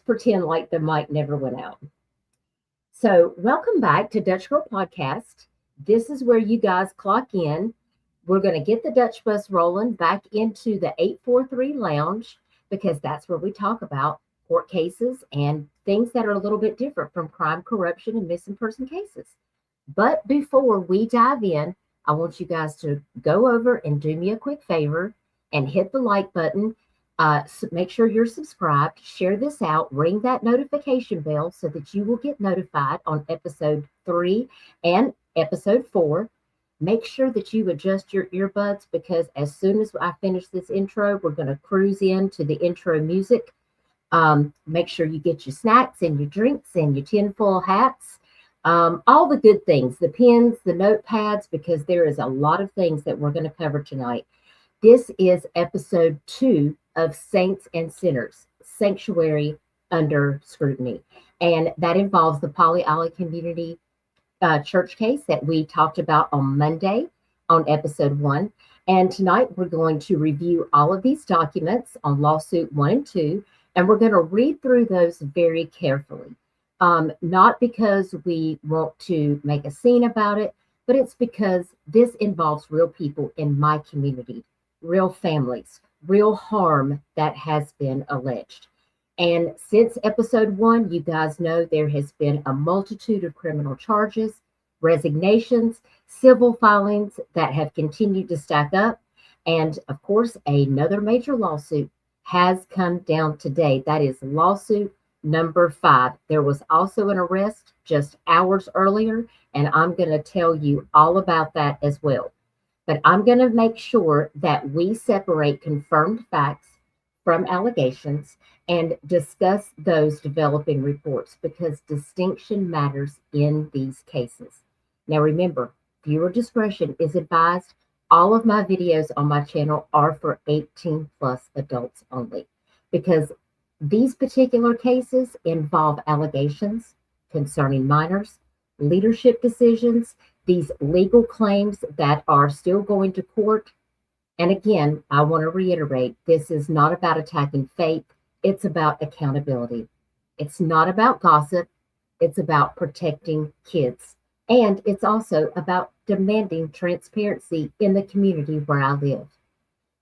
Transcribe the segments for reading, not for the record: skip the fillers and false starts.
pretend like the mic never went out. So welcome back to Dutch Girl Podcast. This is where you guys clock in. We're going to get the Dutch bus rolling back into the 843 lounge because that's where we talk about court cases and things that are a little bit different from crime, corruption, and missing person cases. But before we dive in, I want you guys to go over and do me a quick favor and hit the like button. Make sure you're subscribed, share this out, ring that notification bell so that you will get notified on episode 3 and episode 4. Make sure that you adjust your earbuds because as soon as I finish this intro, we're going to cruise into the intro music. Make sure you get your snacks and your drinks and your tinfoil hats. All the good things, the pens, the notepads, because there is a lot of things that we're going to cover tonight. This is episode 2 of Saints and Sinners, Sanctuary Under Scrutiny. And that involves the Pawleys Community Church case that we talked about on Monday on episode 1. And tonight we're going to review all of these documents on lawsuit 1 and 2, and we're going to read through those very carefully. Not because we want to make a scene about it, but it's because this involves real people in my community, real families, real harm that has been alleged. And since episode 1, you guys know there has been a multitude of criminal charges, resignations, civil filings that have continued to stack up. And of course, another major lawsuit has come down today. That is lawsuit number 5. There was also an arrest just hours earlier, and I'm going to tell you all about that as well. But I'm going to make sure that we separate confirmed facts from allegations and discuss those developing reports because distinction matters in these cases. Now remember, viewer discretion is advised. All of my videos on my channel are for 18 plus adults only because these particular cases involve allegations concerning minors, leadership decisions, these legal claims that are still going to court. And again, I want to reiterate, this is not about attacking faith. It's about accountability. It's not about gossip. It's about protecting kids. And it's also about demanding transparency in the community where I live.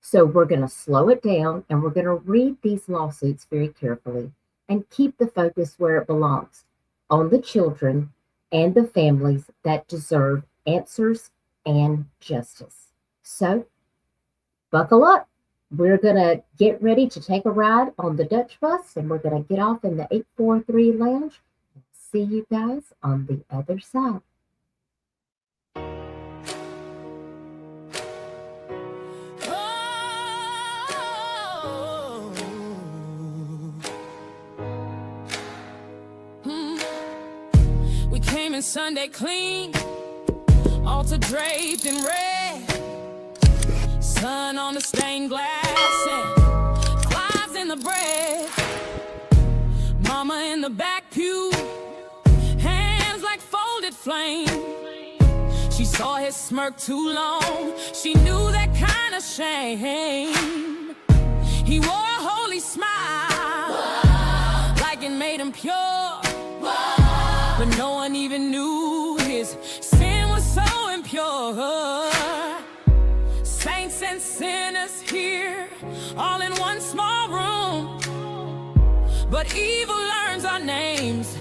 So we're going to slow it down and we're going to read these lawsuits very carefully and keep the focus where it belongs, on the children and the families that deserve answers and justice. So buckle up. We're going to get ready to take a ride on the Dutch bus and we're going to get off in the 843 lounge. See you guys on the other side. We came in Sunday clean, altar draped in red, sun on the stained glass and flies in the bread. Mama in the back pew, hands like folded flame. She saw his smirk too long, she knew that kind of shame. He wore a holy smile, like it made him pure. But no one even knew his sin was so impure. Saints and sinners here, all in one small room. But evil learns our names,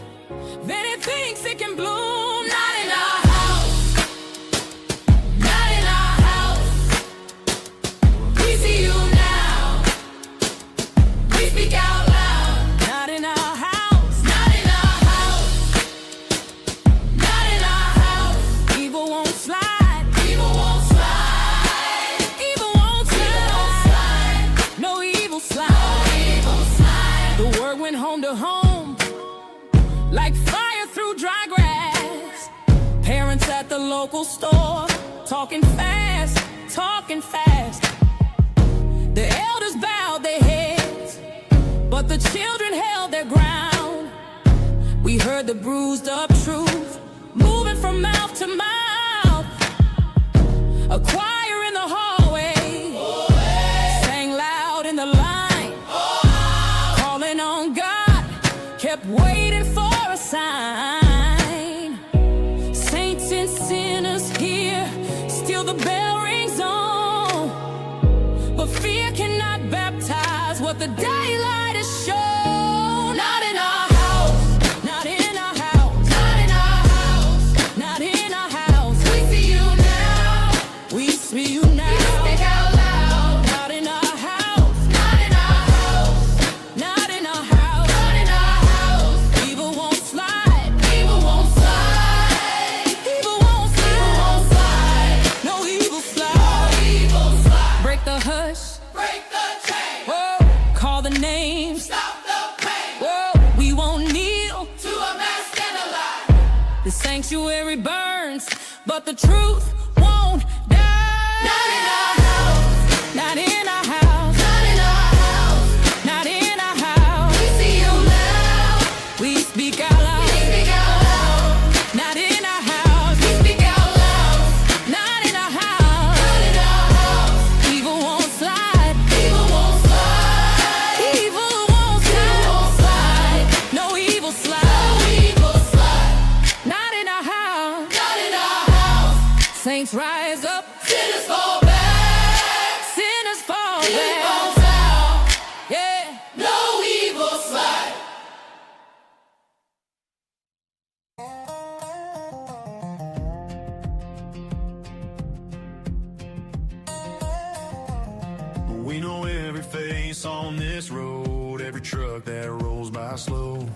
then it thinks it can bloom. Not in our house, not in our house. We see you now, we speak out loud. Not in our house. Home to home, like fire through dry grass. Parents at the local store, talking fast, talking fast. The elders bowed their heads, but the children held their ground. We heard the bruised up truth, moving from mouth to mouth. A choir in the hallway, sang loud in the line, calling on God kept waiting for a sign. Saints and sinners here, still the bell rings on. But fear cannot baptize what the daylight has shown. Not in our house, not in our house, not in our house, not in our house. We see you now, we see you now. We speak out loud. Not in our house, not in our house, not in our house, not in our house. Evil won't slide, evil won't slide, evil won't slide, no evil slide, no evil slide. Break the hush, break the chain. Whoa, call the names, stop the pain. Whoa, we won't kneel to a mask and a lie. The sanctuary burns, but the truth won't die. Not in our house, not in our house, not in our house, not in our house. We see you now, we speak out loud. We speak out loud. Not in our house, we speak out loud. Not in our house, not in our house. Evil won't slide, evil won't slide, evil won't slide, no evil slide, no evil slide. Not in our house, not in our house. Saints rise up, sinners fall back, sinners fall back. Yeah, no evil slide. We know every face on this road, every truck that rolls by slow.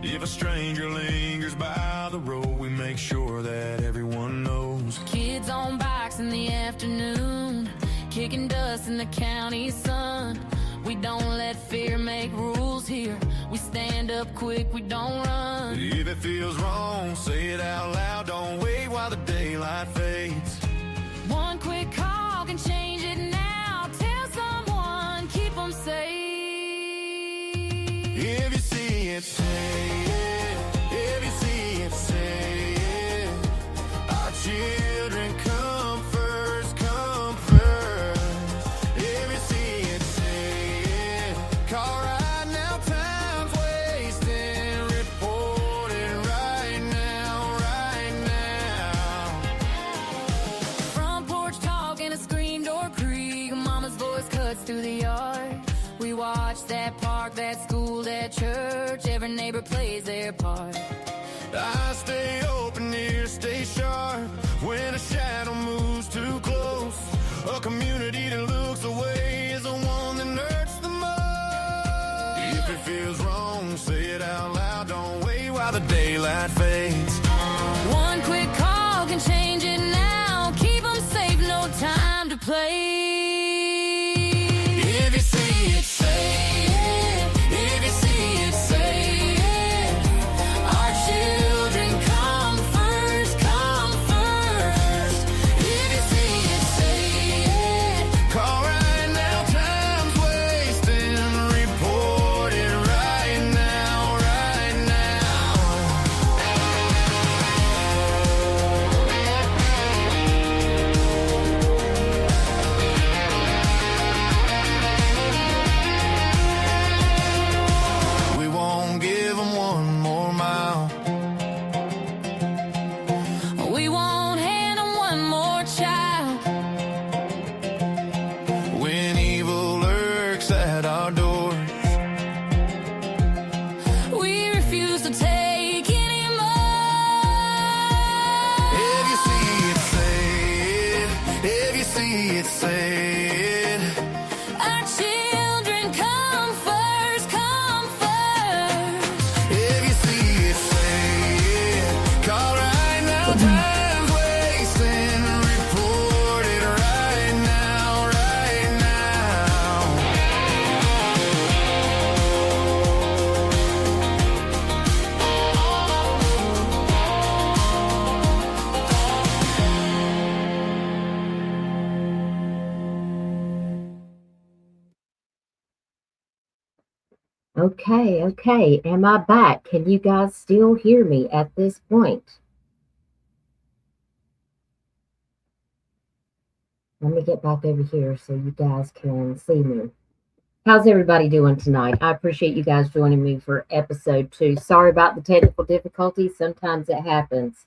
If a stranger lingers by the road, we make sure that everyone knows. Kids on bikes in the afternoon, kicking dust in the county sun. We don't let fear make rules here. We stand up quick, we don't run. If it feels wrong, say it out loud. Don't wait while the daylight fades. One quick call can change it now. Tell someone, keep them safe. If you see it, say it. If you see it, say it. Our children come first, come first. If you see it, say it. Call right now, time's wasting. Report it right now, right now. Front porch talk and a screen door creak. Mama's voice cuts through the yard. We watch that park, that school, that church. Every neighbor plays their part. I stay open, ears stay sharp. When a shadow moves too close, a community that looks away is the one that hurts the most. If it feels wrong, say it out loud. Don't wait while the daylight fades. One quick call can change it now. Keep them safe, no time to play. If you see it, say it. If you see it, say it. Our children come first, come first. If you see it, say it. Call right now, time's wasting. Report it right now, right now. We won't give them one more mile. We won't hand them one more child. When evil lurks at our doors, We refuse to take any more. if you see it, say it. If you see it, say it. Our children come first, come first. If you see it, say it. Call right now, time's wasting. Report it right now, right now. Okay. Am I back? Can you guys still hear me at this point? Let me get back over here so you guys can see me. How's everybody doing tonight? I appreciate you guys joining me for episode 2. Sorry about the technical difficulties. Sometimes it happens.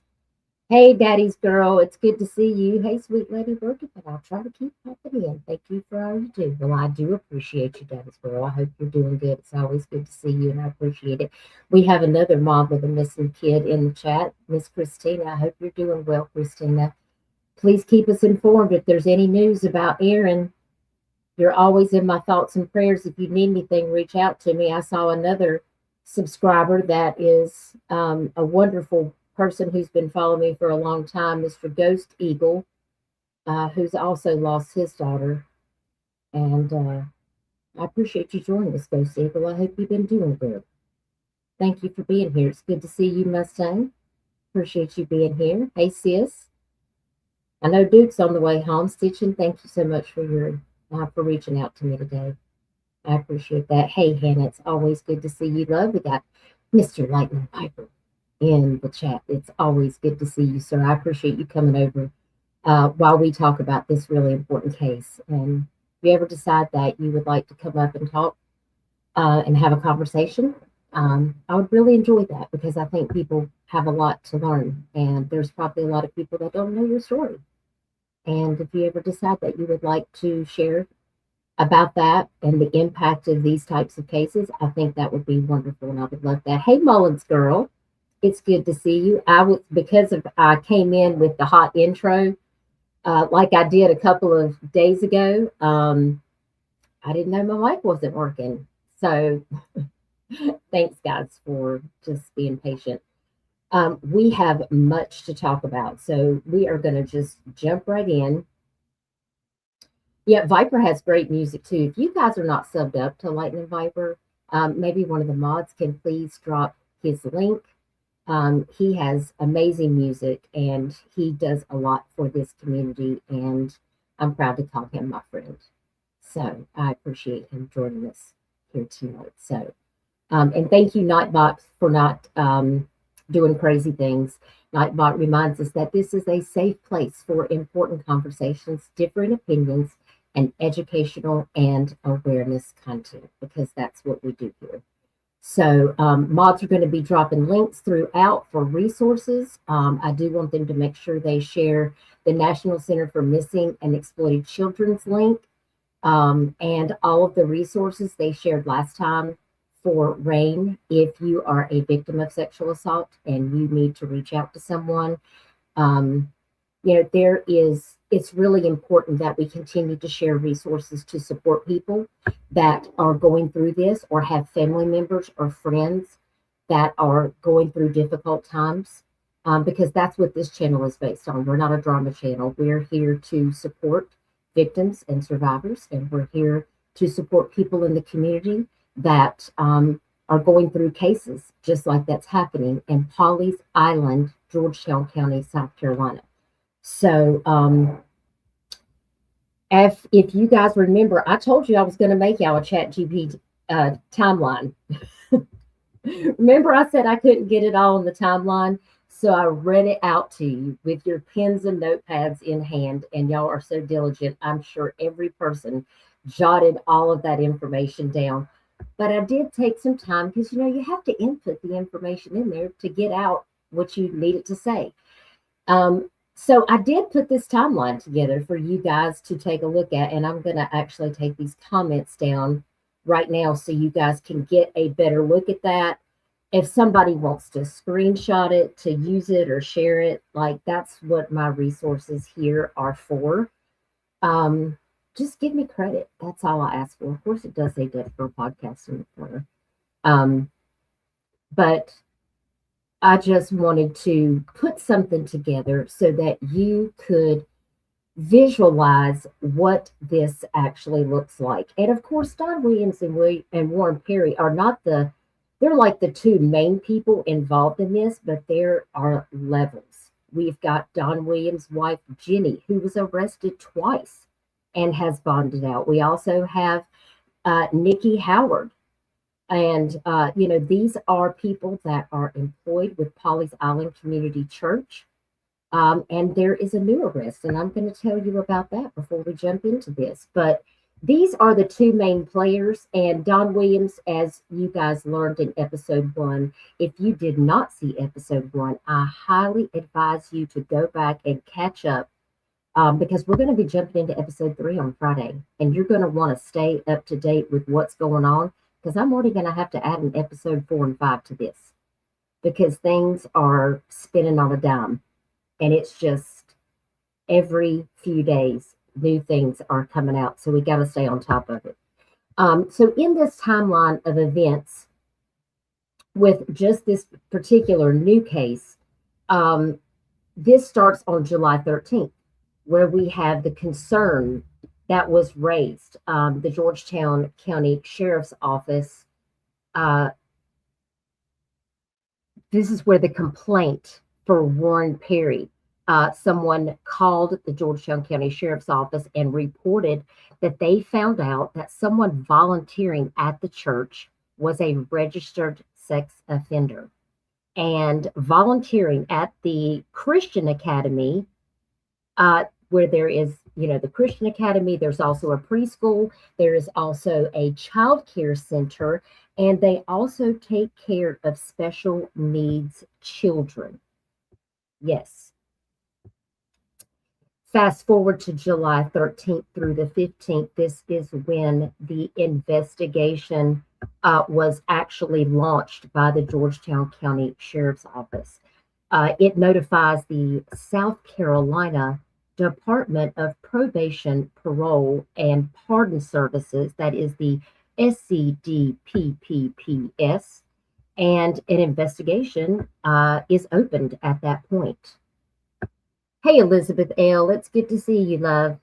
Hey, Daddy's girl, it's good to see you. Hey, sweet lady, working, but I'll try to keep popping in. Thank you for all you do. Well, I do appreciate you, Daddy's girl. I hope you're doing good. It's always good to see you, and I appreciate it. We have another mom with a missing kid in the chat, Miss Christina. I hope you're doing well, Christina. Please keep us informed if there's any news about Aaron. You're always in my thoughts and prayers. If you need anything, reach out to me. I saw another subscriber that is a wonderful person who's been following me for a long time, Mr. Ghost Eagle, who's also lost his daughter. And I appreciate you joining us, Ghost Eagle. I hope you've been doing good. Thank you for being here. It's good to see you, Mustang. Appreciate you being here. Hey, sis. I know Duke's on the way home. Stitching, thank you so much for reaching out to me today. I appreciate that. Hey, Hannah, it's always good to see you, love. We got Mr. Lightning Piper in the chat. It's always good to see you, sir. I appreciate you coming over while we talk about this really important case. And if you ever decide that you would like to come up and talk and have a conversation, I would really enjoy that, because I think people have a lot to learn, and there's probably a lot of people that don't know your story. And if you ever decide that you would like to share about that and the impact of these types of cases, I think that would be wonderful, and I would love that. Hey, Mullins girl, it's good to see you. I came in with the hot intro, like I did a couple of days ago. I didn't know my mic wasn't working, so thanks, guys, for just being patient. We have much to talk about, so we are going to just jump right in. Yeah, Viper has great music too. If you guys are not subbed up to Lightning Viper, maybe one of the mods can please drop his link. He has amazing music, and he does a lot for this community, and I'm proud to call him my friend. So I appreciate him joining us here tonight. So, and thank you, Nightbot, for not doing crazy things. Nightbot reminds us that this is a safe place for important conversations, differing opinions, and educational and awareness content, because that's what we do here. So mods are going to be dropping links throughout for resources. I do want them to make sure they share the National Center for Missing and Exploited Children's link, and all of the resources they shared last time for RAIN. If you are a victim of sexual assault and you need to reach out to someone, it's really important that we continue to share resources to support people that are going through this, or have family members or friends that are going through difficult times, because that's what this channel is based on. We're not a drama channel. We're here to support victims and survivors, and we're here to support people in the community that are going through cases just like that's happening in Pawleys Island, Georgetown County, South Carolina. So if you guys remember, I told you I was going to make y'all a ChatGPT timeline. Remember, I said I couldn't get it all on the timeline, so I read it out to you with your pens and notepads in hand, and y'all are so diligent. I'm sure every person jotted all of that information down. But I did take some time, because, you have to input the information in there to get out what you needed to say. So I did put this timeline together for you guys to take a look at, and I'm going to actually take these comments down right now so you guys can get a better look at that. If somebody wants to screenshot it to use it or share it, like, that's what my resources here are for. Just give me credit. That's all I ask for. Of course, it does say that for a podcast in the corner. But I just wanted to put something together so that you could visualize what this actually looks like. And of course, Don Williams and Warren Perry are not they're like the two main people involved in this, but there are levels. We've got Don Williams' wife, Ginny, who was arrested twice and has bonded out. We also have Niki Howard. And, these are people that are employed with Pawleys Island Community Church. And there is a new arrest, and I'm going to tell you about that before we jump into this. But these are the two main players. And Don Williams, as you guys learned in episode 1, if you did not see episode 1, I highly advise you to go back and catch up, because we're going to be jumping into episode 3 on Friday. And you're going to want to stay up to date with what's going on, because I'm already going to have to add an episode 4 and 5 to this, because things are spinning on a dime. And it's just every few days, new things are coming out. So we got to stay on top of it. So in this timeline of events, with just this particular new case, this starts on July 13th, where we have the concern that was raised. The Georgetown County Sheriff's Office, this is where the complaint for Warren Perry, someone called the Georgetown County Sheriff's Office and reported that they found out that someone volunteering at the church was a registered sex offender. And volunteering at the Christian Academy, where there is, the Christian Academy, there's also a preschool, there is also a child care center, and they also take care of special needs children. Yes. Fast forward to July 13th through the 15th. This is when the investigation was actually launched by the Georgetown County Sheriff's Office. It notifies the South Carolina Department of Probation, Parole, and Pardon Services, that is the SCDPPPS, and an investigation is opened at that point. Hey, Elizabeth L., it's good to see you, love.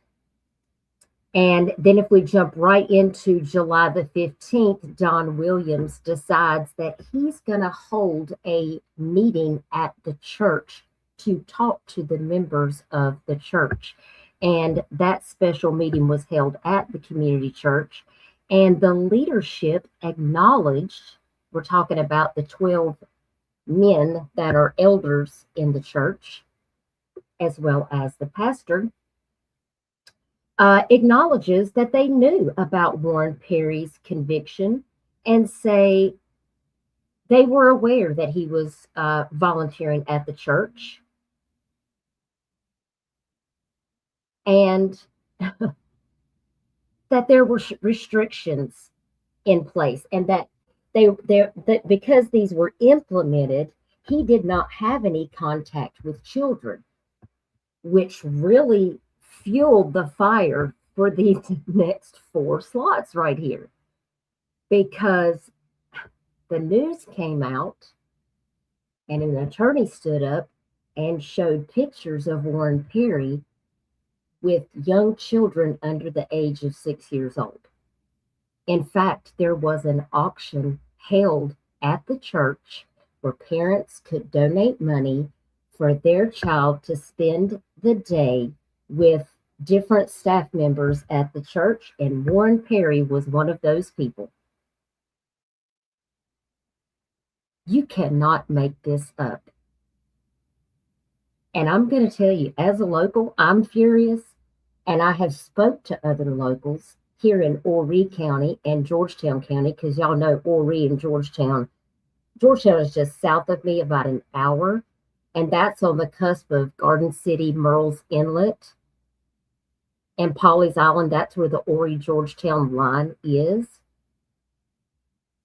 And then if we jump right into July the 15th, Don Williams decides that he's going to hold a meeting at the church to talk to the members of the church. And that special meeting was held at the community church. And the leadership acknowledged, we're talking about the 12 men that are elders in the church, as well as the pastor, acknowledges that they knew about Warren Perry's conviction and say they were aware that he was volunteering at the church, and that there were restrictions in place, and that that because these were implemented, he did not have any contact with children, which really fueled the fire for these next 4 slots right here, because the news came out and an attorney stood up and showed pictures of Warren Perry with young children under the age of 6 years old. In fact, there was an auction held at the church where parents could donate money for their child to spend the day with different staff members at the church, and Warren Perry was one of those people. You cannot make this up. And I'm going to tell you, as a local, I'm furious, and I have spoke to other locals here in Horry County and Georgetown County, because y'all know Horry and Georgetown. Georgetown is just south of me, about an hour, and that's on the cusp of Garden City, Murrells Inlet, and Pawleys Island. That's where the Horry Georgetown line is.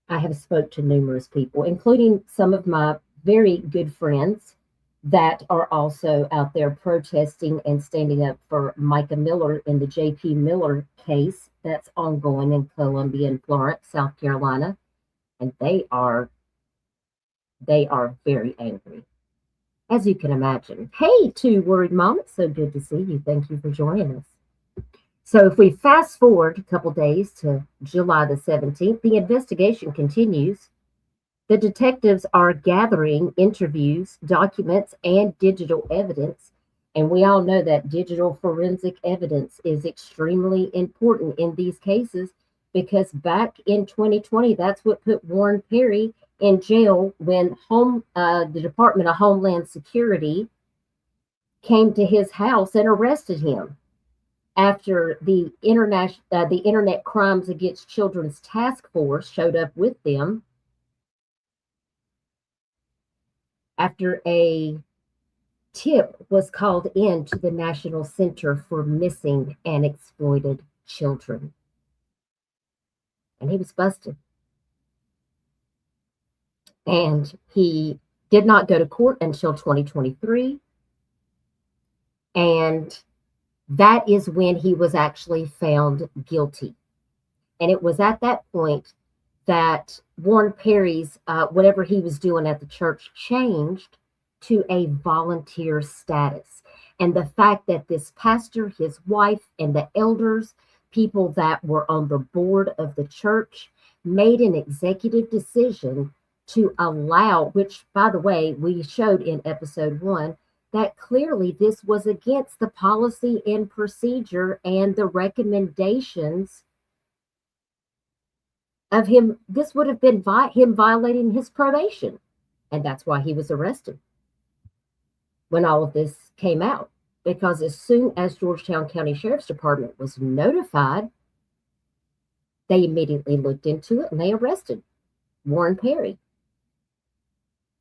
I have spoke to numerous people, including some of my very good friends that are also out there protesting and standing up for Micah Miller in the J.P. Miller case that's ongoing in Columbia and Florence, South Carolina. And they are very angry, as you can imagine. Hey, 2 Worried Mom, it's so good to see you. Thank you for joining us. So if we fast forward a couple days to July the 17th, the investigation continues. The detectives are gathering interviews, documents, and digital evidence. And we all know that digital forensic evidence is extremely important in these cases, because back in 2020, that's what put Warren Perry in jail when the Department of Homeland Security came to his house and arrested him after the Internet Crimes Against Children's Task Force showed up with them, after a tip was called in to the National Center for Missing and Exploited Children. And he was busted. And he did not go to court until 2023. And that is when he was actually found guilty. And it was at that point that Warren Perry's, whatever he was doing at the church, changed to a volunteer status. And the fact that this pastor, his wife, and the elders, people that were on the board of the church, made an executive decision to allow, which, by the way, we showed in episode 1, that clearly this was against the policy and procedure and the recommendations of him. This would have been him violating his probation. And that's why he was arrested when all of this came out. Because as soon as Georgetown County Sheriff's Department was notified, they immediately looked into it and they arrested Warren Perry,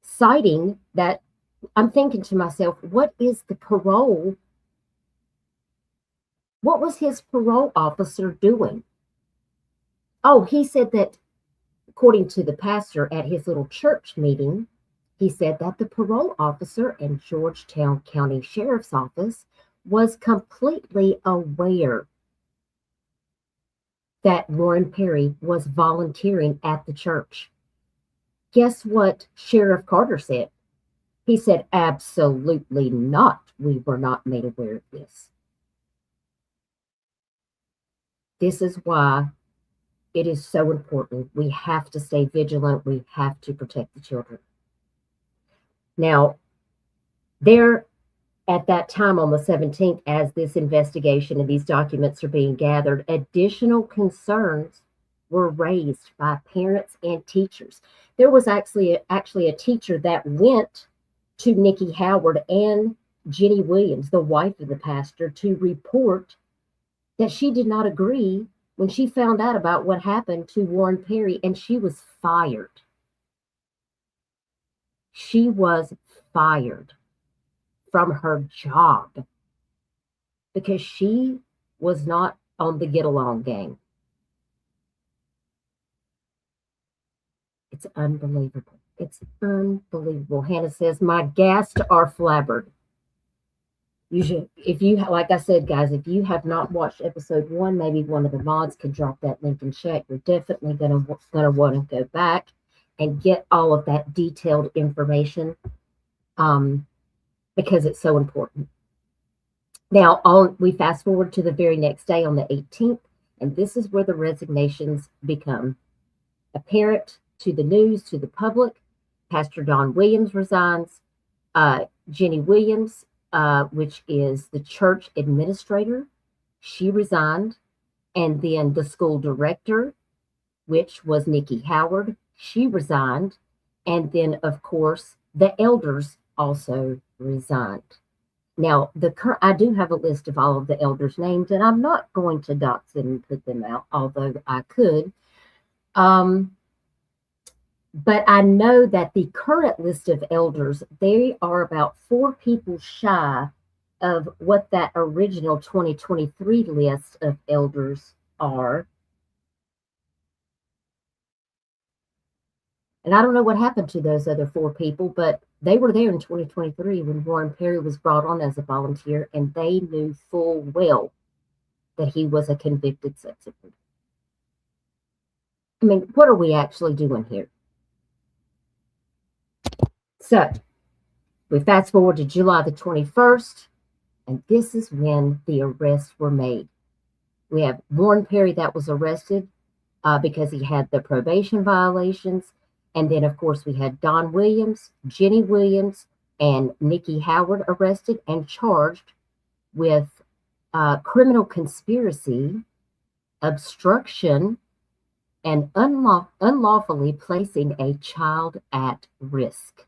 citing that. I'm thinking to myself, what is the parole? What was his parole officer doing? Oh, he said that, according to the pastor at his little church meeting, he said that the parole officer in Georgetown County Sheriff's Office was completely aware that Warren Perry was volunteering at the church. Guess what Sheriff Carter said? He said, absolutely not. We were not made aware of this. This is why it is so important. We have to stay vigilant. We have to protect the children. Now, there at that time on the 17th, as this investigation and these documents are being gathered, additional concerns were raised by parents and teachers. There was actually a teacher that went to Niki Howard and Ginny Williams, the wife of the pastor, to report that she did not agree when she found out about what happened to Warren Perry, and she was fired. She was fired from her job because she was not on the get-along gang. It's unbelievable. It's unbelievable. Hannah says, my guests are flabbered. You should, if you, like I said, guys, if you have not watched episode 1, maybe one of the mods could drop that link and check. You're definitely gonna want to go back and get all of that detailed information, because it's so important. Now, we fast forward to the very next day on the 18th, and this is where the resignations become apparent to the news, to the public. Pastor Don Williams resigns. Ginny Williams, which is the church administrator, she resigned. And then the school director, which was Niki Howard, she resigned. And then, of course, the elders also resigned. Now, I do have a list of all of the elders' names, and I'm not going to dox them and put them out, although I could. But I know that the current list of elders, they are about 4 people shy of what that original 2023 list of elders are. And I don't know what happened to those other 4 people, but they were there in 2023 when Warren Perry was brought on as a volunteer, and they knew full well that he was a convicted sex offender. I mean, what are we actually doing here? So we fast forward to July the 21st, and this is when the arrests were made. We have Warren Perry that was arrested because he had the probation violations. And then, of course, we had Don Williams, Ginny Williams, and Niki Howard arrested and charged with criminal conspiracy, obstruction, and unlawfully placing a child at risk.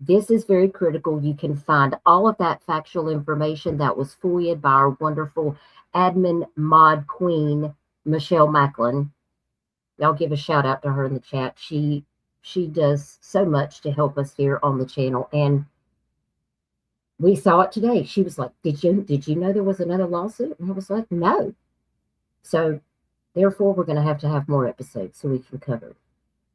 This is very critical. You can find all of that factual information that was FOIA'd by our wonderful admin mod queen, Michelle Macklin. I'll give a shout out to her in the chat. She does so much to help us here on the channel. And we saw it today. She was like, did you know there was another lawsuit? And I was like, no. So therefore, we're going to have more episodes so we can cover it.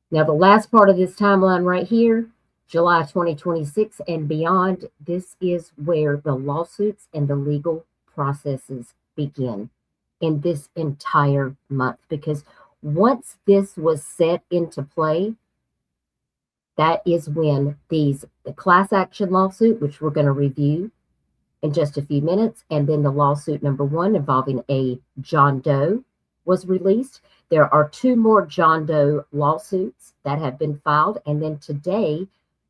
Now, the last part of this timeline right here, July 2026 and beyond, this is where the lawsuits and the legal processes begin in this entire month. Because once this was set into play, that is when the class action lawsuit, which we're going to review in just a few minutes, and then the lawsuit number 1 involving a John Doe was released. There are 2 more John Doe lawsuits that have been filed, and then today,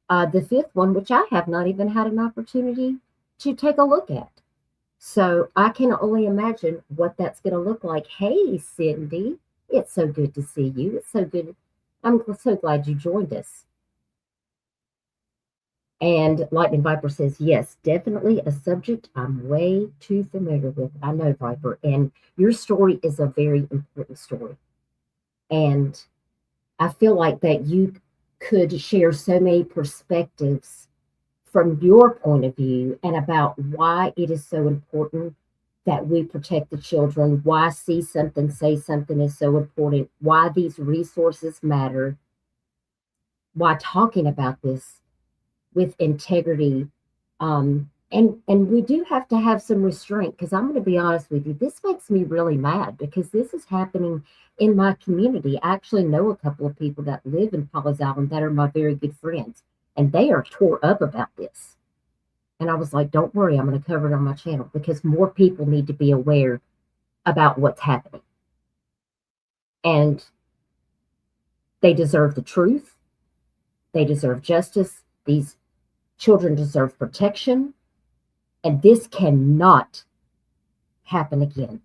the 5th one, which I have not even had an opportunity to take a look at. So I can only imagine what that's going to look like. Hey, Cindy, it's so good to see you. It's so good. I'm so glad you joined us. And Lightning Viper says, yes, definitely a subject I'm way too familiar with. I know, Viper. And your story is a very important story. And I feel like that you could share so many perspectives from your point of view and about why it is so important that we protect the children, why see something, say something is so important, why these resources matter, why talking about this with integrity. And we do have to have some restraint, because I'm going to be honest with you, this makes me really mad because this is happening in my community. I actually know a couple of people that live in Pawleys Island that are my very good friends, and they are tore up about this. And I was like, don't worry, I'm going to cover it on my channel because more people need to be aware about what's happening. And they deserve the truth. They deserve justice. These children deserve protection. And this cannot happen again.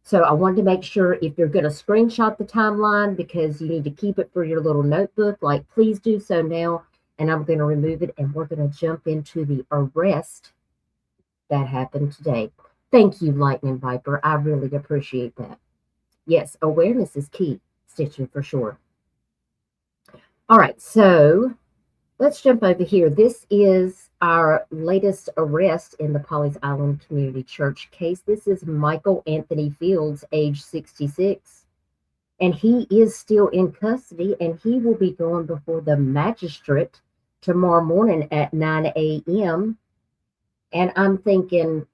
So I wanted to make sure, if you're going to screenshot the timeline because you need to keep it for your little notebook, like, please do so now. And I'm going to remove it, and we're going to jump into the arrest that happened today. Thank you, Lightning Viper. I really appreciate that. Yes, awareness is key, Stitching, for sure. All right, so let's jump over here. This is our latest arrest in the Pawleys Island Community Church case. This is Michael Anthony Fields, age 66. And he is still in custody, and he will be going before the magistrate tomorrow morning at 9 a.m. And I'm thinking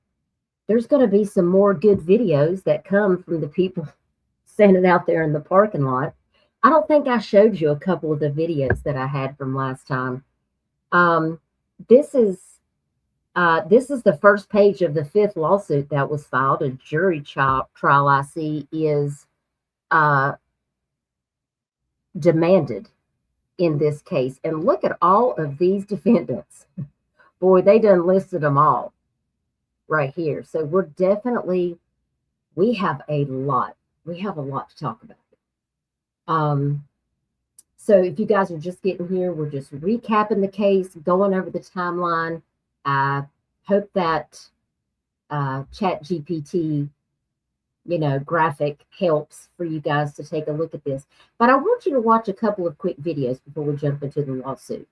there's going to be some more good videos that come from the people standing out there in the parking lot. I don't think I showed you a couple of the videos that I had from last time. This is the first page of the 5th lawsuit that was filed. A jury trial, I see, is demanded in this case. And look at all of these defendants. Boy, they done listed them all right here. So we have a lot to talk about. So if you guys are just getting here, we're just recapping the case, going over the timeline. I hope that ChatGPT, graphic helps for you guys to take a look at this. But I want you to watch a couple of quick videos before we jump into the lawsuit.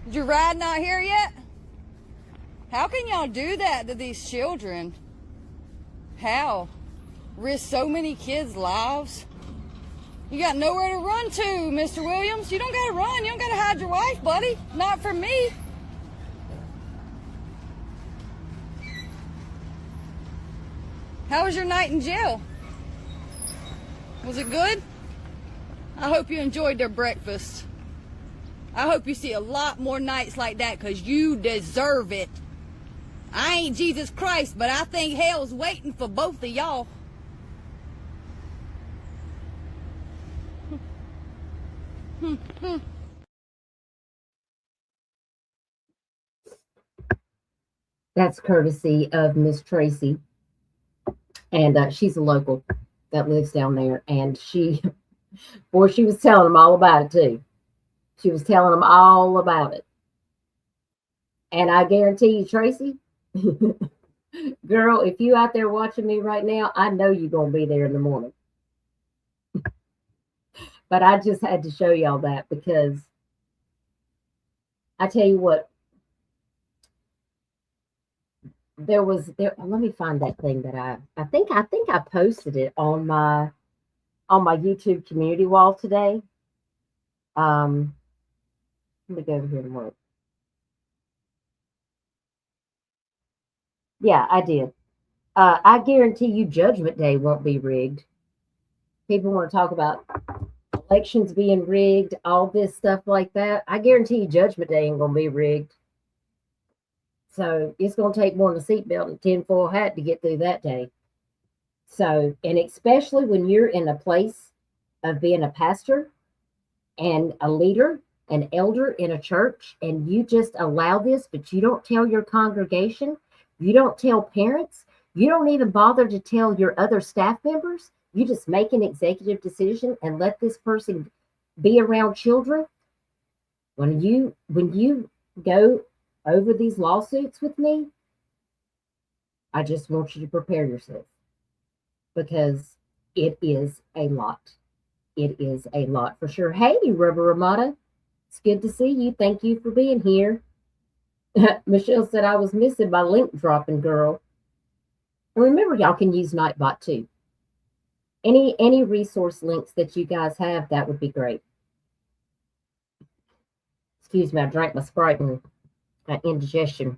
Is your ride not here yet? How can y'all do that to these children? How? Risk so many kids' lives? You got nowhere to run to, Mr. Williams. You don't gotta run. You don't gotta hide your wife, buddy. Not from me. How was your night in jail? Was it good? I hope you enjoyed their breakfast. I hope you see a lot more nights like that, because you deserve it. I ain't Jesus Christ, but I think hell's waiting for both of y'all. That's courtesy of Miss Tracy. And she's a local that lives down there. And she Boy, she was telling them all about it too. She was telling them all about it. And I guarantee you, Tracy, girl, if you out there watching me right now, I know you're going to be there in the morning. But I just had to show y'all that because I tell you what, there. Let me find that thing that I think I posted it on my YouTube community wall today. Let me go over here and look. Yeah, I did. I guarantee you, Judgment Day won't be rigged. People want to talk about elections being rigged, all this stuff like that. I guarantee you, Judgment Day ain't gonna be rigged. So it's going to take more than a seatbelt and a tinfoil hat to get through that day. So, and especially when you're in a place of being a pastor and a leader, an elder in a church, and you just allow this, but you don't tell your congregation, you don't tell parents, you don't even bother to tell your other staff members, you just make an executive decision and let this person be around children. When you go over these lawsuits with me, I just want you to prepare yourself because it is a lot. It is a lot for sure. Hey, Rubber Ramada, it's good to see you. Thank you for being here. Michelle said I was missing my link dropping, girl. And remember, y'all can use Nightbot too. Any resource links that you guys have, that would be great. Excuse me, I drank my Sprite and indigestion.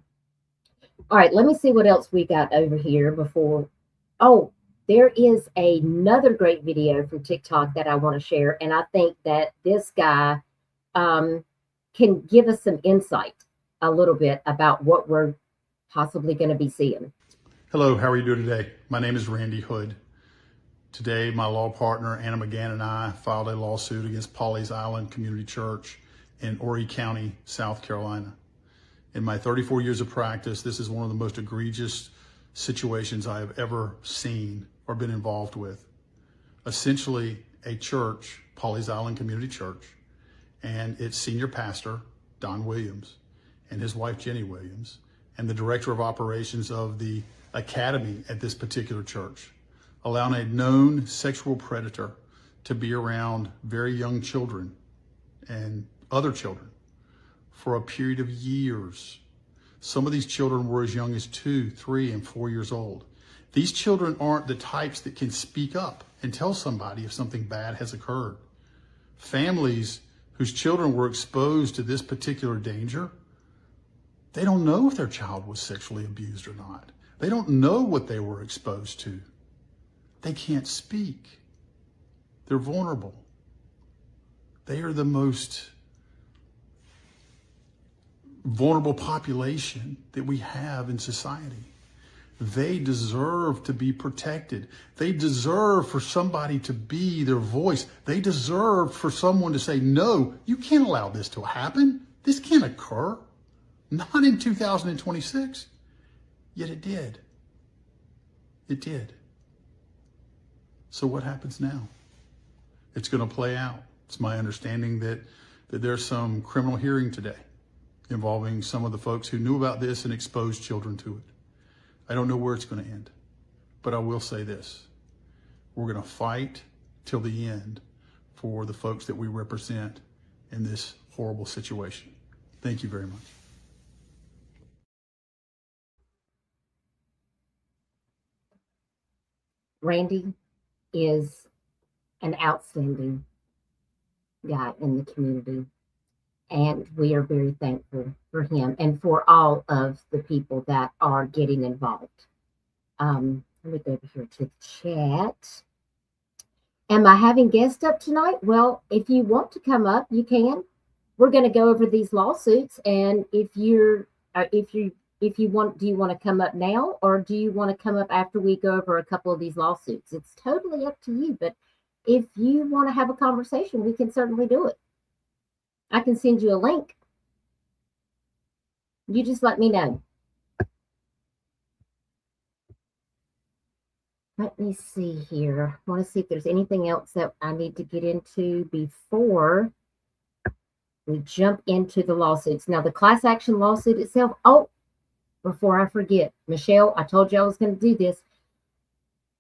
All right, let me see what else we got over here before. Oh, there is another great video from TikTok that I want to share, and I think that this guy can give us some insight a little bit about what we're possibly going to be seeing. Hello, how are you doing today? My name is Randy Hood. Today, my law partner, Anna McGann, and I filed a lawsuit against Pawleys Island Community Church in Horry County, South Carolina. In my 34 years of practice, this is one of the most egregious situations I have ever seen or been involved with. Essentially, a church, Pawleys Island Community Church, and its senior pastor, Don Williams, and his wife, Ginny Williams, and the director of operations of the academy at this particular church, allowing a known sexual predator to be around very young children and other children for a period of years. Some of these children were as young as 2, 3, and 4 years old. These children aren't the types that can speak up and tell somebody if something bad has occurred. Families whose children were exposed to this particular danger, they don't know if their child was sexually abused or not. They don't know what they were exposed to. They can't speak. They're vulnerable. They are the most vulnerable population that we have in society. They deserve to be protected. They deserve for somebody to be their voice. They deserve for someone to say, no, you can't allow this to happen. This can't occur. Not in 2026. Yet it did. It did. So what happens now? It's going to play out. It's my understanding that there's some criminal hearing today involving some of the folks who knew about this and exposed children to it. I don't know where it's going to end, but I will say this. We're going to fight till the end for the folks that we represent in this horrible situation. Thank you very much. Randy is an outstanding guy in the community, and we are very thankful for him and for all of the people that are getting involved. Let me go over here to the chat. Am I having guests up tonight? Well, if you want to come up, you can. We're going to go over these lawsuits, and if you want, do you want to come up now, or do you want to come up after we go over a couple of these lawsuits? It's totally up to you, but if you want to have a conversation, we can certainly do it. I can send you a link. You just let me know. Let me see here. I want to see if there's anything else that I need to get into before we jump into the lawsuits. Now, the class action lawsuit itself. Oh, before I forget, Michelle, I told you I was going to do this.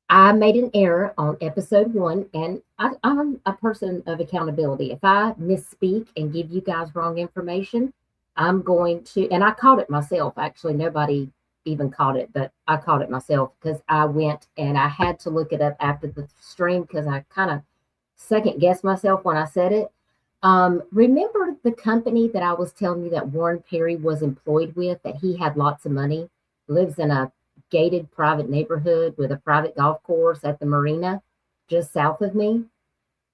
I made an error on episode 1, and I'm a person of accountability. If I misspeak and give you guys wrong information, I'm going to, and I caught it myself. Actually, nobody even caught it, but I caught it myself because I went and I had to look it up after the stream because I kind of second guessed myself when I said it. Remember the company that I was telling you that Warren Perry was employed with, that he had lots of money, lives in a gated private neighborhood with a private golf course at the marina just south of me?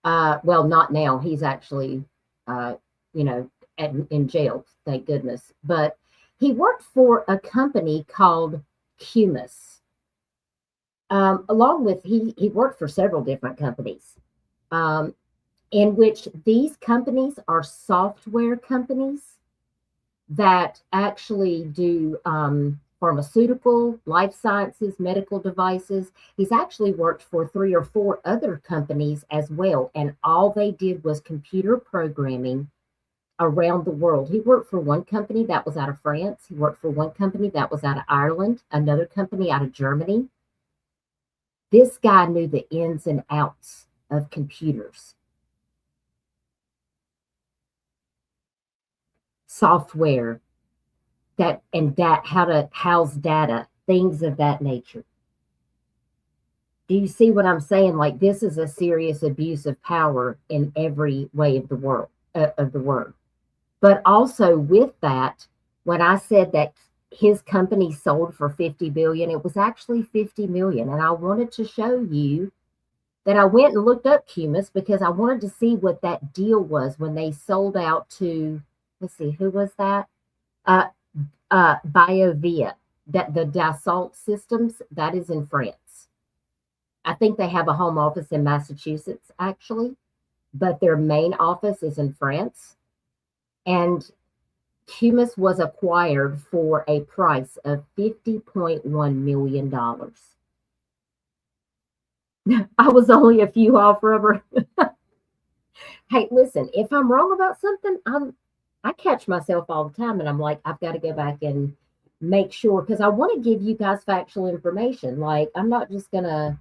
Well, not now. He's actually, in jail, thank goodness. But he worked for a company called Cumis. Along with, he worked for several different companies. In which these companies are software companies that actually do pharmaceutical, life sciences, medical devices. He's actually worked for 3 or 4 other companies as well, and all they did was computer programming around the world. He worked for one company that was out of France. He worked for one company that was out of Ireland, another company out of Germany. This guy knew the ins and outs of computers. Software, how to house data, things of that nature. Do you see what I'm saying? Like, this is a serious abuse of power in every way of the word. But also with that, when I said that his company sold for $50 billion, it was actually $50 million. And I wanted to show you that I went and looked up Cumis because I wanted to see what that deal was when they sold out to, let's see, who was that? BioVia, that the Dassault Systems, that is in France. I think they have a home office in Massachusetts, actually, but their main office is in France. And Cumis was acquired for a price of $50.1 million. I was only a few off, Rubber. Hey, listen, if I'm wrong about something, I catch myself all the time, and I'm like, I've got to go back and make sure, because I want to give you guys factual information. Like, I'm not just going to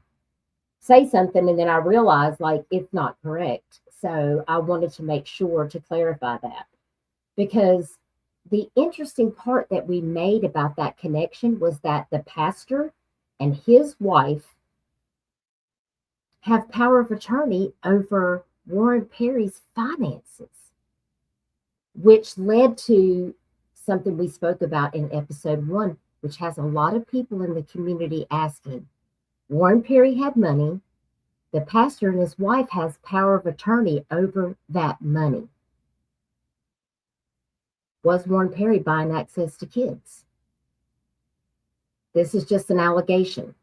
say something and then I realize, like, it's not correct. So I wanted to make sure to clarify that, because the interesting part that we made about that connection was that the pastor and his wife have power of attorney over Warren Perry's finances, which led to something we spoke about in episode 1, which has a lot of people in the community asking. Warren Perry had money. The pastor and his wife has power of attorney over that money. Was Warren Perry buying access to kids? This is just an allegation.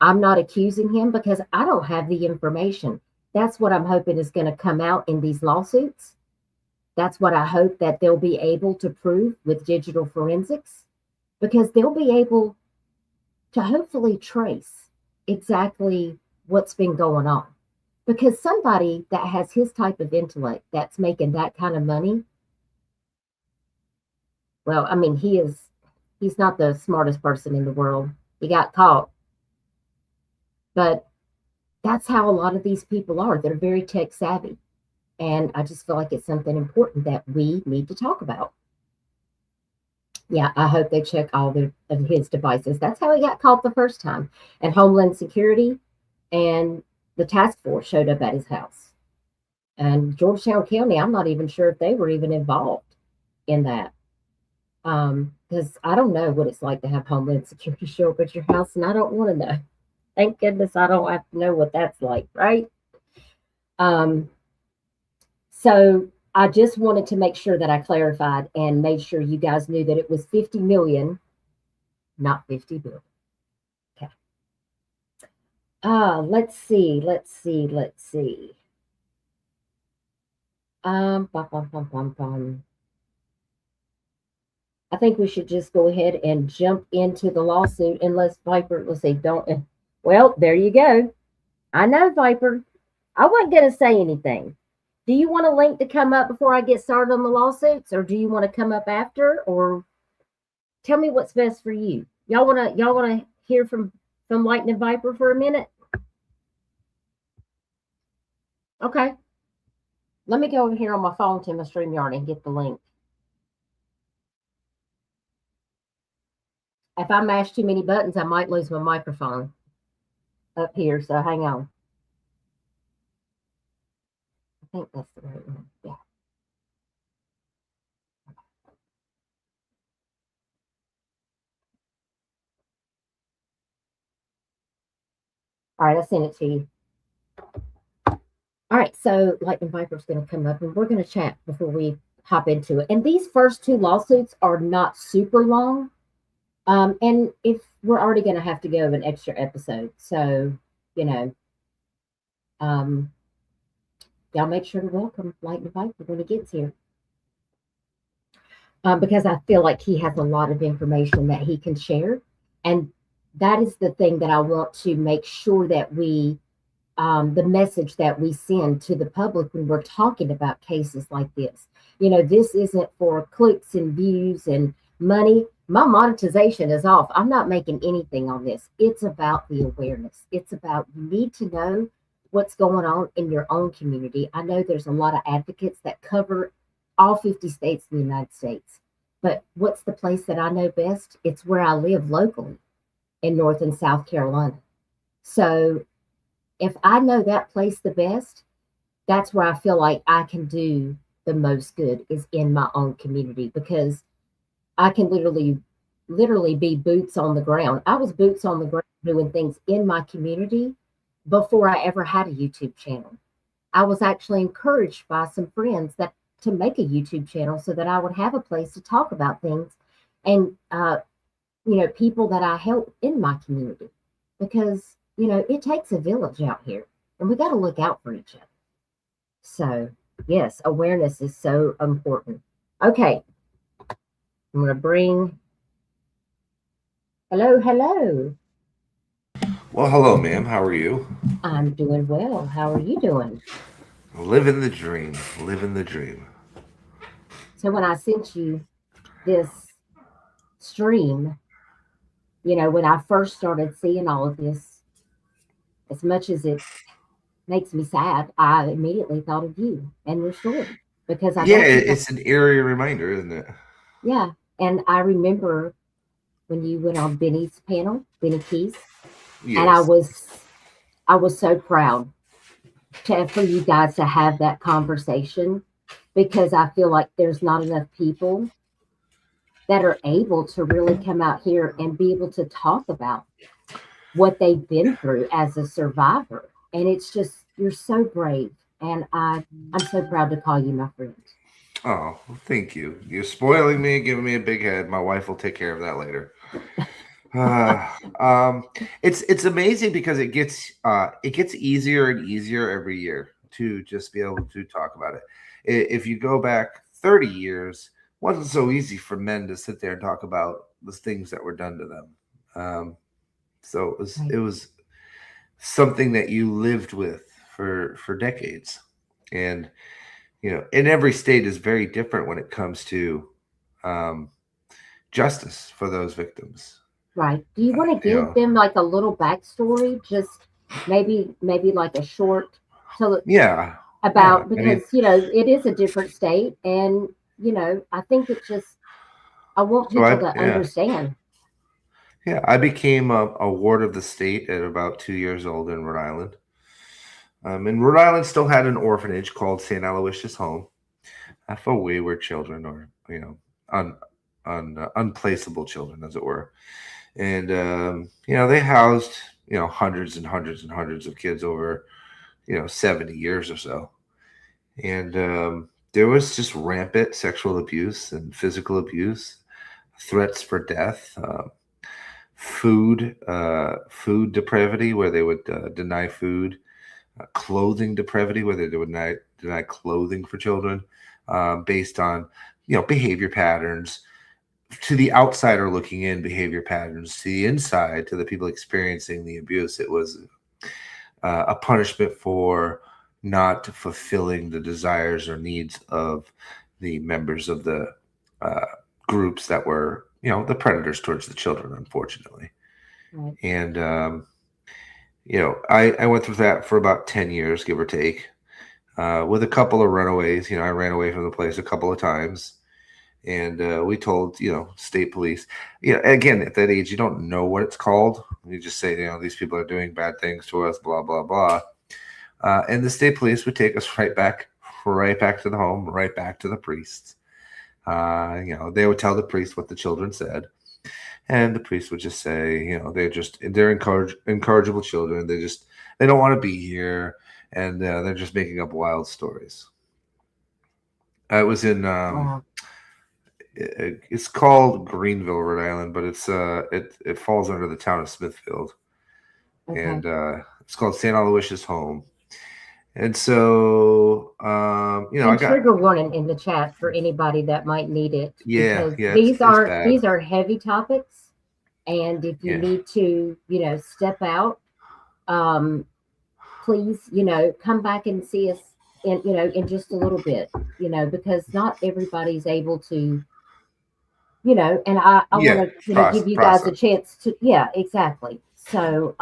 I'm not accusing him because I don't have the information. That's what I'm hoping is going to come out in these lawsuits. That's what I hope that they'll be able to prove with digital forensics, because they'll be able to hopefully trace exactly what's been going on. Because somebody that has his type of intellect that's making that kind of money, well, I mean, he's not the smartest person in the world. He got caught. But that's how a lot of these people are. They're very tech savvy. And I just feel like it's something important that we need to talk about. Yeah, I hope they check all of his devices. That's how he got caught the first time. And Homeland Security and the task force showed up at his house. And Georgetown County, I'm not even sure if they were even involved in that. Because I don't know what it's like to have Homeland Security show up at your house, and I don't want to know. Thank goodness I don't have to know what that's like, right? So I just wanted to make sure that I clarified and made sure you guys knew that it was 50 million, not 50 billion. Okay. Let's see. I think we should just go ahead and jump into the lawsuit, unless Viper, let's see, don't, Well, there you go. I know, Viper. I wasn't going to say anything. Do you want a link to come up before I get started on the lawsuits, or do you want to come up after, or tell me what's best for you? Y'all want to hear from Lightning Viper for a minute? Okay. Let me go over here on my phone to my StreamYard and get the link. If I mash too many buttons, I might lose my microphone up here, so hang on. I think that's the right one. Yeah. All right, I sent it to you. All right, so Lightning Viper's going to come up and we're going to chat before we hop into it. And these first two lawsuits are not super long. And if we're already going to have to go an extra episode, so, you know, y'all make sure to welcome Lightning Viper when he gets here. Because I feel like he has a lot of information that he can share. And that is the thing that I want to make sure that we, the message that we send to the public when we're talking about cases like this. You know, this isn't for clicks and views and money. My monetization is off. I'm not making anything on this. It's about the awareness. It's about you need to know what's going on in your own community. I know there's a lot of advocates that cover all 50 states in the United States. But what's the place that I know best? It's where I live locally in North and South Carolina. So if I know that place the best, that's where I feel like I can do the most good is in my own community, because I can literally be boots on the ground. I was boots on the ground doing things in my community before I ever had a YouTube channel. I was actually encouraged by some friends that to make a YouTube channel so that I would have a place to talk about things and, you know, people that I help in my community, because, you know, it takes a village out here and we got to look out for each other. So yes, awareness is so important. Okay. I'm going to bring, hello. Well, hello, ma'am. How are you? I'm doing well. How are you doing? Living the dream. Living the dream. So when I sent you this stream, you know, when I first started seeing all of this, as much as it makes me sad, I immediately thought of you and your story, because it's an eerie reminder, isn't it? Yeah. And I remember when you went on Benny's panel, Benny Keys, Yes. and I was so proud for you guys to have that conversation, because I feel like there's not enough people that are able to really come out here and be able to talk about what they've been through as a survivor. And it's just, you're so brave. And I'm so proud to call you my friend. Oh, well, thank you. You're spoiling me, giving me a big head. My wife will take care of that later. It's amazing because it gets easier and easier every year to just be able to talk about it. If you go back 30 years, it wasn't so easy for men to sit there and talk about the things that were done to them. So it was something that you lived with for decades. And, you know, in every state is very different when it comes to justice for those victims. Right. Do you want to give them like a little backstory? Just maybe like a short because you know, it is a different state, and you know, I think it's just I want people to understand. Yeah, I became a ward of the state at about 2 years old in Rhode Island. And Rhode Island still had an orphanage called St. Aloysius Home for wayward children, or you know, unplaceable children, as it were. And you know, they housed, you know, hundreds and hundreds and hundreds of kids over, you know, 70 years or so. And there was just rampant sexual abuse and physical abuse, threats for death, food depravity, where they would deny food, clothing depravity, where they would deny clothing for children, based on, you know, behavior patterns, to the outsider looking in, behavior patterns. To the inside, to the people experiencing the abuse, it was a punishment for not fulfilling the desires or needs of the members of the groups that were, the predators towards the children, unfortunately. Right. And, I went through that for about 10 years, give or take, with a couple of runaways. I ran away from the place a couple of times. And we told, state police, again, at that age, you don't know what it's called. You just say, these people are doing bad things to us, blah, blah, blah. And the state police would take us right back to the home, right back to the priests. They would tell the priest what the children said. And the priest would just say, they're incorrigible children. They don't want to be here. And they're just making up wild stories. I was in... Wow. It's called Greenville, Rhode Island, but it falls under the town of Smithfield. Okay. And it's called St. Aloysius Home. And so, and I got trigger warning in the chat for anybody that might need it. Yeah, because yeah, These it's are bad. these are heavy topics, and if you need to, step out, please, come back and see us in just a little bit, because not everybody's able to. And I want to give you guys a chance to, exactly. So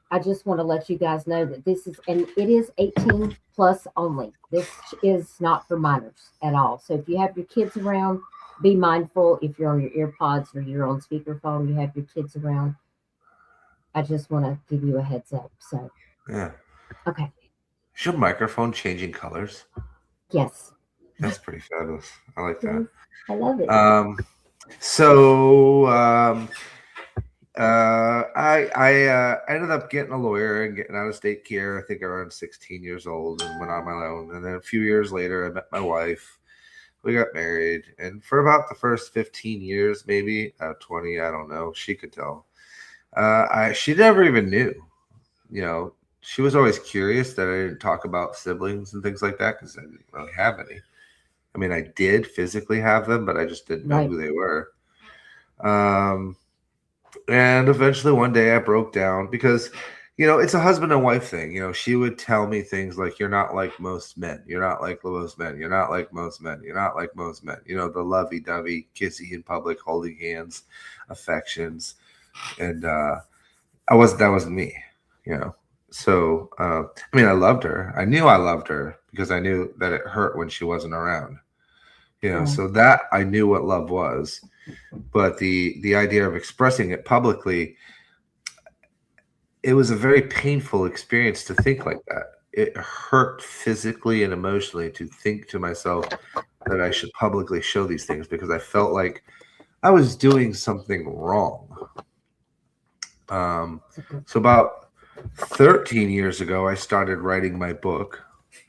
I just want to let you guys know that this is, and it is 18 plus only. This is not for minors at all. So if you have your kids around, be mindful. If you're on your earpods or you're on speakerphone, you have your kids around. I just want to give you a heads up. So, yeah. Okay. Is your microphone changing colors? Yes. That's pretty fabulous. I like that. I love it. I ended up getting a lawyer and getting out of state care. I think around 16 years old, and went on my own. And then a few years later, I met my wife. We got married, and for about the first 15 years, maybe 20, I don't know. She could tell. She never even knew. She was always curious that I didn't talk about siblings and things like that because I didn't really have any. I mean, I did physically have them, but I just didn't know who they were. And eventually one day I broke down because, it's a husband and wife thing. She would tell me things like, you're not like most men. You're not like most men. You're not like most men. You're not like most men. The lovey-dovey, kissy in public, holding hands, affections. And that wasn't me, So, I loved her. I knew I loved her because I knew that it hurt when she wasn't around. So that I knew what love was, but the idea of expressing it publicly, it was a very painful experience to think like that. It hurt physically and emotionally to think to myself that I should publicly show these things because I felt like I was doing something wrong. So about 13 years ago, I started writing my book,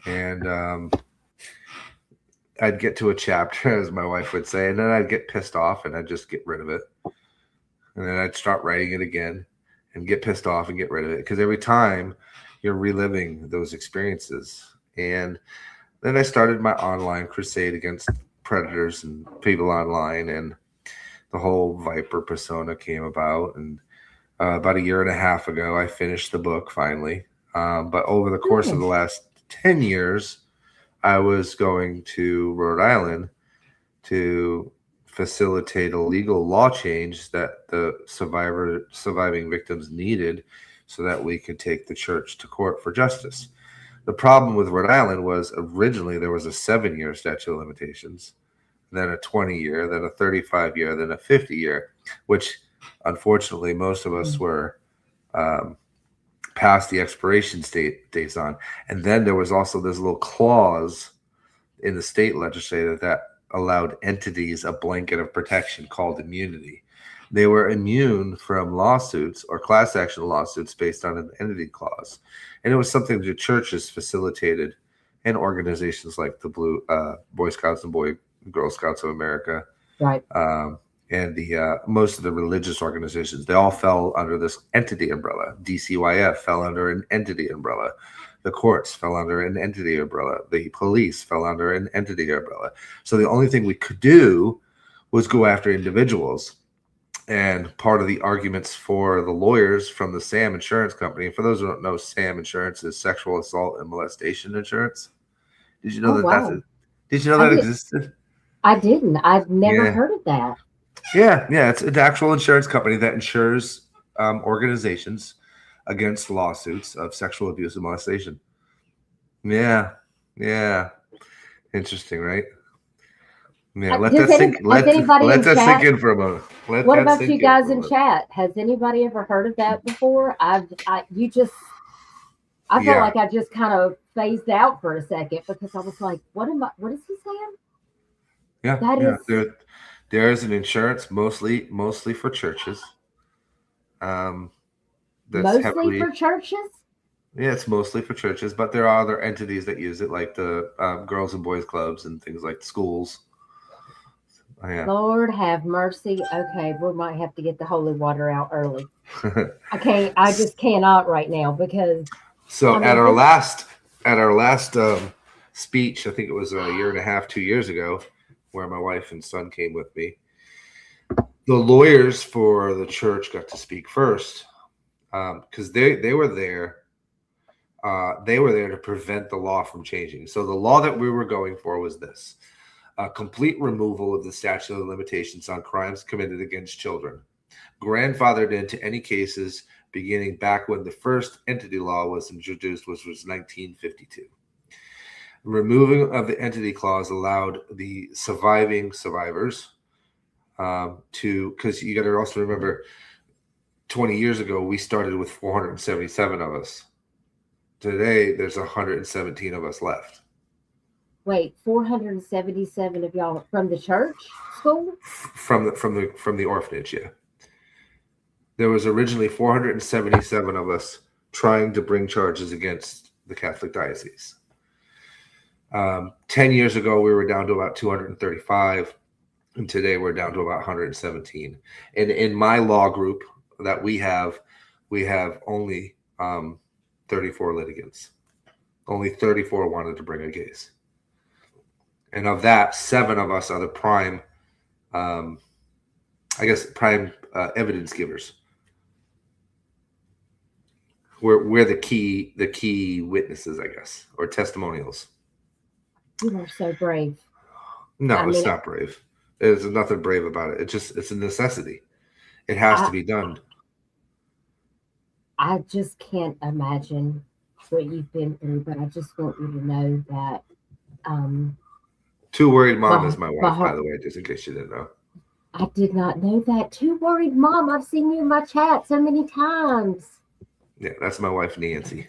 and I'd get to a chapter, as my wife would say, and then I'd get pissed off and I'd just get rid of it. And then I'd start writing it again and get pissed off and get rid of it. Because every time you're reliving those experiences. And then I started my online crusade against predators and people online. And the whole Viper persona came about. And about a year and a half ago, I finished the book finally. But over the course of the last 10 years, I was going to Rhode Island to facilitate a legal law change that the surviving victims needed so that we could take the church to court for justice. The problem with Rhode Island was originally there was a 7-year statute of limitations, then a 20-year, then a 35-year, then a 50-year, which unfortunately most of us were past the expiration dates on. And then there was also this little clause in the state legislature that allowed entities a blanket of protection called immunity. They were immune from lawsuits or class action lawsuits based on an entity clause. And it was something the churches facilitated and organizations like the Boy Scouts and Girl Scouts of America. Right. And the most of the religious organizations, they all fell under this entity umbrella. DCYF fell under an entity umbrella. The courts fell under an entity umbrella. The police fell under an entity umbrella. So the only thing we could do was go after individuals. And part of the arguments for the lawyers from the SAM insurance company, for those who don't know, SAM insurance is sexual assault and molestation insurance. Did you know did you know that existed? I didn't. I've never Yeah. heard of that. Yeah. It's an actual insurance company that insures organizations against lawsuits of sexual abuse and molestation. Yeah. Interesting, right? Yeah, let that sink in for a moment. What about you guys in chat? Has anybody ever heard of that before? I felt like I just kind of phased out for a second because I was like, what is he saying? Yeah. There is an insurance mostly for churches. Mostly for churches? Yeah, it's mostly for churches, but there are other entities that use it, like the girls and boys clubs and things like schools. Oh, yeah. Lord have mercy. Okay, we might have to get the holy water out early. I just cannot right now because. So at our last speech, I think it was a year and a half, 2 years ago, where my wife and son came with me. The lawyers for the church got to speak first because they were there. They were there to prevent the law from changing. So the law that we were going for was this. Complete removal of the statute of limitations on crimes committed against children, grandfathered into any cases beginning back when the first entity law was introduced, which was 1952. Removing of the entity clause allowed the survivors because you got to also remember 20 years ago, we started with 477 of us. Today, there's 117 of us left. Wait, 477 of y'all from the church school? From the orphanage, yeah. There was originally 477 of us trying to bring charges against the Catholic diocese. 10 years ago, we were down to about 235, and today we're down to about 117. And in my law group that we have only 34 litigants. Only 34 wanted to bring a case. And of that, 7 of us are the prime evidence givers. We're the key witnesses, I guess, or testimonials. You are so brave. No, it's not brave. There's nothing brave about it. It's a necessity. It has to be done. I just can't imagine what you've been through, but I just want you to know that. Too Worried Mom is my wife, by the way, just in case you didn't know. I did not know that. Too Worried Mom. I've seen you in my chat so many times. Yeah, that's my wife, Nancy.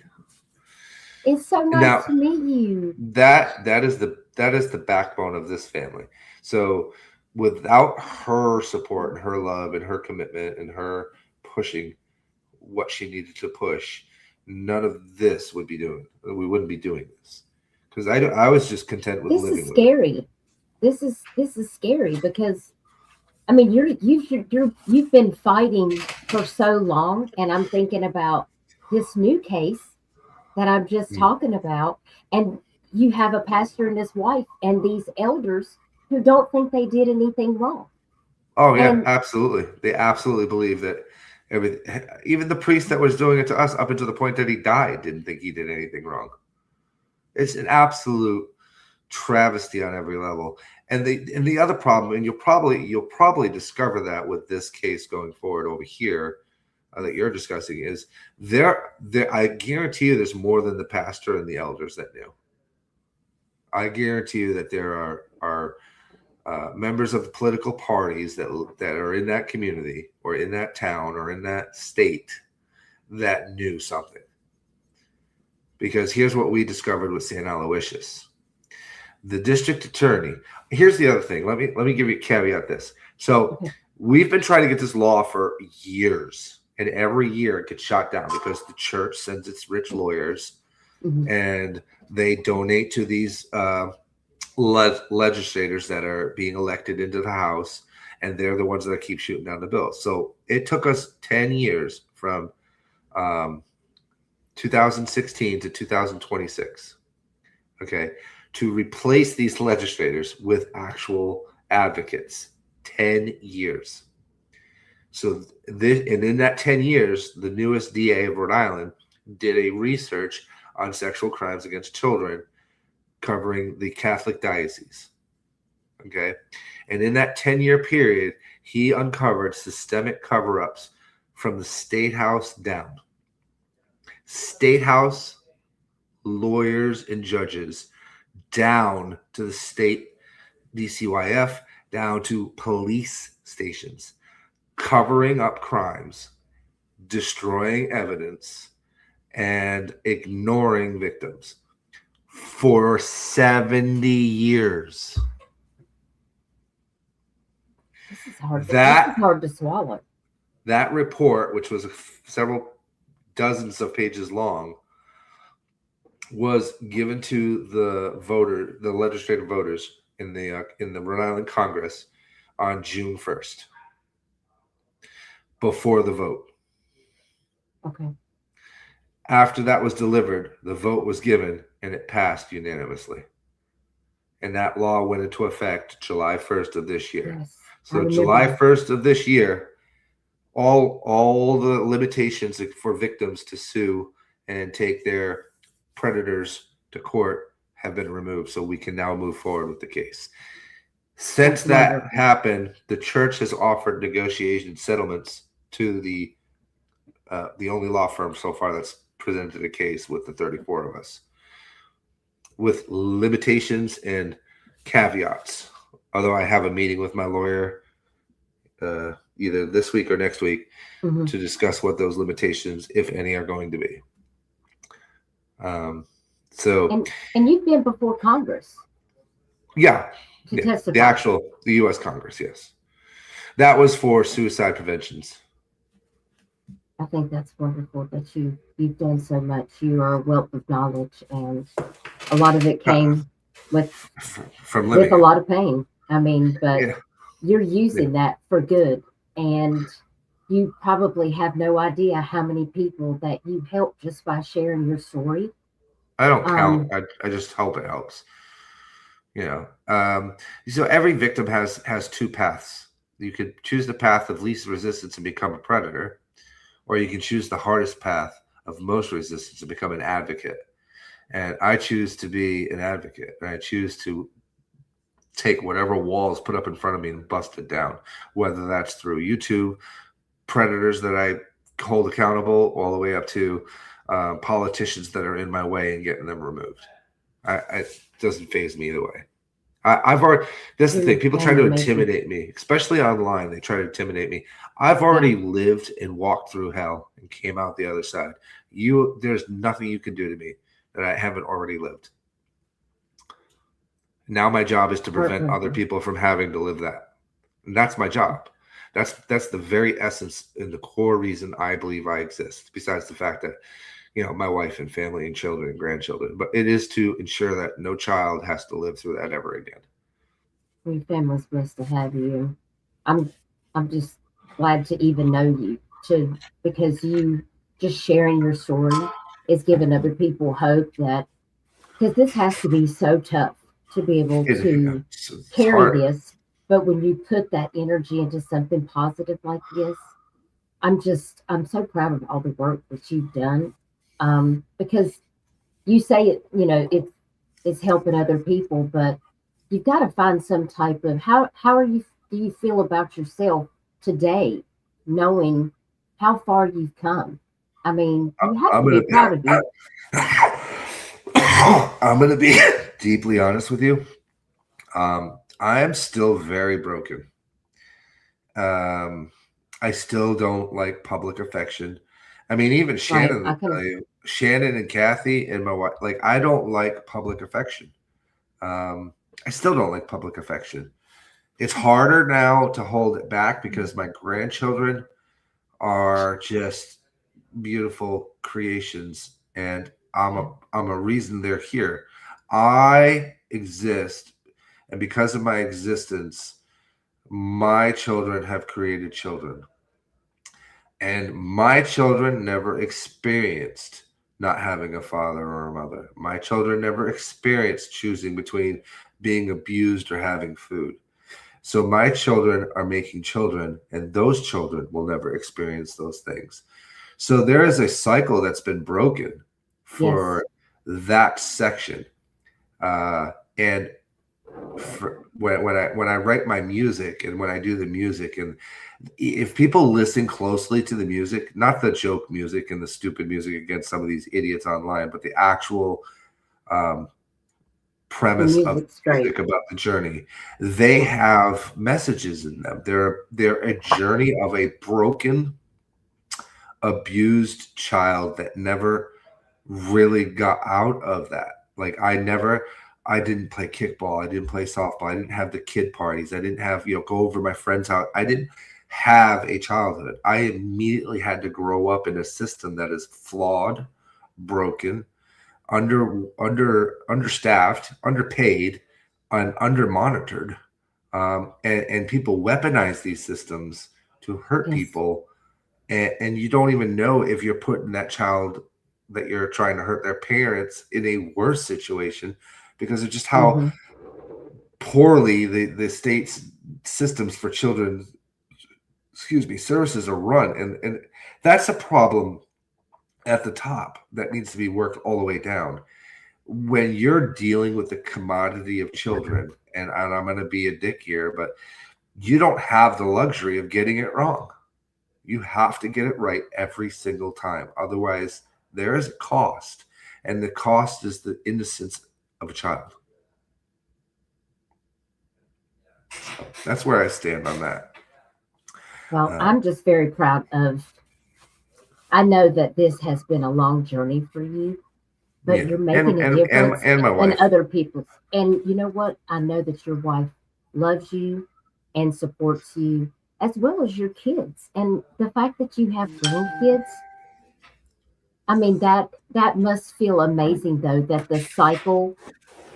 It's so nice to meet you. That is the backbone of this family. So without her support and her love and her commitment and her pushing what she needed to push, none of this would be doing. We wouldn't be doing this. Because I was just content with living. This is scary. This is scary because, I mean, you've been fighting for so long, and I'm thinking about this new case that I'm just talking about, and you have a pastor and his wife and these elders who don't think they did anything wrong. Oh yeah, absolutely. They absolutely believe that even the priest that was doing it to us up until the point that he died didn't think he did anything wrong. It's an absolute travesty on every level. And the other problem, and you'll probably discover that with this case going forward over here that you're discussing, is there. I guarantee you, there's more than the pastor and the elders that knew. I guarantee you that there are members of the political parties that are in that community or in that town or in that state that knew something. Because here's what we discovered with St. Aloysius. The district attorney. Here's the other thing. Let me give you a caveat this. So we've been trying to get this law for years, and every year it gets shot down because the church sends its rich lawyers and they donate to these legislators that are being elected into the House, and they're the ones that keep shooting down the bill. So it took us 10 years from 2016 to 2026, to replace these legislators with actual advocates. 10 years. So this, and in that 10 years, the newest DA of Rhode Island did a research on sexual crimes against children covering the Catholic diocese. Okay. And in that 10-year period, he uncovered systemic cover-ups from the state house down. State house, lawyers, and judges down to the state DCYF, down to police stations, covering up crimes, destroying evidence, and ignoring victims for 70 years. This is hard. This That is hard to swallow. That report, which was several dozens of pages long, was given to the legislative voters in the Rhode Island Congress on June 1st, before the vote. Okay. After that was delivered, the vote was given and it passed unanimously. And that law went into effect July 1st of this year. Yes. So July 1st of this year, all the limitations for victims to sue and take their predators to court have been removed. So we can now move forward with the case. Since that happened, the church has offered negotiation settlements to the only law firm so far that's presented a case with the 34 of us, with limitations and caveats. Although I have a meeting with my lawyer either this week or next week to discuss what those limitations, if any, are going to be. So, and you've been before Congress. Yeah, to testify. The U.S. Congress, yes. That was for suicide preventions. I think that's wonderful that you've done so much. You are a wealth of knowledge, and a lot of it came with a lot of pain. I mean, but you're using that for good, and you probably have no idea how many people that you helped just by sharing your story. I don't count. I just hope it helps. So every victim has two paths. You could choose the path of least resistance and become a predator, or you can choose the hardest path of most resistance and become an advocate. And I choose to be an advocate, and I choose to take whatever wall is put up in front of me and bust it down, whether that's through YouTube, predators that I hold accountable, all the way up to politicians that are in my way and getting them removed. It doesn't faze me either way. I've already, that's the thing. People try to intimidate me, especially online. They try to intimidate me. I've already lived and walked through hell and came out the other side. There's nothing you can do to me that I haven't already lived. Now my job is to prevent other people from having to live that. And that's my job. That's the very essence and the core reason I believe I exist, besides the fact that, my wife and family and children and grandchildren. But it is to ensure that no child has to live through that ever again. Your family's blessed to have you. I'm just glad to even know you, because you just sharing your story is giving other people hope, that because this has to be so tough to be able to carry this. But when you put that energy into something positive like this, I'm so proud of all the work that you've done. Because you say it's helping other people, but you've got to find some type of, how do you feel about yourself today, knowing how far you've come? I mean, you have to be proud of you. I'm going to be deeply honest with you. I am still very broken. I still don't like public affection. I mean, even Shannon, Shannon and Kathy and my wife, I don't like public affection. I still don't like public affection. It's harder now to hold it back because my grandchildren are just beautiful creations, and I'm a reason they're here. I exist, and because of my existence, my children have created children. And my children never experienced not having a father or a mother. My children never experienced choosing between being abused or having food. So my children are making children, and those children will never experience those things. So there is a cycle that's been broken for that section. And when I write my music and when I do the music, and if people listen closely to the music, not the joke music and the stupid music against some of these idiots online, but the actual premise of music about the journey, they have messages in them. They're a journey of a broken, abused child that never really got out of that. Like I didn't play kickball. I didn't play softball. I didn't have the kid parties. I didn't have, go over my friend's house. I didn't have a childhood. I immediately had to grow up in a system that is flawed, broken, understaffed, underpaid, and under-monitored. And people weaponize these systems to hurt people. And you don't even know if you're putting that child that you're trying to hurt their parents in a worse situation because of just how poorly the state's systems for children, services are run. And that's a problem at the top that needs to be worked all the way down. When you're dealing with the commodity of children, and I'm going to be a dick here, but you don't have the luxury of getting it wrong. You have to get it right every single time. Otherwise, there is a cost, and the cost is the innocence of a child. So that's where I stand on that. Well, I'm just very proud of, I know that this has been a long journey for you, but you're making a difference and my wife. And other people's. And you know what? I know that your wife loves you and supports you, as well as your kids. And the fact that you have grandkids, I mean, that must feel amazing, though, that the cycle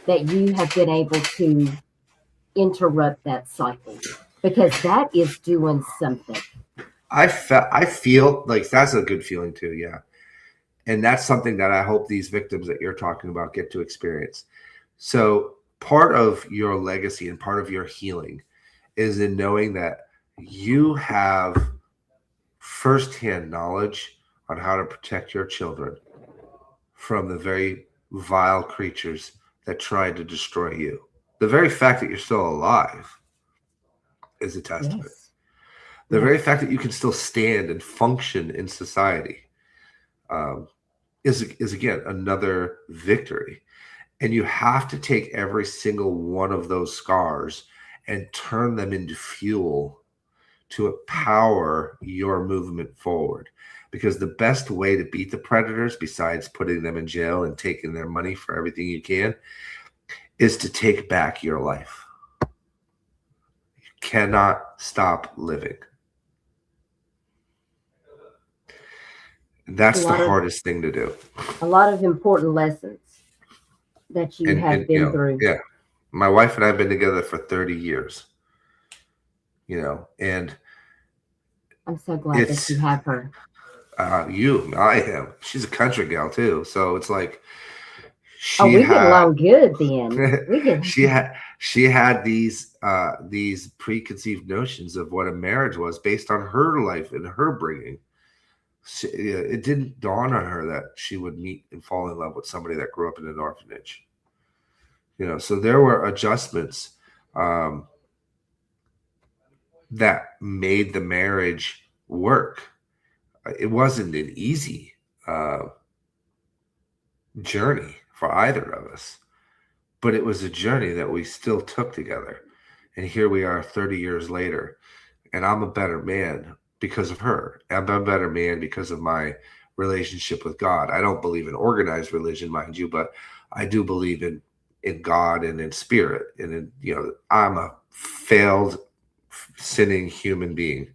that you have been able to interrupt that cycle, because that is doing something. I feel like that's a good feeling too. Yeah. And that's something that I hope these victims that you're talking about get to experience. So part of your legacy and part of your healing is in knowing that you have firsthand knowledge on how to protect your children from the very vile creatures that tried to destroy you. The very fact that you're still alive is a testament. Yes. The very fact that you can still stand and function in society is again another victory. And you have to take every single one of those scars and turn them into fuel to empower your movement forward. Because the best way to beat the predators, besides putting them in jail and taking their money for everything you can, is to take back your life. You cannot stop living. That's the hardest thing to do. A lot of important lessons that you have been through. Yeah. My wife and I have been together for 30 years. And I'm so glad that you have her. I am. She's a country gal too. So it's like we get along good then. She had these preconceived notions of what a marriage was based on her life and her bringing. It didn't dawn on her that she would meet and fall in love with somebody that grew up in an orphanage. So there were adjustments that made the marriage work. It wasn't an easy journey for either of us, but it was a journey that we still took together. And here we are 30 years later, and I'm a better man because of her. I'm a better man because of my relationship with God. I don't believe in organized religion, mind you, but I do believe in God and in spirit. And I'm a failed, sinning human being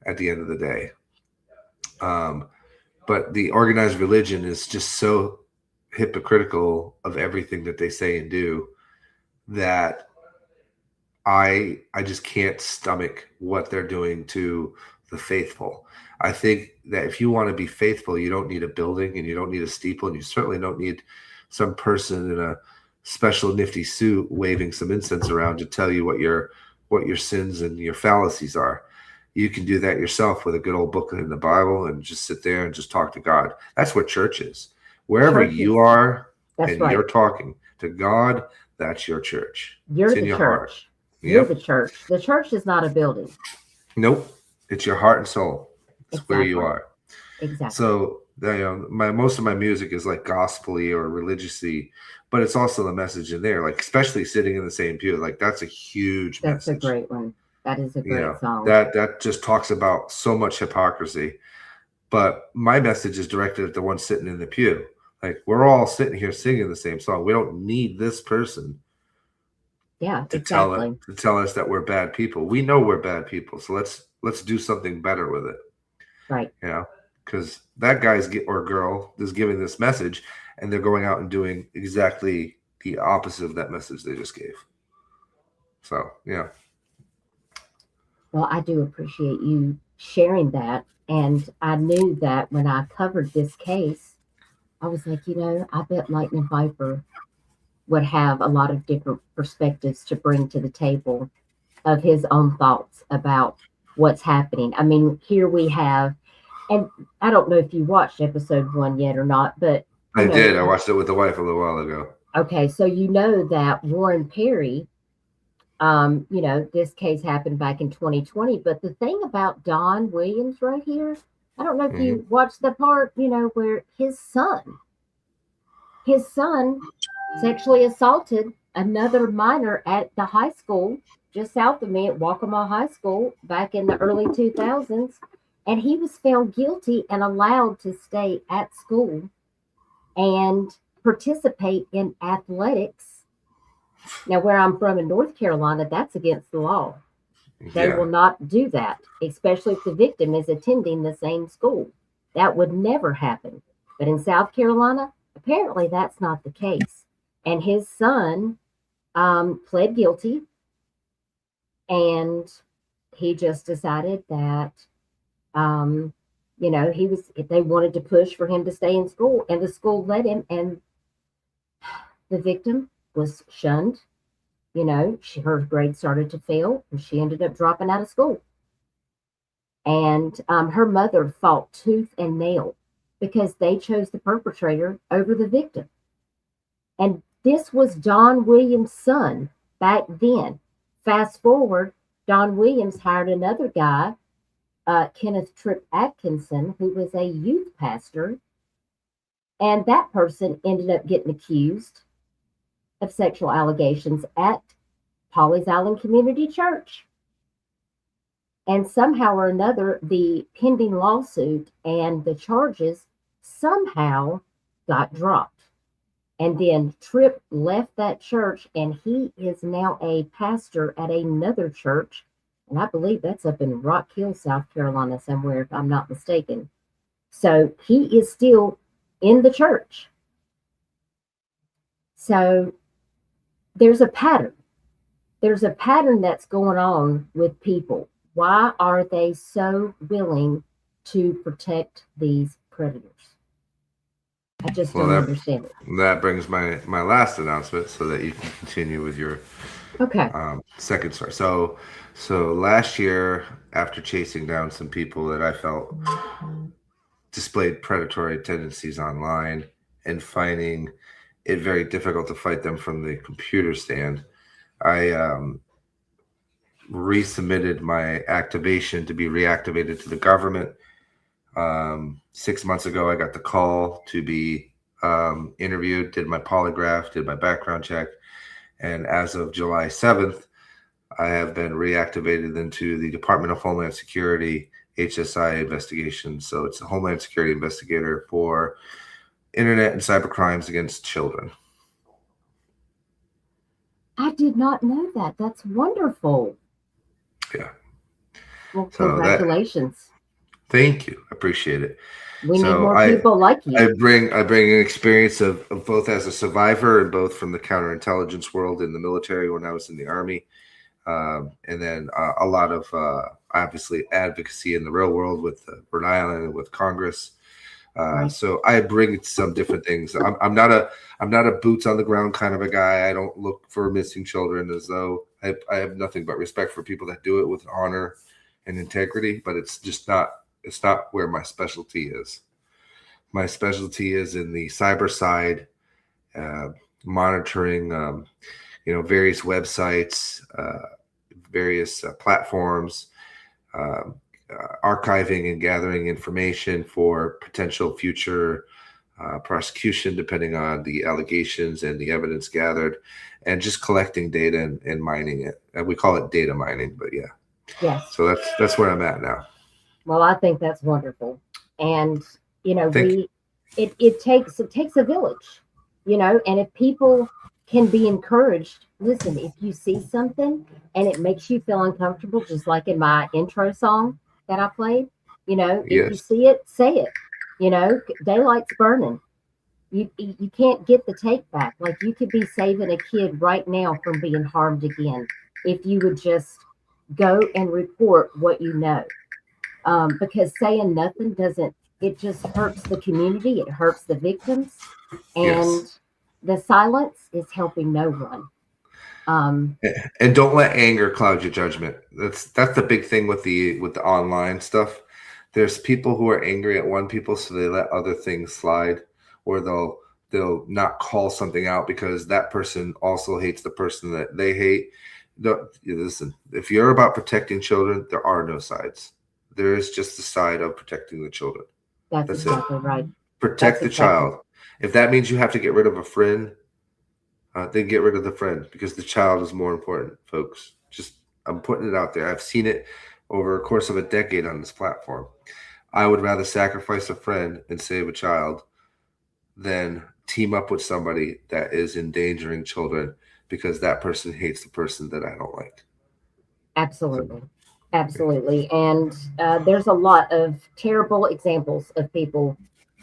at the end of the day. But the organized religion is just so hypocritical of everything that they say and do that I just can't stomach what they're doing to the faithful. I think that if you want to be faithful, you don't need a building and you don't need a steeple, and you certainly don't need some person in a special nifty suit waving some incense around to tell you what your what your sins and your fallacies are. You can do that yourself with a good old book in the Bible and just sit there and just talk to God. That's what church is. Wherever you are and you're talking to God, that's your church. You're it's in the your church. heart. You're the church. The church is not a building. Nope. It's your heart and soul. It's where you are. Exactly. So most of my music is like gospel-y or religiously, but it's also the message in there, like especially sitting in the same pew. Like that's a huge message. That's a great one. That is a great song. That just talks about so much hypocrisy. But my message is directed at the one sitting in the pew. Like we're all sitting here singing the same song. We don't need this person. To tell us that we're bad people. We know we're bad people. So let's do something better with it. Right. Because that guy's or girl is giving this message and they're going out and doing exactly the opposite of that message they just gave. So, yeah. Well, I do appreciate you sharing that. And I knew that when I covered this case, I was like, I bet Lightning Viper would have a lot of different perspectives to bring to the table of his own thoughts about what's happening. I mean, here we have, and I don't know if you watched episode 1 yet or not, but I did. I watched it with the wife a little while ago. Okay, so you know that Warren Perry, this case happened back in 2020, but the thing about Don Williams right here, I don't know if you watched the part, where his son sexually assaulted another minor at the high school just south of me at Waccamaw High School back in the early 2000s. And he was found guilty and allowed to stay at school and participate in athletics. Now, where I'm from in North Carolina, that's against the law. They will not do that, especially if the victim is attending the same school. That would never happen. But in South Carolina, apparently that's not the case. And his son pled guilty, and he just decided that, they wanted to push for him to stay in school, and the school let him, and the victim was shunned. Her grades started to fail, and she ended up dropping out of school. And her mother fought tooth and nail because they chose the perpetrator over the victim. And this was Don Williams' son back then. Fast forward, Don Williams hired another guy, Kenneth Tripp Atkinson, who was a youth pastor. And that person ended up getting accused of sexual allegations at Pawleys Island Community Church. And somehow or another, the pending lawsuit and the charges somehow got dropped. And then Tripp left that church, and he is now a pastor at another church. And I believe that's up in Rock Hill, South Carolina, somewhere, if I'm not mistaken. So he is still in the church. So there's a pattern. There's a pattern that's going on with people. Why are they so willing to protect these predators? I just don't understand it. That brings my last announcement so that you can continue with your second story. So last year, after chasing down some people that I felt displayed predatory tendencies online and finding it very difficult to fight them from the computer stand, I resubmitted my activation to be reactivated to the government. 6 months ago, I got the call to be interviewed, did my polygraph, did my background check. And as of July 7th, I have been reactivated into the Department of Homeland Security HSI investigation. So it's a Homeland Security investigator for internet and cyber crimes against children. I did not know that. That's wonderful. Yeah. Well, congratulations. Thank you. I appreciate it. We need more people like you. I bring an experience of both as a survivor and both from the counterintelligence world in the military when I was in the Army. And then a lot of, obviously, advocacy in the real world with Rhode Island and with Congress. Right. So I bring some different things. I'm not a boots on the ground kind of a guy. I don't look for missing children, as though I have nothing but respect for people that do it with honor and integrity. But it's just not. It's not where my specialty is. My specialty is in the cyber side, monitoring, various websites, various platforms, archiving and gathering information for potential future prosecution, depending on the allegations and the evidence gathered, and just collecting data and mining it. And we call it data mining, but yeah. Yes. So that's where I'm at now. Well, I think that's wonderful. And, it takes a village, and if people can be encouraged, listen, if you see something and it makes you feel uncomfortable, just like in my intro song that I played, if you see it, say it, daylight's burning. You can't get the take back. Like, you could be saving a kid right now from being harmed again if you would just go and report what you know. Because saying nothing it just hurts the community. It hurts the victims. And the silence is helping no one. And don't let anger cloud your judgment. That's the big thing with the online stuff. There's people who are angry at one people, so they let other things slide, or they'll not call something out because that person also hates the person that they hate. Listen, if you're about protecting children, there are no sides. There is just the side of protecting the children. That's exactly right. Protect the child. If that means you have to get rid of a friend, then get rid of the friend, because the child is more important, folks. I'm putting it out there. I've seen it over a course of a decade on this platform. I would rather sacrifice a friend and save a child than team up with somebody that is endangering children because that person hates the person that I don't like. Absolutely. Absolutely. And there's a lot of terrible examples of people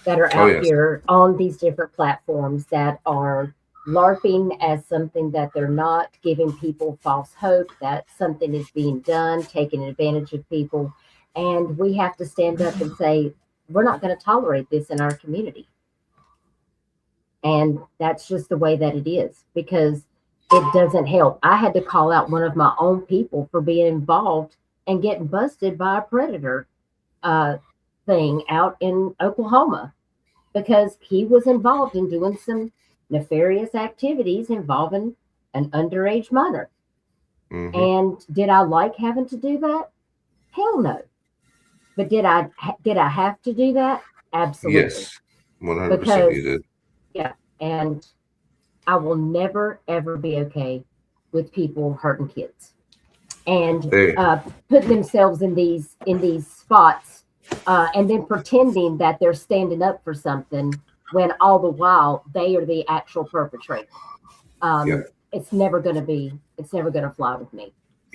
that are out here on these different platforms that are LARPing as something that they're not, giving people false hope that something is being done, taking advantage of people. And we have to stand up and say, we're not going to tolerate this in our community. And that's just the way that it is, because it doesn't help. I had to call out one of my own people for being involved and getting busted by a predator thing out in Oklahoma, because he was involved in doing some nefarious activities involving an underage minor. Mm-hmm. And did I like having to do that? Hell no. But did I have to do that? Absolutely. Yes, 100% you did. Yeah, and I will never ever be okay with people hurting kids and putting themselves in these spots and then pretending that they're standing up for something when all the while they are the actual perpetrator. It's never going to fly with me.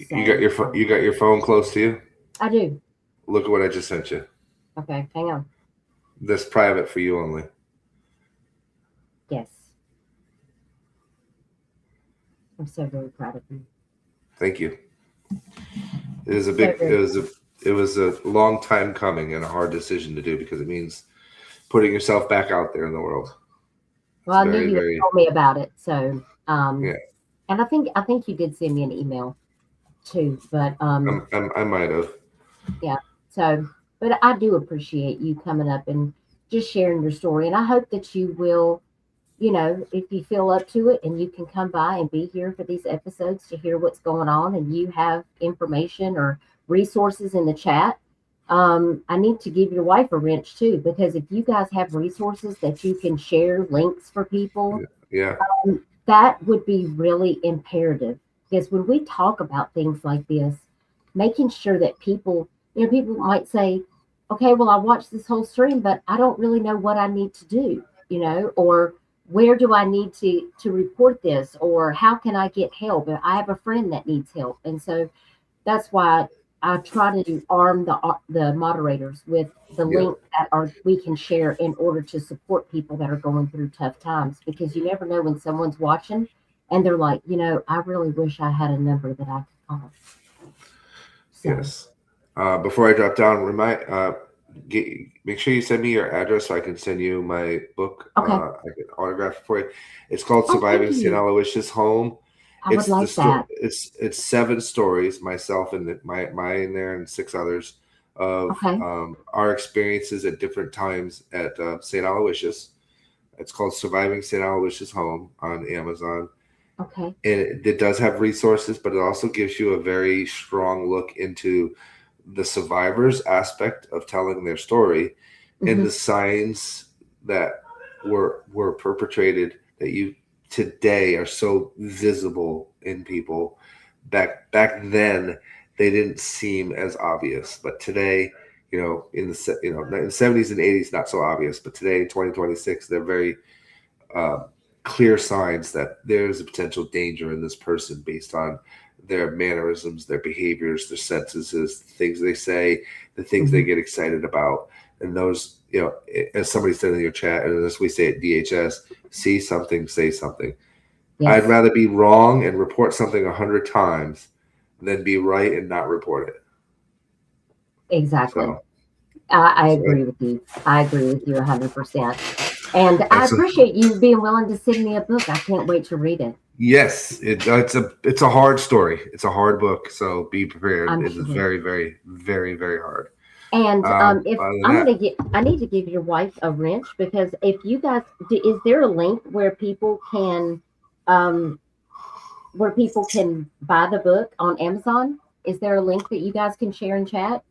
So, you got your phone close to you? I do. Look at what I just sent you. Okay, hang on. That's private for you only. Yes. I'm so very proud of you. Thank you. It was a long time coming and a hard decision to do, because it means putting yourself back out there in the world. Well, I knew you had told me about it, so yeah. And I think you did send me an email too, but I might have. Yeah. So, but I do appreciate you coming up and just sharing your story, and I hope that you will, if you feel up to it, and you can come by and be here for these episodes to hear what's going on, and you have information or resources in the chat. I need to give your wife a wrench too, because if you guys have resources that you can share, links for people, that would be really imperative. Because when we talk about things like this, making sure that people might say, okay, well, I watched this whole stream, but I don't really know what I need to do, or where do I need to report this, or how can I get help? I have a friend that needs help. And so that's why I try to arm the moderators with the link that we can share in order to support people that are going through tough times, because you never know when someone's watching and they're like, I really wish I had a number that I could call. So. Yes. Before I drop down, make sure you send me your address so I can send you my book. Okay. I can autograph it for you. It's called Oh, Surviving thank St. you. Aloysius' Home. I would like that. It's 7 stories, myself and my in there and 6 others of Okay. our experiences at different times at St. Aloysius. It's called Surviving St. Aloysius' Home on Amazon. Okay. And it does have resources, but it also gives you a very strong look into the survivors aspect of telling their story and the signs that were perpetrated that you today are so visible in people. Back then they didn't seem as obvious, but today, in the 70s and 80s, not so obvious, but today in 2026 they're very clear signs that there's a potential danger in this person based on their mannerisms, their behaviors, their sentences, the things they say, the things they get excited about. And those, as somebody said in your chat, and as we say at DHS, see something, say something. Yes. I'd rather be wrong and report something 100 times than be right and not report it. Exactly. So, I agree with you. I agree with you 100%. And I appreciate you being willing to send me a book. I can't wait to read it. Yes, it's a hard story. It's a hard book, so be prepared. It's very, very, very, very hard. And I need to give your wife a wrench, because if you guys, is there a link where people can buy the book on Amazon? Is there a link that you guys can share in chat?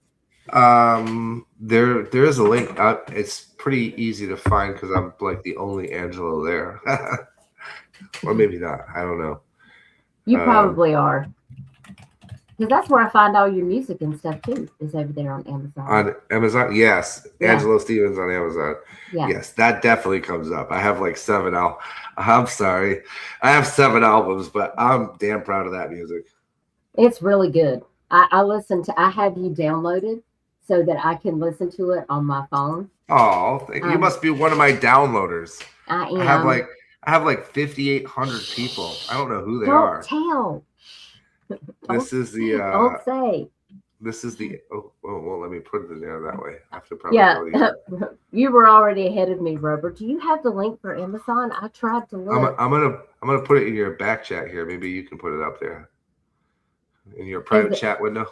There is a link. It's pretty easy to find because I'm like the only Angelo there. Or maybe not. I don't know. You probably are. Because that's where I find all your music and stuff too, is over there on Amazon. On Amazon? Yes. Yeah. Angelo Stevens on Amazon. Yeah. Yes, that definitely comes up. I have like 7 I'm sorry. I have 7 albums, but I'm damn proud of that music. It's really good. I have you downloaded so that I can listen to it on my phone. Oh, you must be one of my downloaders. I am. I have like 5,800 people. I don't know who they are. Tell. This is the. Don't say. This is the. Oh, well, let me put it in there that way. I have to probably. Yeah, you were already ahead of me, Robert. Do you have the link for Amazon? I tried to look. I'm gonna put it in your back chat here. Maybe you can put it up there in your private chat window.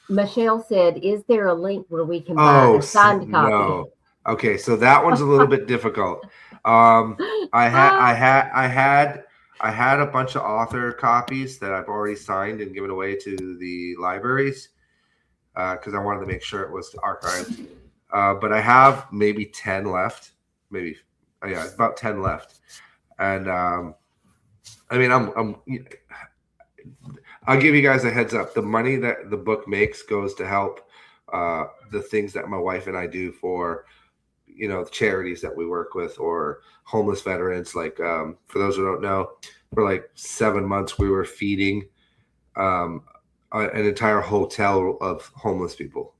Michelle said, "Is there a link where we can buy a signed copy?" No. Okay, so that one's a little bit difficult. I had a bunch of author copies that I've already signed and given away to the libraries because I wanted to make sure it was archived. But I have maybe 10 left. About 10 left. And I'll give you guys a heads up. The money that the book makes goes to help the things that my wife and I do for charities that we work with or homeless veterans. Like for those who don't know, for like 7 months we were feeding an entire hotel of homeless people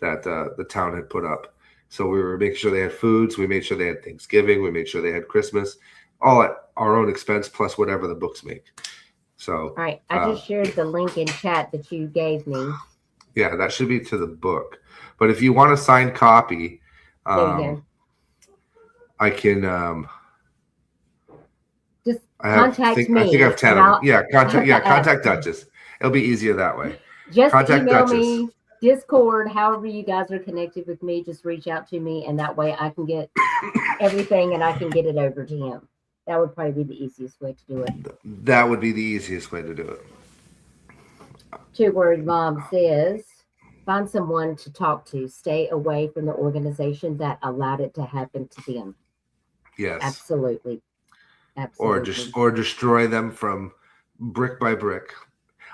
that the town had put up. So we were making sure they had foods. We made sure they had Thanksgiving. We made sure they had Christmas, all at our own expense plus whatever the books make. So all right, I just shared the link in chat that you gave me. Yeah, that should be to the book. But if you want a signed copy, I can just contact me. I think I have 10 of them. Yeah, contact Duchess. It'll be easier that way. Just email me, Discord, however you guys are connected with me, just reach out to me, and that way I can get everything and I can get it over to him. That would probably be the easiest way to do it. That would be the easiest way to do it. 2 Word Mom says, find someone to talk to. Stay away from the organization that allowed it to happen to them. Yes. Absolutely. Or destroy them from brick by brick.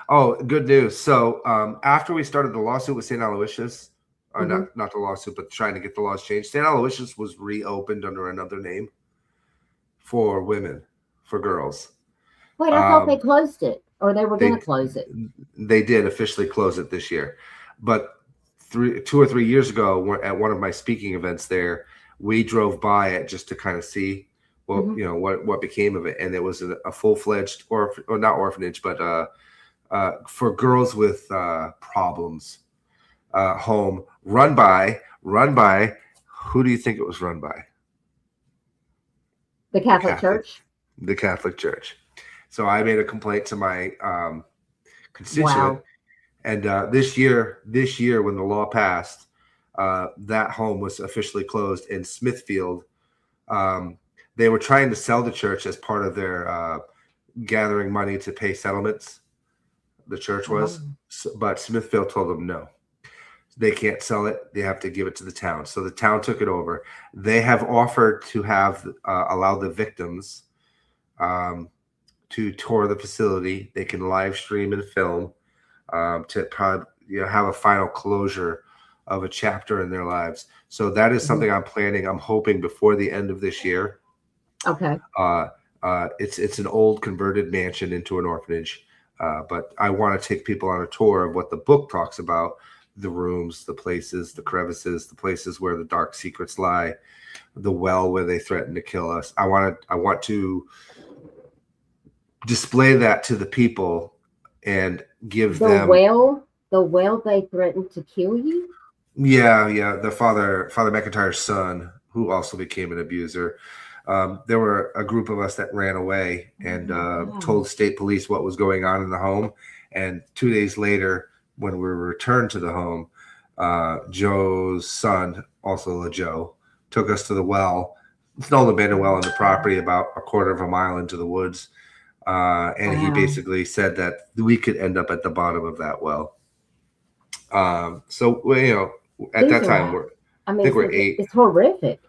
Oh, good news. So after we started the lawsuit with St. Aloysius, not the lawsuit, but trying to get the laws changed, St. Aloysius was reopened under another name for women, for girls. Wait, I thought they closed it, or they were going to close it. They did officially close it this year. But 2 or 3 years ago, at one of my speaking events there, we drove by it just to kind of see what became of it. And it was a full-fledged, or not orphanage, but for girls with problems, home run by run by, who do you think it was run by? The Catholic Church? The Catholic Church. So I made a complaint to my constituent. Wow. And this year, when the law passed, that home was officially closed in Smithfield. They were trying to sell the church as part of their gathering money to pay settlements. The church was, but Smithfield told them no. They can't sell it. They have to give it to the town. So the town took it over. They have offered to have allow the victims to tour the facility. They can live stream and film to probably have a final closure of a chapter in their lives. So that is something I'm planning. I'm hoping before the end of this year. Okay. It's an old converted mansion into an orphanage, but I want to take people on a tour of what the book talks about: the rooms, the places, the crevices, the places where the dark secrets lie, the well where they threaten to kill us. I want to display that to the people and give them the well they threatened to kill you. Yeah. The Father McIntyre's son, who also became an abuser. There were a group of us that ran away and told state police what was going on in the home. And 2 days later, when we were returned to the home, Joe's son, also a Joe, took us to the well. It's an old abandoned well on the property about a quarter of a mile into the woods. And he basically said that we could end up at the bottom of that well. So, at that time, I think we're 8. It's horrific.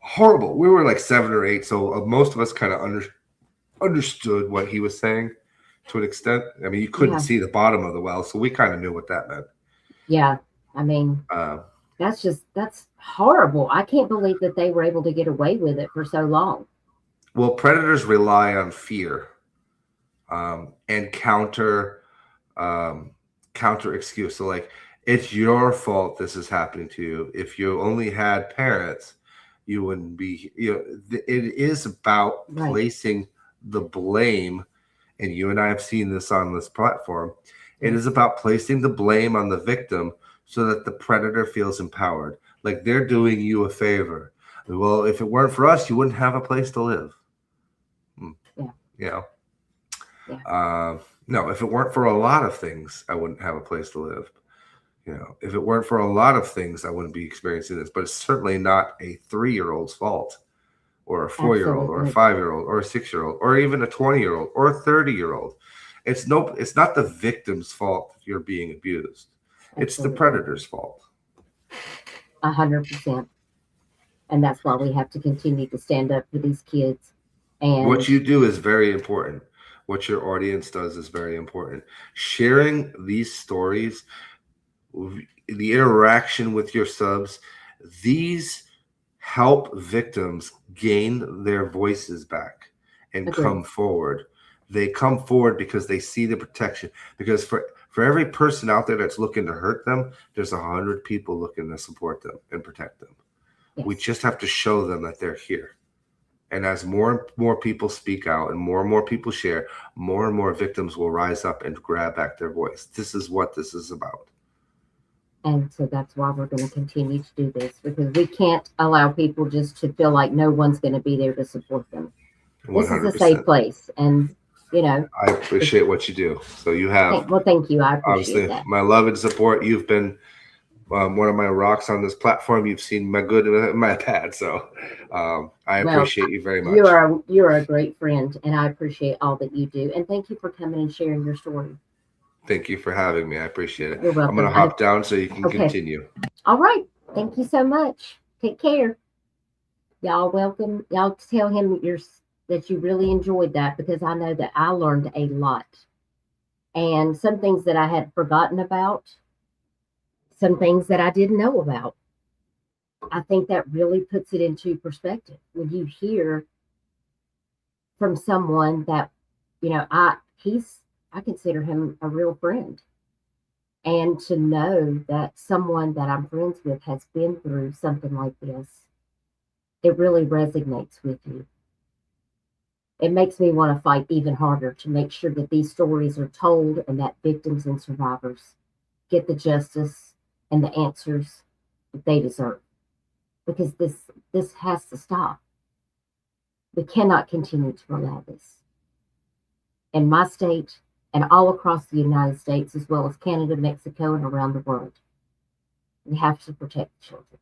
Horrible. We were like 7 or 8. So most of us kind of understood what he was saying to an extent. I mean, you couldn't see the bottom of the well. So we kind of knew what that meant. Yeah. I mean, that's horrible. I can't believe that they were able to get away with it for so long. Well, predators rely on fear and counter excuse. So like, it's your fault this is happening to you. If you only had parents, you wouldn't be, it is about placing the blame. And you and I have seen this on this platform. It is about placing the blame on the victim so that the predator feels empowered. Like they're doing you a favor. Well, if it weren't for us, you wouldn't have a place to live. No, if it weren't for a lot of things, I wouldn't have a place to live. If it weren't for a lot of things, I wouldn't be experiencing this. But it's certainly not a 3-year-old's fault, or a 4-year-old, or a 5-year-old, or a 6-year-old, or even a 20-year-old, or a 30-year-old. It's not the victim's fault if you're being abused. Absolutely. It's the predator's fault. 100%. And that's why we have to continue to stand up for these kids. And what you do is very important. What your audience does is very important. Sharing these stories, the interaction with your subs, these help victims gain their voices back and come forward. They come forward because they see the protection. Because for every person out there that's looking to hurt them, there's 100 people looking to support them and protect them. Yes. We just have to show them that they're here. And as more and more people speak out and more people share, more and more victims will rise up and grab back their voice. This is what this is about. And so that's why we're going to continue to do this, because we can't allow people just to feel like no one's going to be there to support them. 100%. This is a safe place. And, I appreciate what you do. So you have. Well, thank you. I appreciate that. My love and support. You've been one of my rocks on this platform. You've seen my good and my bad. So I appreciate you very much. You're a great friend, and I appreciate all that you do. And thank you for coming and sharing your story. Thank you for having me. I appreciate it. You're welcome. I'm going to hop down so you can continue. All right. Thank you so much. Take care. Y'all welcome. Y'all tell him that you really enjoyed that, because I know that I learned a lot. And some things that I had forgotten about, some things that I didn't know about. I think that really puts it into perspective when you hear from someone that, I consider him a real friend. And to know that someone that I'm friends with has been through something like this, it really resonates with you. It makes me want to fight even harder to make sure that these stories are told and that victims and survivors get the justice and the answers they deserve, because this has to stop. We cannot continue to allow this. In my state and all across the United States, as well as Canada, Mexico, and around the world, we have to protect the children.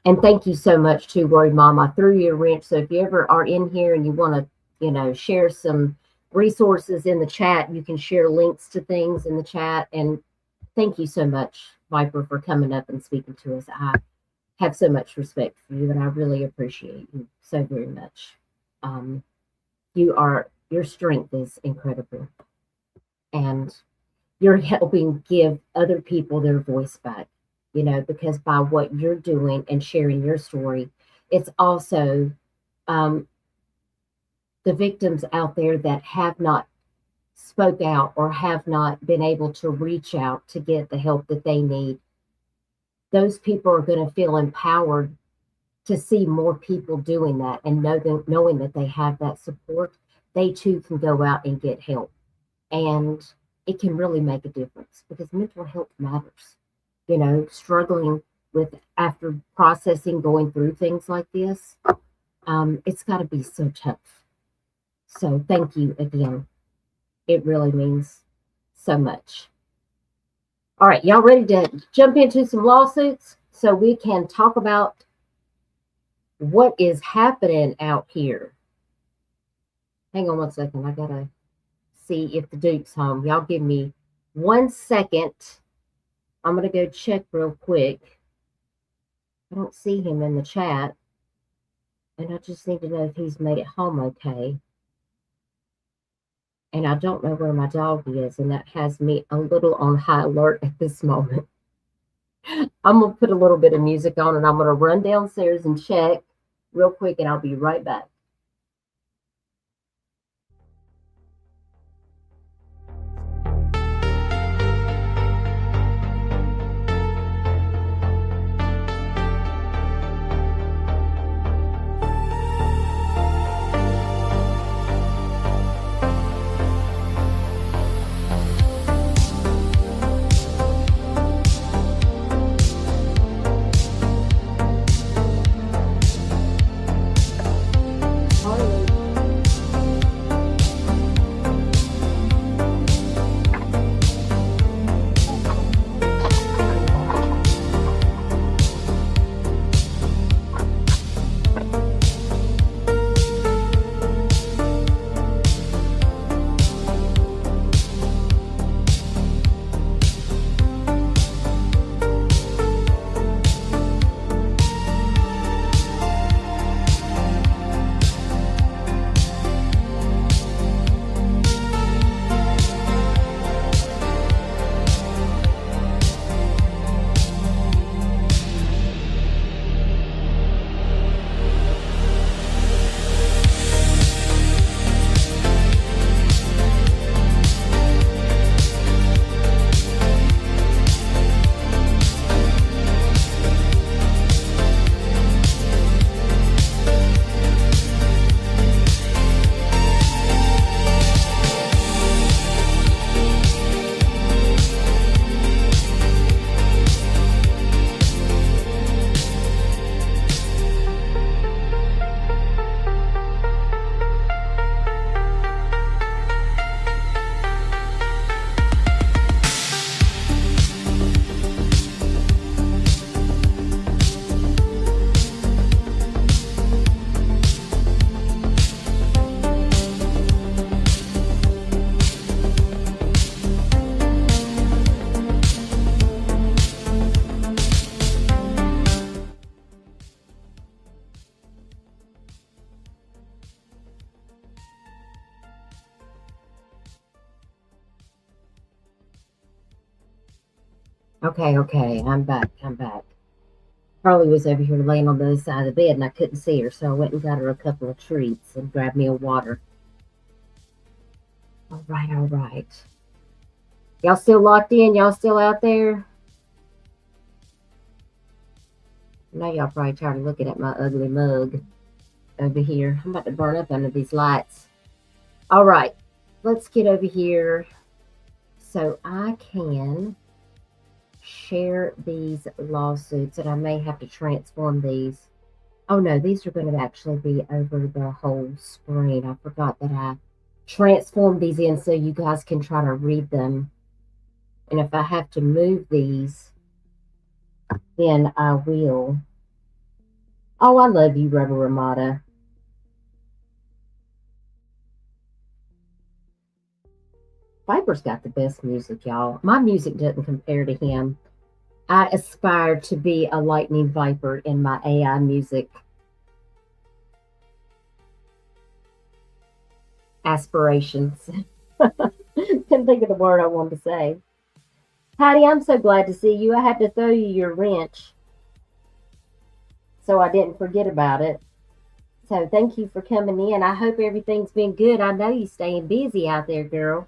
And thank you so much to Worried Mom. I threw you a wrench. So if you ever are in here and you want to, share some resources in the chat, you can share links to things in the chat. And thank you so much, Viper, for coming up and speaking to us. I have so much respect for you, and I really appreciate you so very much. Your strength is incredible, and you're helping give other people their voice back, because by what you're doing and sharing your story, it's also the victims out there that have not spoke out or have not been able to reach out to get the help that they need. Those people are going to feel empowered to see more people doing that, and knowing that they have that support, they too can go out and get help. And it can really make a difference, because mental health matters. Struggling with, after processing, going through things like this, it's got to be so tough. So thank you again. It really means so much. All right, y'all ready to jump into some lawsuits so we can talk about what is happening out here? Hang on one second. I got to see if the Duke's home. Y'all give me 1 second. I'm going to go check real quick. I don't see him in the chat, and I just need to know if he's made it home okay. And I don't know where my dog is, and that has me a little on high alert at this moment. I'm going to put a little bit of music on, and I'm going to run downstairs and check real quick, and I'll be right back. Okay, I'm back. Carly was over here laying on the other side of the bed, and I couldn't see her, so I went and got her a couple of treats and grabbed me a water. All right. Y'all still locked in? Y'all still out there? I know y'all probably tired of looking at my ugly mug over here. I'm about to burn up under these lights. All right, let's get over here so I can share these lawsuits, and I may have to transform these. Oh no, these are going to actually be over the whole screen. I forgot that I transformed these in so you guys can try to read them. And if I have to move these, then I will. Oh, I love you, Rubber Ramada. Viper's got the best music, y'all. My music doesn't compare to him. I aspire to be a lightning viper in my AI music aspirations. Couldn't think of the word I wanted to say. Patty, I'm so glad to see you. I had to throw you your wrench so I didn't forget about it. So thank you for coming in. I hope everything's been good. I know you're staying busy out there, girl.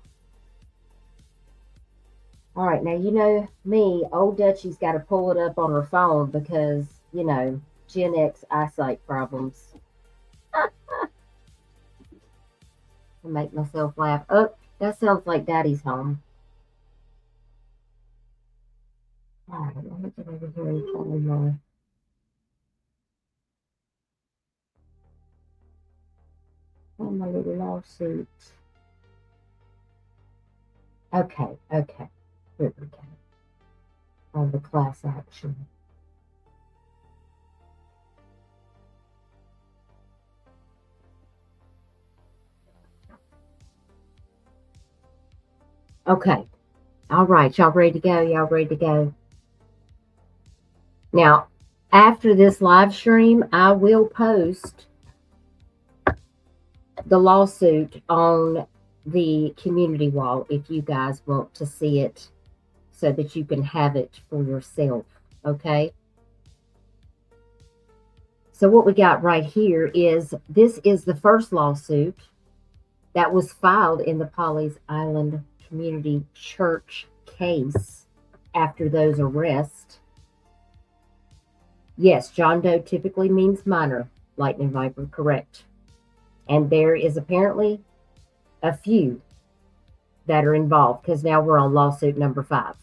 All right, now you know me, old Dutchie's got to pull it up on her phone because, you know, Gen X eyesight problems. I make myself laugh. Oh, that sounds like Daddy's home. All right, let me get over here and find my little lawsuit. Okay. Here we go. On the class action. Okay. All right. Y'all ready to go? Y'all ready to go? Now, after this live stream, I will post the lawsuit on the community wall if you guys want to see it so that you can have it for yourself. Okay. So what we got right here is, this is the first lawsuit that was filed in the Pawleys Island Community Church case after those arrests. Yes, John Doe typically means minor, Lightning Viper, correct. And there is apparently a few that are involved because now we're on lawsuit number 5.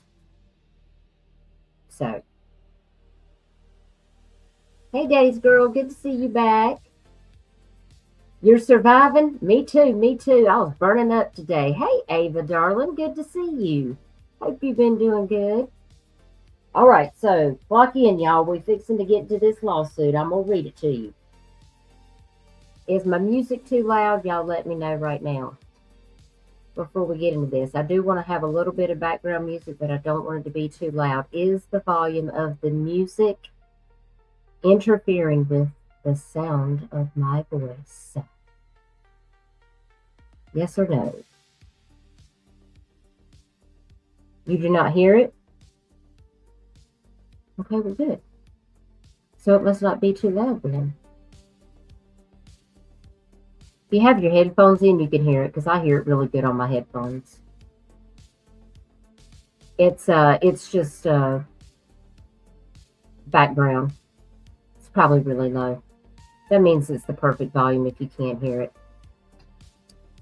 So, hey, Daddy's girl, good to see you back. You're surviving? Me too, me too. I was burning up today. Hey, Ava, darling, good to see you. Hope you've been doing good. All right, so lock in, y'all. We're fixing to get to this lawsuit. I'm going to read it to you. Is my music too loud? Y'all let me know right now before we get into this. I do want to have a little bit of background music, but I don't want it to be too loud. Is the volume of the music interfering with the sound of my voice? Yes or no? You do not hear it? Okay, we're good. So it must not be too loud then. If you have your headphones in, you can hear it because I hear it really good on my headphones. It's just background. It's probably really low. That means it's the perfect volume if you can't hear it.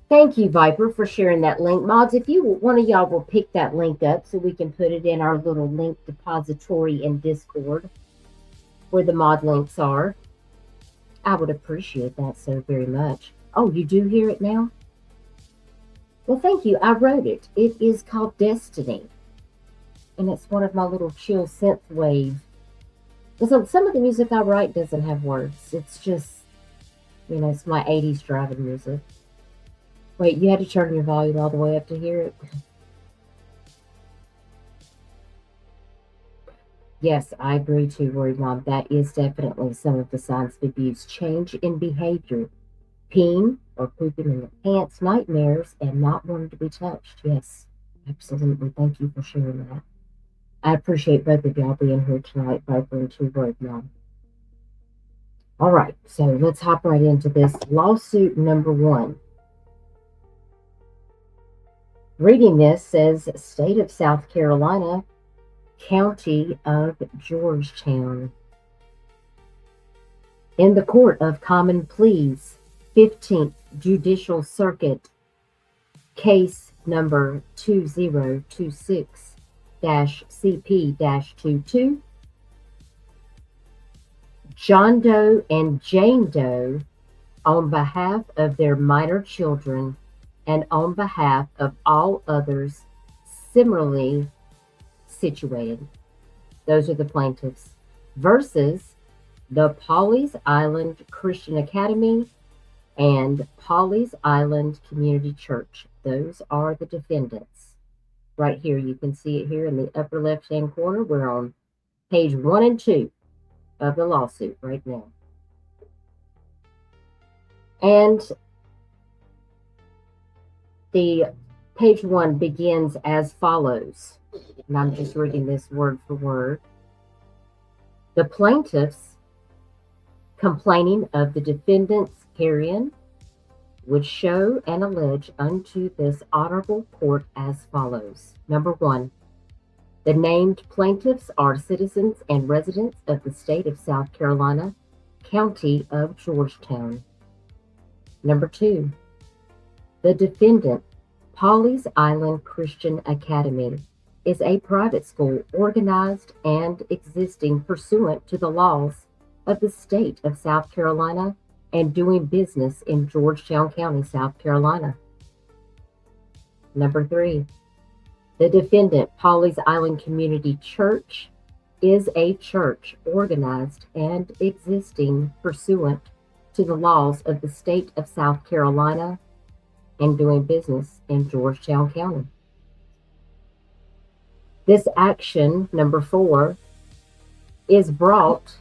Thank you, Viper, for sharing that link. Mods, if you, one of y'all will pick that link up so we can put it in our little link depository in Discord where the mod links are. I would appreciate that so very much. Oh, you do hear it now? Well, thank you. I wrote it. It is called Destiny. And it's one of my little chill synth wave. Because some of the music I write doesn't have words. It's just, you know, it's my 80s driving music. Wait, you had to turn your volume all the way up to hear it? Yes, I agree too, Rory Mom. That is definitely some of the signs of abuse. Change in behavior. Peeing or pooping in the pants, nightmares, and not wanting to be touched. Yes, absolutely. Thank you for sharing that. I appreciate both of y'all being here tonight, Viper and Two Word Mom. All right, so let's hop right into this. Lawsuit number 1. Reading this says, State of South Carolina, County of Georgetown. In the Court of Common Pleas, 15th Judicial Circuit, case number 2026, CP-22, John Doe and Jane Doe on behalf of their minor children and on behalf of all others similarly situated. Those are the plaintiffs. Versus the Pawleys Island Christian Academy and Pawleys Island Community Church. Those are the defendants. Right here, you can see it here in the upper left-hand corner. We're on page 1 and 2 of the lawsuit right now. And the page 1 begins as follows, and I'm just reading this word for word. The plaintiffs complaining of the defendants herein would show and allege unto this honorable court as follows. Number 1, the named plaintiffs are citizens and residents of the state of South Carolina, county of Georgetown. Number 2, the defendant, Pawleys Island Christian Academy, is a private school organized and existing pursuant to the laws of the state of South Carolina and doing business in Georgetown County, South Carolina. Number 3, the defendant, Pawleys Island Community Church, is a church organized and existing pursuant to the laws of the state of South Carolina and doing business in Georgetown County. This action, number 4, is brought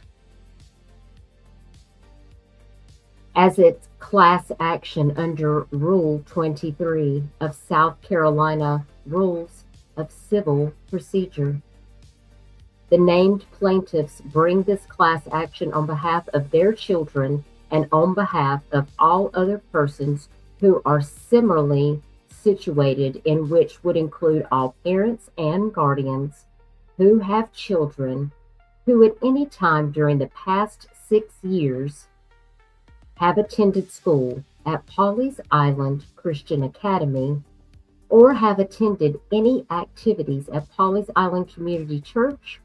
as its class action under Rule 23 of South Carolina Rules of Civil Procedure. The named plaintiffs bring this class action on behalf of their children and on behalf of all other persons who are similarly situated, in which would include all parents and guardians who have children who at any time during the past 6 years have attended school at Pawleys Island Christian Academy or have attended any activities at Pawleys Island Community Church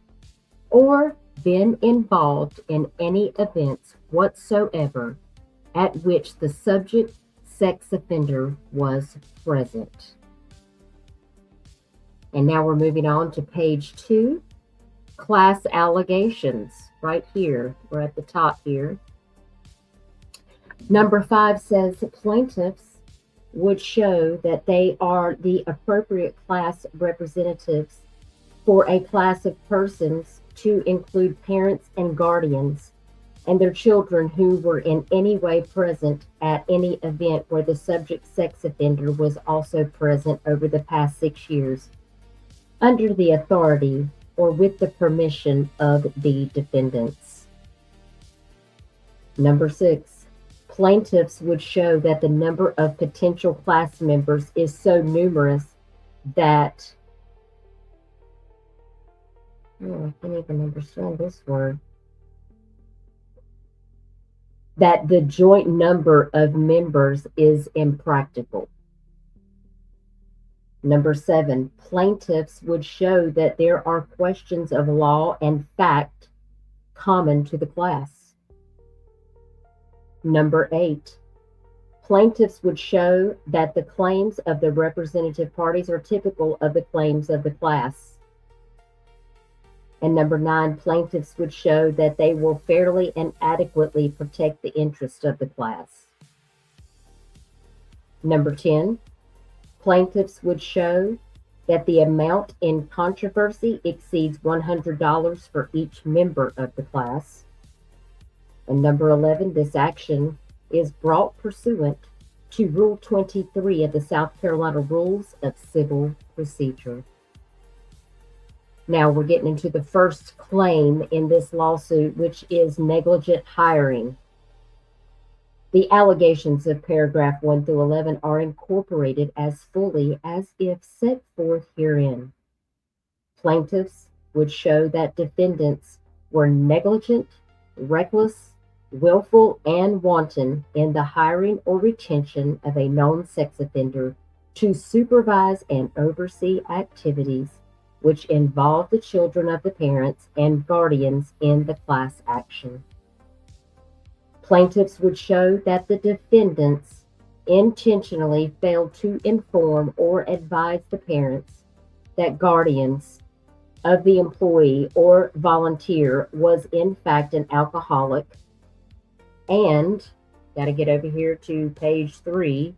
or been involved in any events whatsoever at which the subject sex offender was present. And now we're moving on to page 2, class allegations. Right here, we're at the top here. Number 5 says plaintiffs would show that they are the appropriate class representatives for a class of persons to include parents and guardians and their children who were in any way present at any event where the subject sex offender was also present over the past 6 years, under the authority or with the permission of the defendants. Number 6, plaintiffs would show that the number of potential class members is so numerous that, I can't even understand this word, that the joint number of members is impractical. Number 7, plaintiffs would show that there are questions of law and fact common to the class. Number 8, plaintiffs would show that the claims of the representative parties are typical of the claims of the class. And number 9, plaintiffs would show that they will fairly and adequately protect the interest of the class. Number 10, plaintiffs would show that the amount in controversy exceeds $100 for each member of the class. And number 11, this action is brought pursuant to Rule 23 of the South Carolina Rules of Civil Procedure. Now we're getting into the first claim in this lawsuit, which is negligent hiring. The allegations of paragraph 1 through 11 are incorporated as fully as if set forth herein. Plaintiffs would show that defendants were negligent, reckless, willful, and wanton in the hiring or retention of a known sex offender to supervise and oversee activities which involved the children of the parents and guardians in the class action. Plaintiffs would show that the defendants intentionally failed to inform or advise the parents that guardians of the employee or volunteer was in fact an alcoholic, and got to get over here to page 3.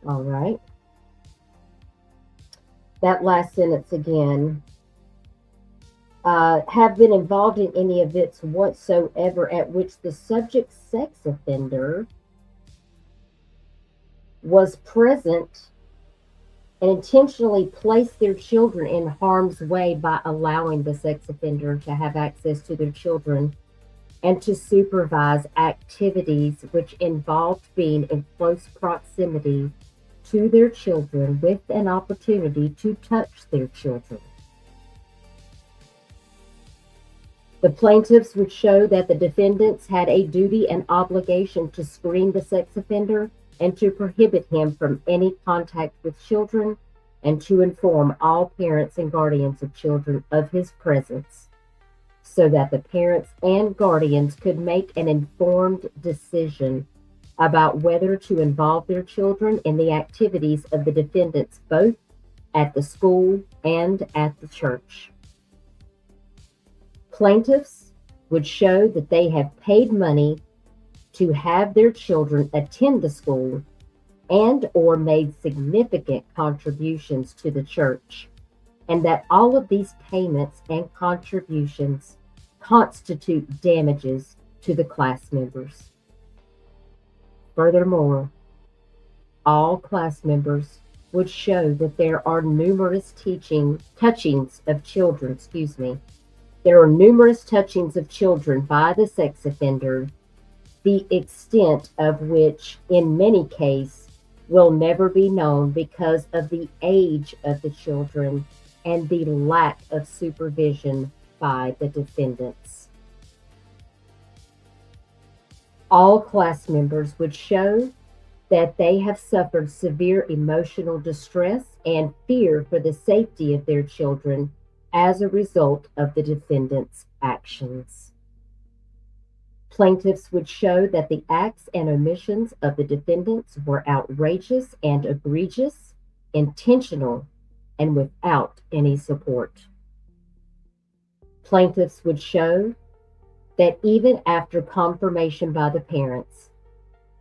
All right. That last sentence again. Have been involved in any events whatsoever at which the subject sex offender was present and intentionally placed their children in harm's way by allowing the sex offender to have access to their children and to supervise activities which involved being in close proximity to their children with an opportunity to touch their children. The plaintiffs would show that the defendants had a duty and obligation to screen the sex offender and to prohibit him from any contact with children, and to inform all parents and guardians of children of his presence, so that the parents and guardians could make an informed decision about whether to involve their children in the activities of the defendants, both at the school and at the church. Plaintiffs would show that they have paid money to have their children attend the school and or made significant contributions to the church, and that all of these payments and contributions constitute damages to the class members. Furthermore, all class members would show that there are numerous touchings of children, There are numerous touchings of children by the sex offender, the extent of which in many cases will never be known because of the age of the children and the lack of supervision by the defendants. All class members would show that they have suffered severe emotional distress and fear for the safety of their children as a result of the defendant's actions. Plaintiffs would show that the acts and omissions of the defendants were outrageous and egregious, intentional, and without any support. Plaintiffs would show that even after confirmation by the parents,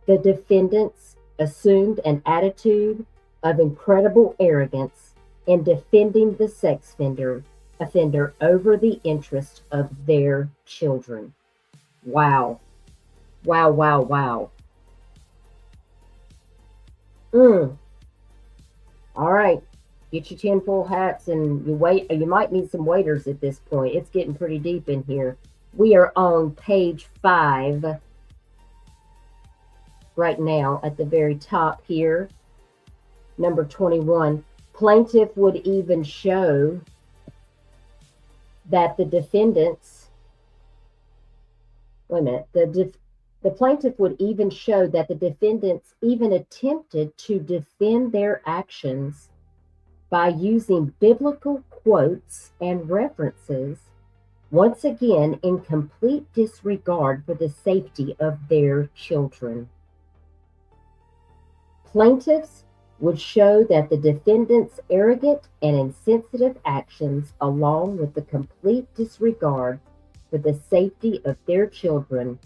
the defendants assumed an attitude of incredible arrogance in defending the sex offender over the interest of their children. Wow. Wow, wow, wow. All right. Get your tinfoil hats and you might need some waiters at this point. It's getting pretty deep in here. We are on page 5 right now at the very top here. Number 21. Plaintiff would even show that the defendants the plaintiff would even show that the defendants even attempted to defend their actions by using biblical quotes and references, once again in complete disregard for the safety of their children. Plaintiffs would show that the defendants' arrogant and insensitive actions, along with the complete disregard for the safety of their children,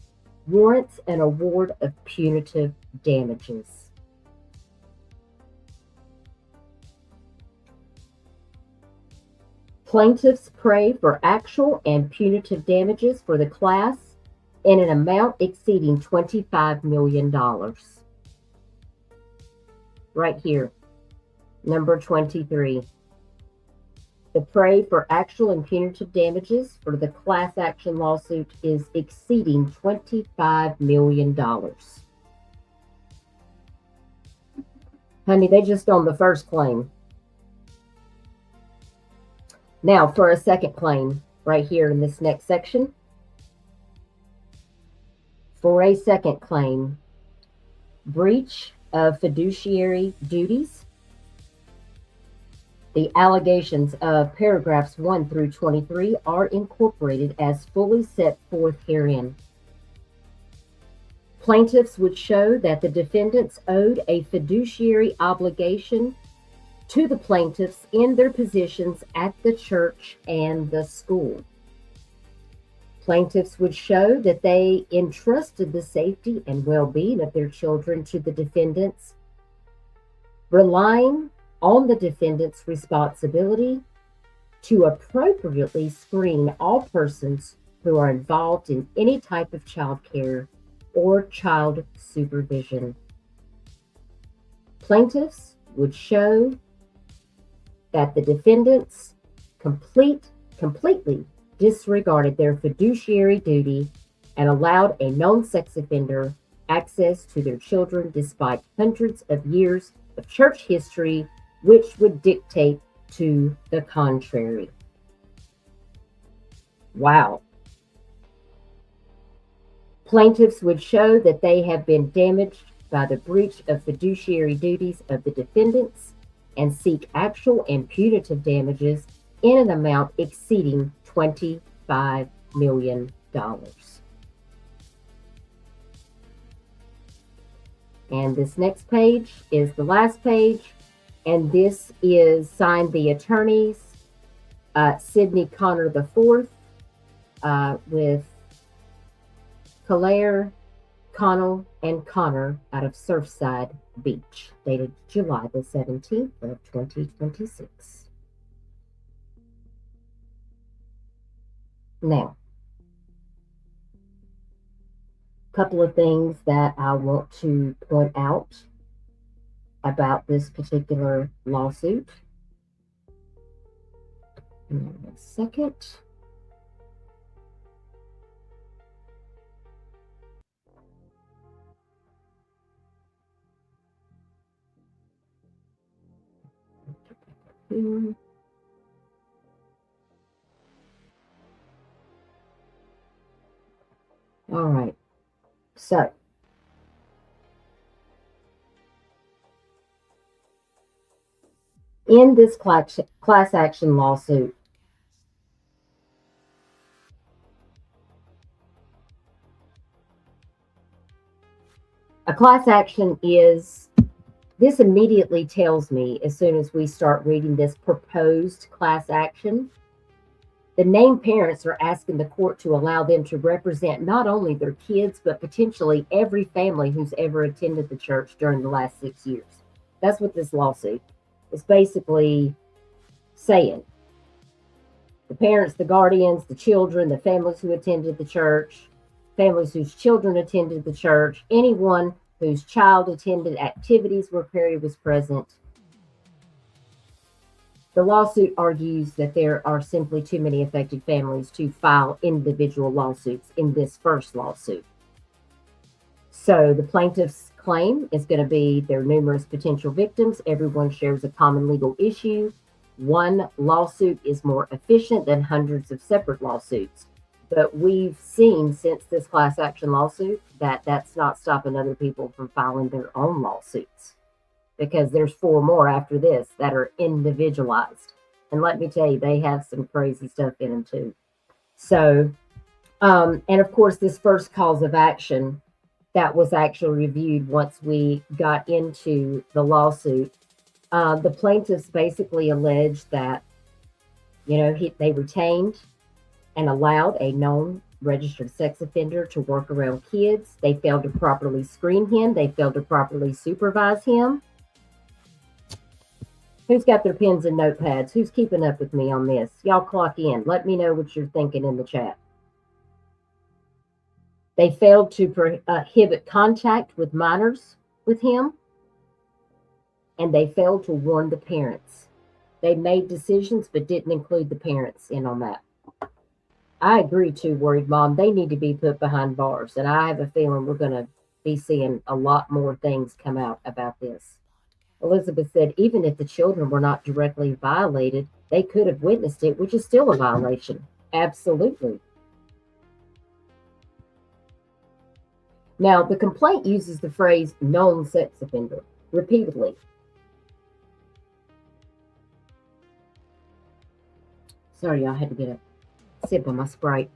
warrants an award of punitive damages. Plaintiffs pray for actual and punitive damages for the class in an amount exceeding $25 million. Right here, number 23. The prey for actual and punitive damages for the class action lawsuit is exceeding $25 million. Honey, they just on the first claim. Now, for a second claim, right here in this next section. For a second claim, breach of fiduciary duties. The allegations of paragraphs 1 through 23 are incorporated as fully set forth herein. Plaintiffs would show that the defendants owed a fiduciary obligation to the plaintiffs in their positions at the church and the school. Plaintiffs would show that they entrusted the safety and well-being of their children to the defendants, relying on the defendant's responsibility to appropriately screen all persons who are involved in any type of child care or child supervision. Plaintiffs would show that the defendants completely disregarded their fiduciary duty and allowed a known sex offender access to their children despite hundreds of years of church history, which would dictate to the contrary. Wow. Plaintiffs would show that they have been damaged by the breach of fiduciary duties of the defendants and seek actual and punitive damages in an amount exceeding $25 million. And this next page is the last page, and this is signed the attorneys, Sidney Connor IV, with Claire, Connell, and Connor out of Surfside Beach, dated July the 17th of 2026. Now, a couple of things that I want to point out about this particular lawsuit. In a second. Here. All right. So, in this class action lawsuit, a class action is, this immediately tells me, as soon as we start reading this proposed class action, the named parents are asking the court to allow them to represent not only their kids, but potentially every family who's ever attended the church during the last 6 years. That's what this lawsuit is basically saying. The parents, the guardians, the children, the families who attended the church, families whose children attended the church, anyone whose child attended activities where Perry was present. The lawsuit argues that there are simply too many affected families to file individual lawsuits in this first lawsuit. So the plaintiff's claim is going to be there are numerous potential victims. Everyone shares a common legal issue. One lawsuit is more efficient than hundreds of separate lawsuits. But we've seen since this class action lawsuit that that's not stopping other people from filing their own lawsuits, because there's 4 more after this that are individualized. And let me tell you, they have some crazy stuff in them too. So, and of course, this first cause of action that was actually reviewed once we got into the lawsuit, the plaintiffs basically alleged that, they retained and allowed a known registered sex offender to work around kids. They failed to properly screen him. They failed to properly supervise him. Who's got their pens and notepads? Who's keeping up with me on this? Y'all clock in. Let me know what you're thinking in the chat. They failed to prohibit contact with minors with him. And they failed to warn the parents. They made decisions but didn't include the parents in on that. I agree too, Worried Mom. They need to be put behind bars. And I have a feeling we're going to be seeing a lot more things come out about this. Elizabeth said, even if the children were not directly violated, They could have witnessed it, which is still a violation. Absolutely. Now, the complaint uses the phrase known sex offender repeatedly. Sorry, I had to get a sip of my Sprite.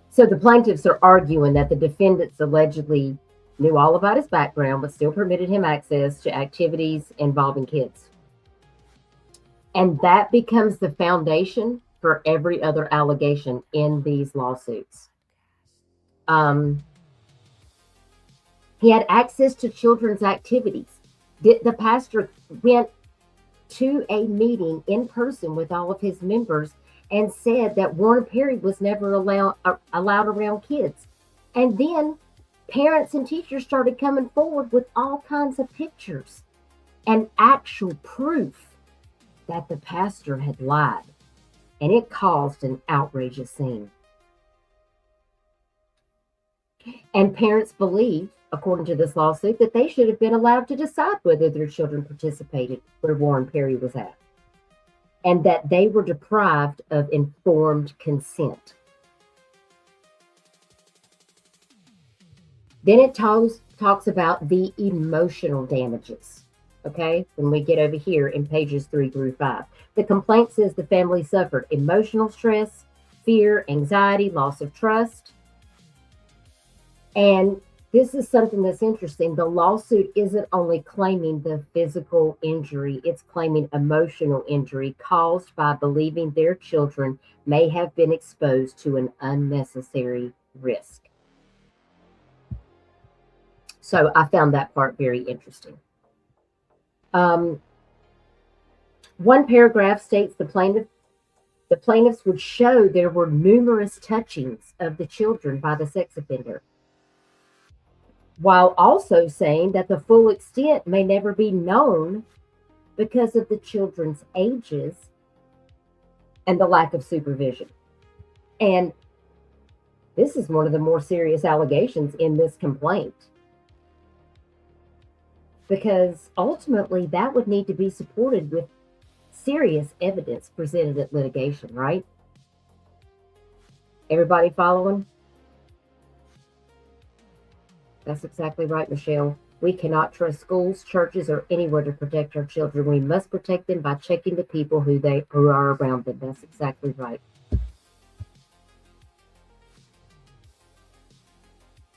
So the plaintiffs are arguing that the defendants allegedly knew all about his background, but still permitted him access to activities involving kids. And that becomes the foundation for every other allegation in these lawsuits. He had access to children's activities. The pastor went to a meeting in person with all of his members and said that Warren Perry was never allowed around kids. And then parents and teachers started coming forward with all kinds of pictures and actual proof that the pastor had lied. And it caused an outrageous scene. And parents believe, according to this lawsuit, that they should have been allowed to decide whether their children participated where Warren Perry was at, and that they were deprived of informed consent. Then it talks about the emotional damages. Okay, when we get over here in pages 3 through 5, the complaint says the family suffered emotional stress, fear, anxiety, loss of trust. And this is something that's interesting. The lawsuit isn't only claiming the physical injury, it's claiming emotional injury caused by believing their children may have been exposed to an unnecessary risk. So I found that part very interesting. One paragraph states the plaintiffs would show there were numerous touchings of the children by the sex offender, while also saying that the full extent may never be known because of the children's ages and the lack of supervision. And this is one of the more serious allegations in this complaint, because ultimately that would need to be supported with serious evidence presented at litigation, right? Everybody following? That's exactly right, Michelle. We cannot trust schools, churches, or anywhere to protect our children. We must protect them by checking the people who are around them. That's exactly right.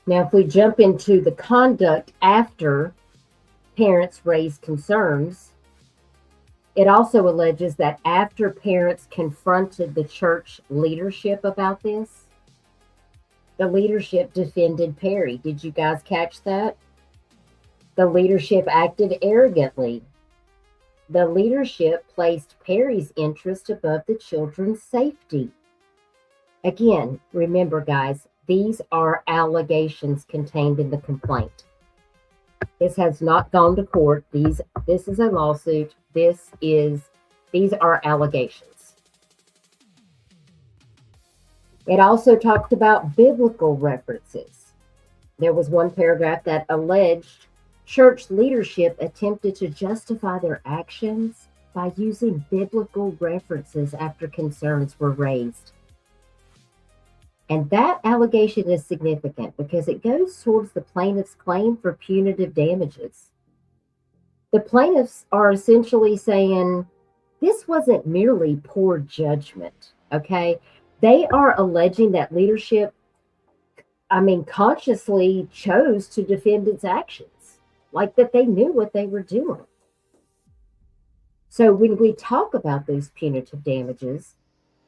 Now, if we jump into the conduct after parents raised concerns, it also alleges that after parents confronted the church leadership about this, the leadership defended Perry. Did you guys catch that? The leadership acted arrogantly. The leadership placed Perry's interest above the children's safety. Again, remember, guys, these are allegations contained in the complaint. This has not gone to court. This is a lawsuit. These are allegations. It also talked about biblical references. There was one paragraph that alleged church leadership attempted to justify their actions by using biblical references after concerns were raised. And that allegation is significant because it goes towards the plaintiff's claim for punitive damages. The plaintiffs are essentially saying this wasn't merely poor judgment, okay? They are alleging that leadership, consciously chose to defend its actions, like that they knew what they were doing. So when we talk about those punitive damages,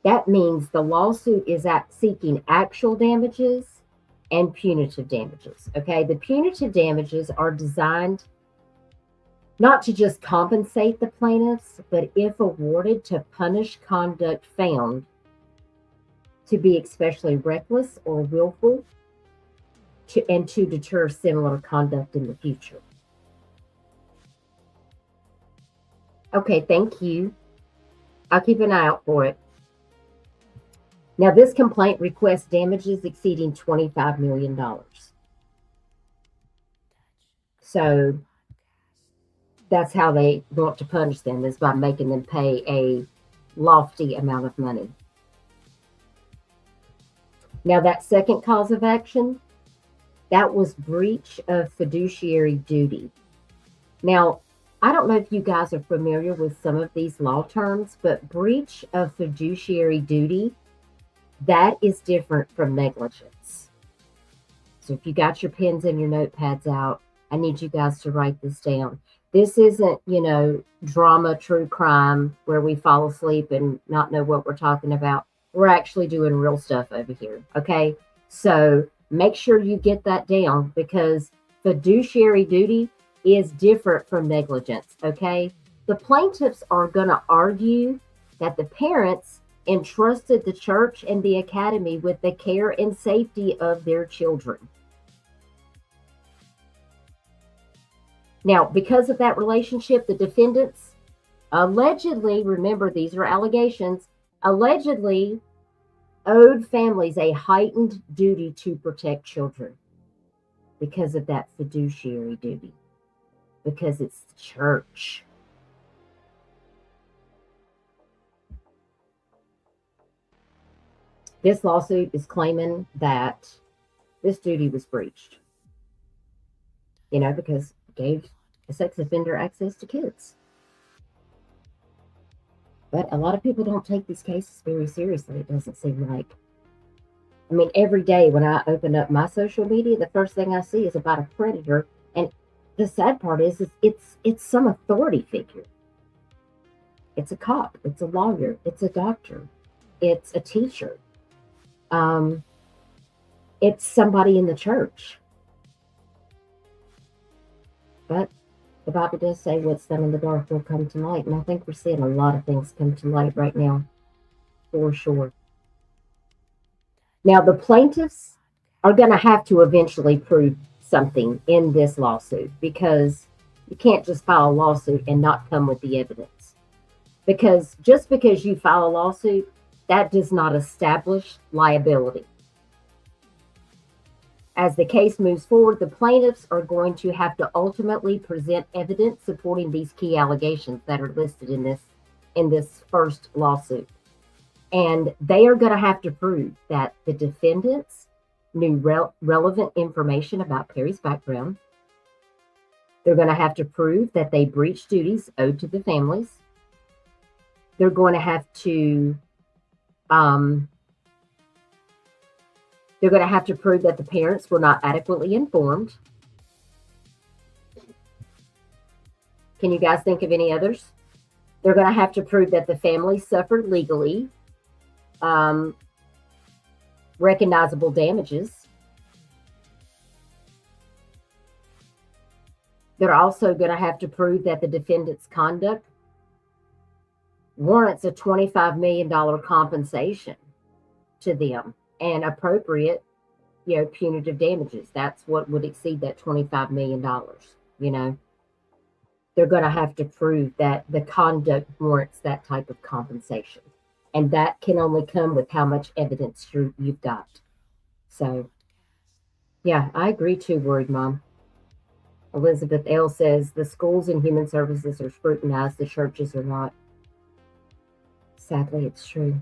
that means the lawsuit is seeking actual damages and punitive damages, okay? The punitive damages are designed not to just compensate the plaintiffs, but if awarded, to punish conduct found to be especially reckless or willful, and to deter similar conduct in the future. Okay, thank you. I'll keep an eye out for it. Now, this complaint requests damages exceeding $25 million. So that's how they want to punish them, is by making them pay a lofty amount of money. Now, that second cause of action, that was breach of fiduciary duty. Now, I don't know if you guys are familiar with some of these law terms, but breach of fiduciary duty, that is different from negligence. So if you got your pens and your notepads out, I need you guys to write this down. This isn't, drama, true crime, where we fall asleep and not know what we're talking about. We're actually doing real stuff over here, okay? So make sure you get that down, because fiduciary duty is different from negligence, okay? The plaintiffs are going to argue that the parents entrusted the church and the academy with the care and safety of their children. Now, because of that relationship, the defendants allegedly, remember these are allegations, allegedly owed families a heightened duty to protect children because of that fiduciary duty, because it's the church. This lawsuit is claiming that this duty was breached, because it gave a sex offender access to kids. But a lot of people don't take these cases very seriously, it doesn't seem like. I mean, every day when I open up my social media, the first thing I see is about a predator. And the sad part is it's some authority figure. It's a cop, it's a lawyer, it's a doctor, it's a teacher. It's somebody in the church. But the Bible does say what's done in the dark will come to light. And I think we're seeing a lot of things come to light right now, for sure. Now, the plaintiffs are going to have to eventually prove something in this lawsuit, because you can't just file a lawsuit and not come with the evidence. Because just because you file a lawsuit, that does not establish liability. As the case moves forward, the plaintiffs are going to have to ultimately present evidence supporting these key allegations that are listed in this first lawsuit. And they are going to have to prove that the defendants knew relevant information about Perry's background. They're going to have to prove that they breached duties owed to the families. They're going to have to prove that the parents were not adequately informed. Can you guys think of any others? They're going to have to prove that the family suffered legally recognizable damages. They're also going to have to prove that the defendant's conduct warrants a $25 million compensation to them, and appropriate, punitive damages. That's what would exceed that $25 million, They're going to have to prove that the conduct warrants that type of compensation. And that can only come with how much evidence you've got. So, yeah, I agree too, Worried Mom. Elizabeth L. says, the schools and human services are scrutinized, the churches are not. Sadly, it's true.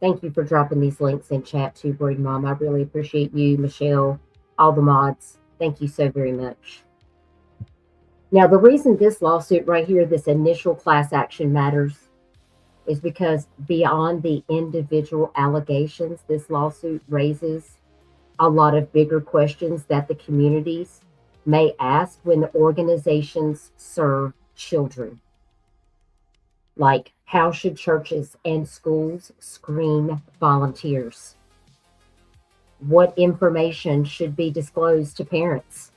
Thank you for dropping these links in chat too, Worried Mom. I really appreciate you, Michelle, all the mods. Thank you so very much. Now, the reason this lawsuit right here, this initial class action matters, is because beyond the individual allegations, this lawsuit raises a lot of bigger questions that the communities may ask when the organizations serve children. Like, how should churches and schools screen volunteers? What information should be disclosed to parents?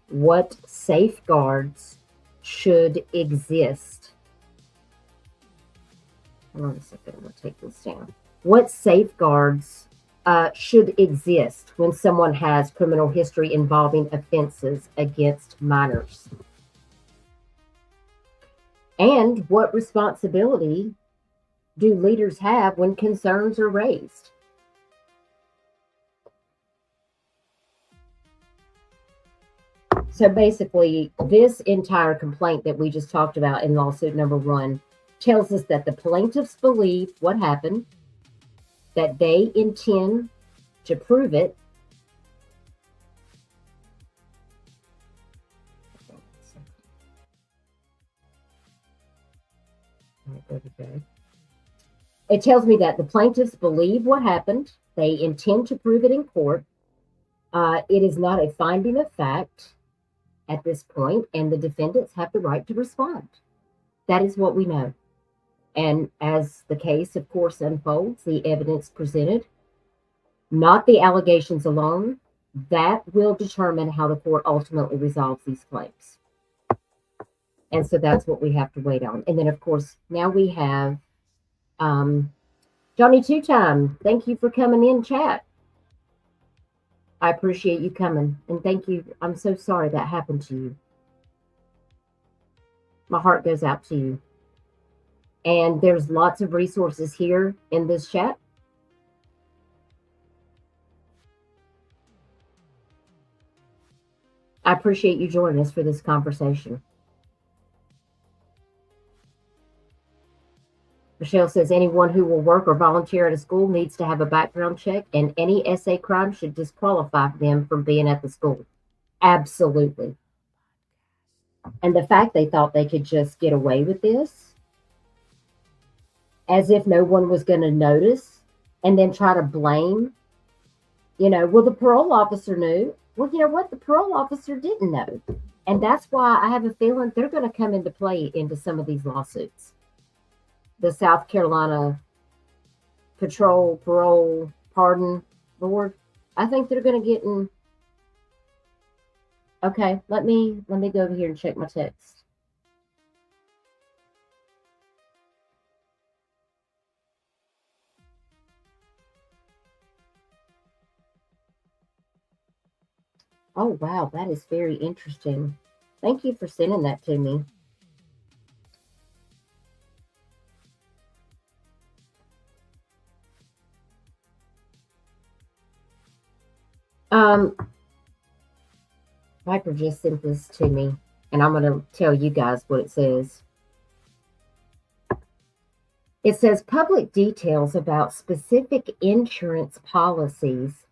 What safeguards should exist? Hold on a second, I'm going to take this down. What safeguards should exist when someone has criminal history involving offenses against minors? And what responsibility do leaders have when concerns are raised? So basically, this entire complaint that we just talked about in lawsuit number 1 tells us that the plaintiffs believe what happened, that they intend to prove it. It tells me that the plaintiffs believe what happened. They intend to prove it in court. It is not a finding of fact at this point, and the defendants have the right to respond. That is what we know. And as the case, of course, unfolds, the evidence presented, not the allegations alone, that will determine how the court ultimately resolves these claims. And so that's what we have to wait on. And then, of course, now we have Johnny Two Time. Thank you for coming in, chat. I appreciate you coming. And thank you. I'm so sorry that happened to you. My heart goes out to you. And there's lots of resources here in this chat. I appreciate you joining us for this conversation. Michelle says anyone who will work or volunteer at a school needs to have a background check, and any SA crime should disqualify them from being at the school. Absolutely. And the fact they thought they could just get away with this, as if no one was going to notice, and then try to blame, well, the parole officer knew. Well, you know what? The parole officer didn't know. And that's why I have a feeling they're going to come into play into some of these lawsuits. The South Carolina Parole Pardon Board, I think they're going to get in. Okay, let me go over here and check my text. Oh, wow, that is very interesting. Thank you for sending that to me. Viper just sent this to me, and I'm going to tell you guys what it says. It says public details about specific insurance policies,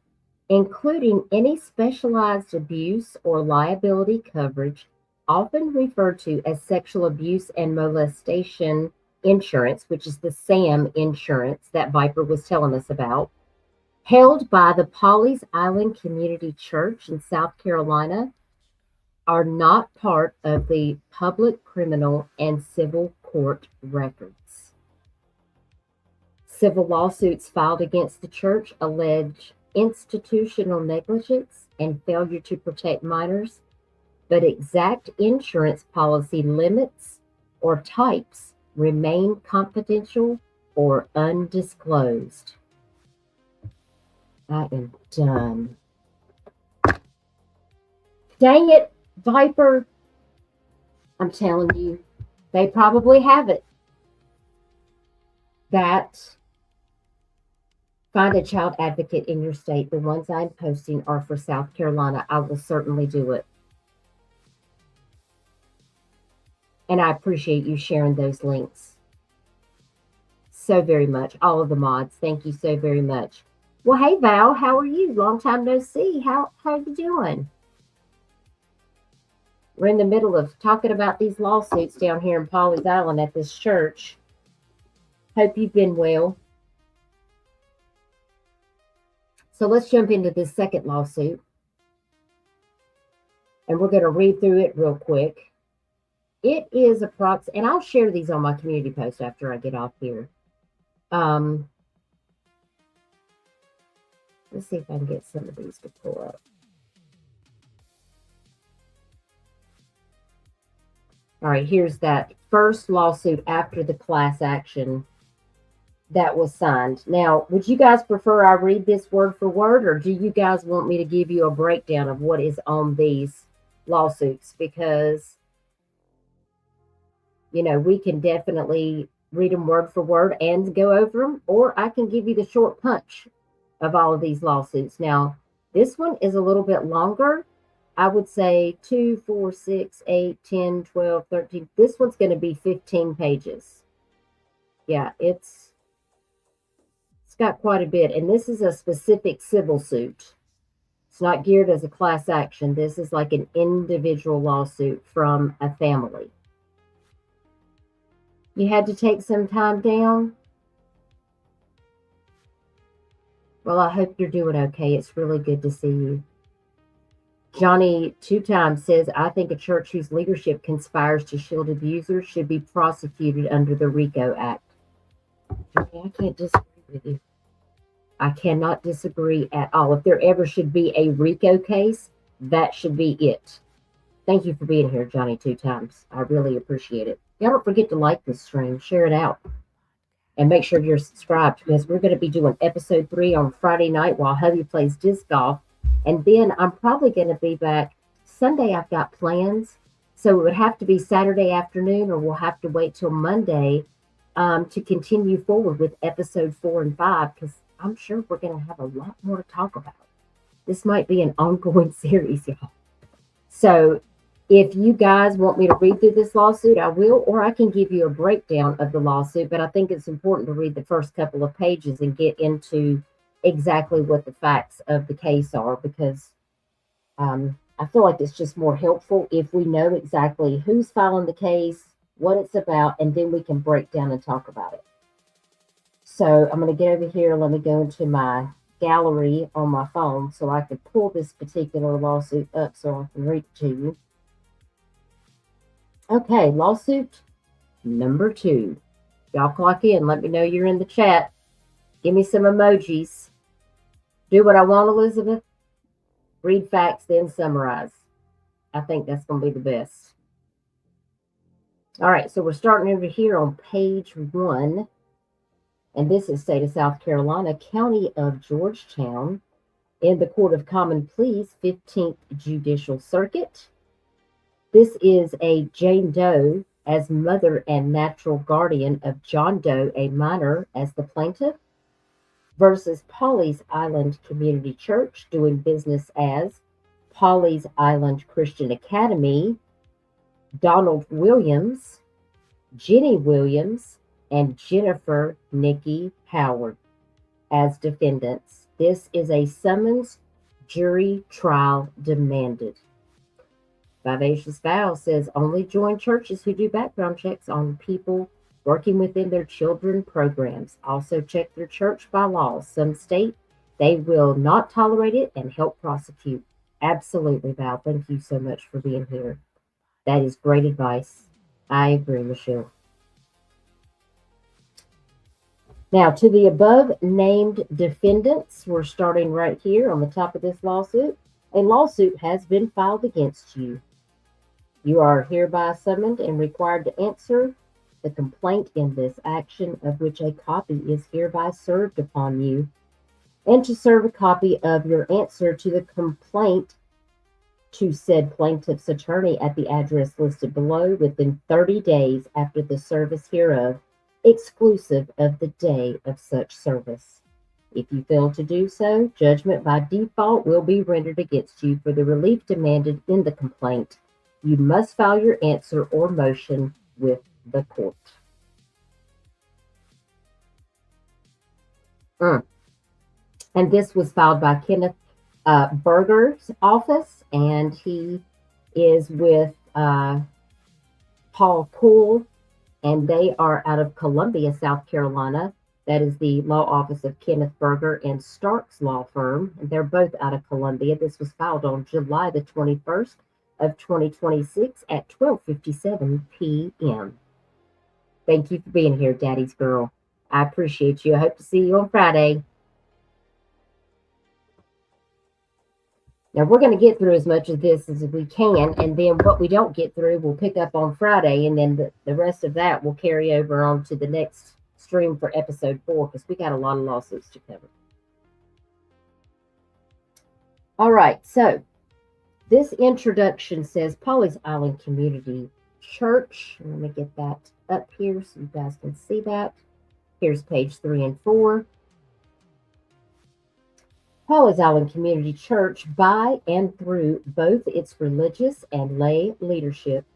including any specialized abuse or liability coverage, often referred to as sexual abuse and molestation insurance, which is the SAM insurance that Viper was telling us about, held by the Pawleys Island Community Church in South Carolina, are not part of the public criminal and civil court records. Civil lawsuits filed against the church allege institutional negligence and failure to protect minors, but exact insurance policy limits or types remain confidential or undisclosed. I am done. Dang it, Viper. I'm telling you, they probably have it. Find a child advocate in your state. The ones I'm posting are for South Carolina. I will certainly do it. And I appreciate you sharing those links so very much. All of the mods, thank you so very much. Well, hey, Val, how are you? Long time no see. How you doing? We're in the middle of talking about these lawsuits down here in Pawleys Island at this church. Hope you've been well. So let's jump into this second lawsuit. And we're going to read through it real quick. It is and I'll share these on my community post after I get off here. Let's see if I can get some of these to pull up. All right, here's that first lawsuit after the class action that was signed. Now, would you guys prefer I read this word for word, or do you guys want me to give you a breakdown of what is on these lawsuits? Because, we can definitely read them word for word and go over them, or I can give you the short punch of all of these lawsuits. Now, this one is a little bit longer, I would say 2, 4, 6, 8, 10, 12, 13. This one's going to be 15 pages. Yeah, it's got quite a bit. And this is a specific civil suit. It's not geared as a class action. This is like an individual lawsuit from a family. You had to take some time down? Well, I hope you're doing okay. It's really good to see you. Johnny 2 times says, I think a church whose leadership conspires to shield abusers should be prosecuted under the RICO Act. Johnny, I can't disagree with you. I cannot disagree at all. If there ever should be a RICO case, that should be it. Thank you for being here, Johnny 2 times. I really appreciate it. Y'all don't forget to like this stream, share it out, and make sure you're subscribed, because we're going to be doing episode 3 on Friday night while hubby plays disc golf. And then I'm probably going to be back Sunday. I've got plans. So it would have to be Saturday afternoon, or we'll have to wait till Monday to continue forward with episode 4 and 5, because I'm sure we're going to have a lot more to talk about. This might be an ongoing series, y'all. So if you guys want me to read through this lawsuit, I will, or I can give you a breakdown of the lawsuit, but I think it's important to read the first couple of pages and get into exactly what the facts of the case are, because I feel like it's just more helpful if we know exactly who's filing the case, what it's about, and then we can break down and talk about it. So I'm going to get over here. Let me go into my gallery on my phone so I can pull this particular lawsuit up so I can read it to you. Okay, lawsuit number 2. Y'all clock in. Let me know you're in the chat. Give me some emojis. Do what I want, Elizabeth. Read facts, then summarize. I think that's going to be the best. All right, so we're starting over here on page 1. And this is State of South Carolina, County of Georgetown, in the Court of Common Pleas, 15th Judicial Circuit. This is a Jane Doe as mother and natural guardian of John Doe, a minor, as the plaintiff, versus Pawleys Island Community Church, doing business as Pawleys Island Christian Academy, Donald Williams, Ginny Williams, and Jennifer Niki Howard as defendants. This is a summons jury trial demanded. Vivacious Vow says only join churches who do background checks on people working within their children programs. Also check their church bylaws. Some state they will not tolerate it and help prosecute. Absolutely, Val. Thank you so much for being here. That is great advice. I agree, Michelle. Now, to the above named defendants, we're starting right here on the top of this lawsuit. A lawsuit has been filed against you. You are hereby summoned and required to answer the complaint in this action, of which a copy is hereby served upon you, and to serve a copy of your answer to the complaint to said plaintiff's attorney at the address listed below within 30 days after the service hereof, exclusive of the day of such service. If you fail to do so, judgment by default will be rendered against you for the relief demanded in the complaint. You must file your answer or motion with the court. And this was filed by Kenneth Berger's office, and he is with Paul Poole, and they are out of Columbia, South Carolina. That is the law office of Kenneth Berger and Starks Law Firm, and they're both out of Columbia. This was filed on July the 21st of 2026 at 12:57 p.m. Thank you for being here, Daddy's girl. I appreciate you. I hope to see you on Friday. Now, we're going to get through as much of this as we can, and then what we don't get through, we'll pick up on Friday, and then the rest of that will carry over on to the next stream for episode 4, because we got a lot of lawsuits to cover. All right, so this introduction says Pawleys Island Community Church. Let me get that up here so you guys can see that. Here's page 3 and 4. Pawleys Island Community Church, by and through both its religious and lay leadership,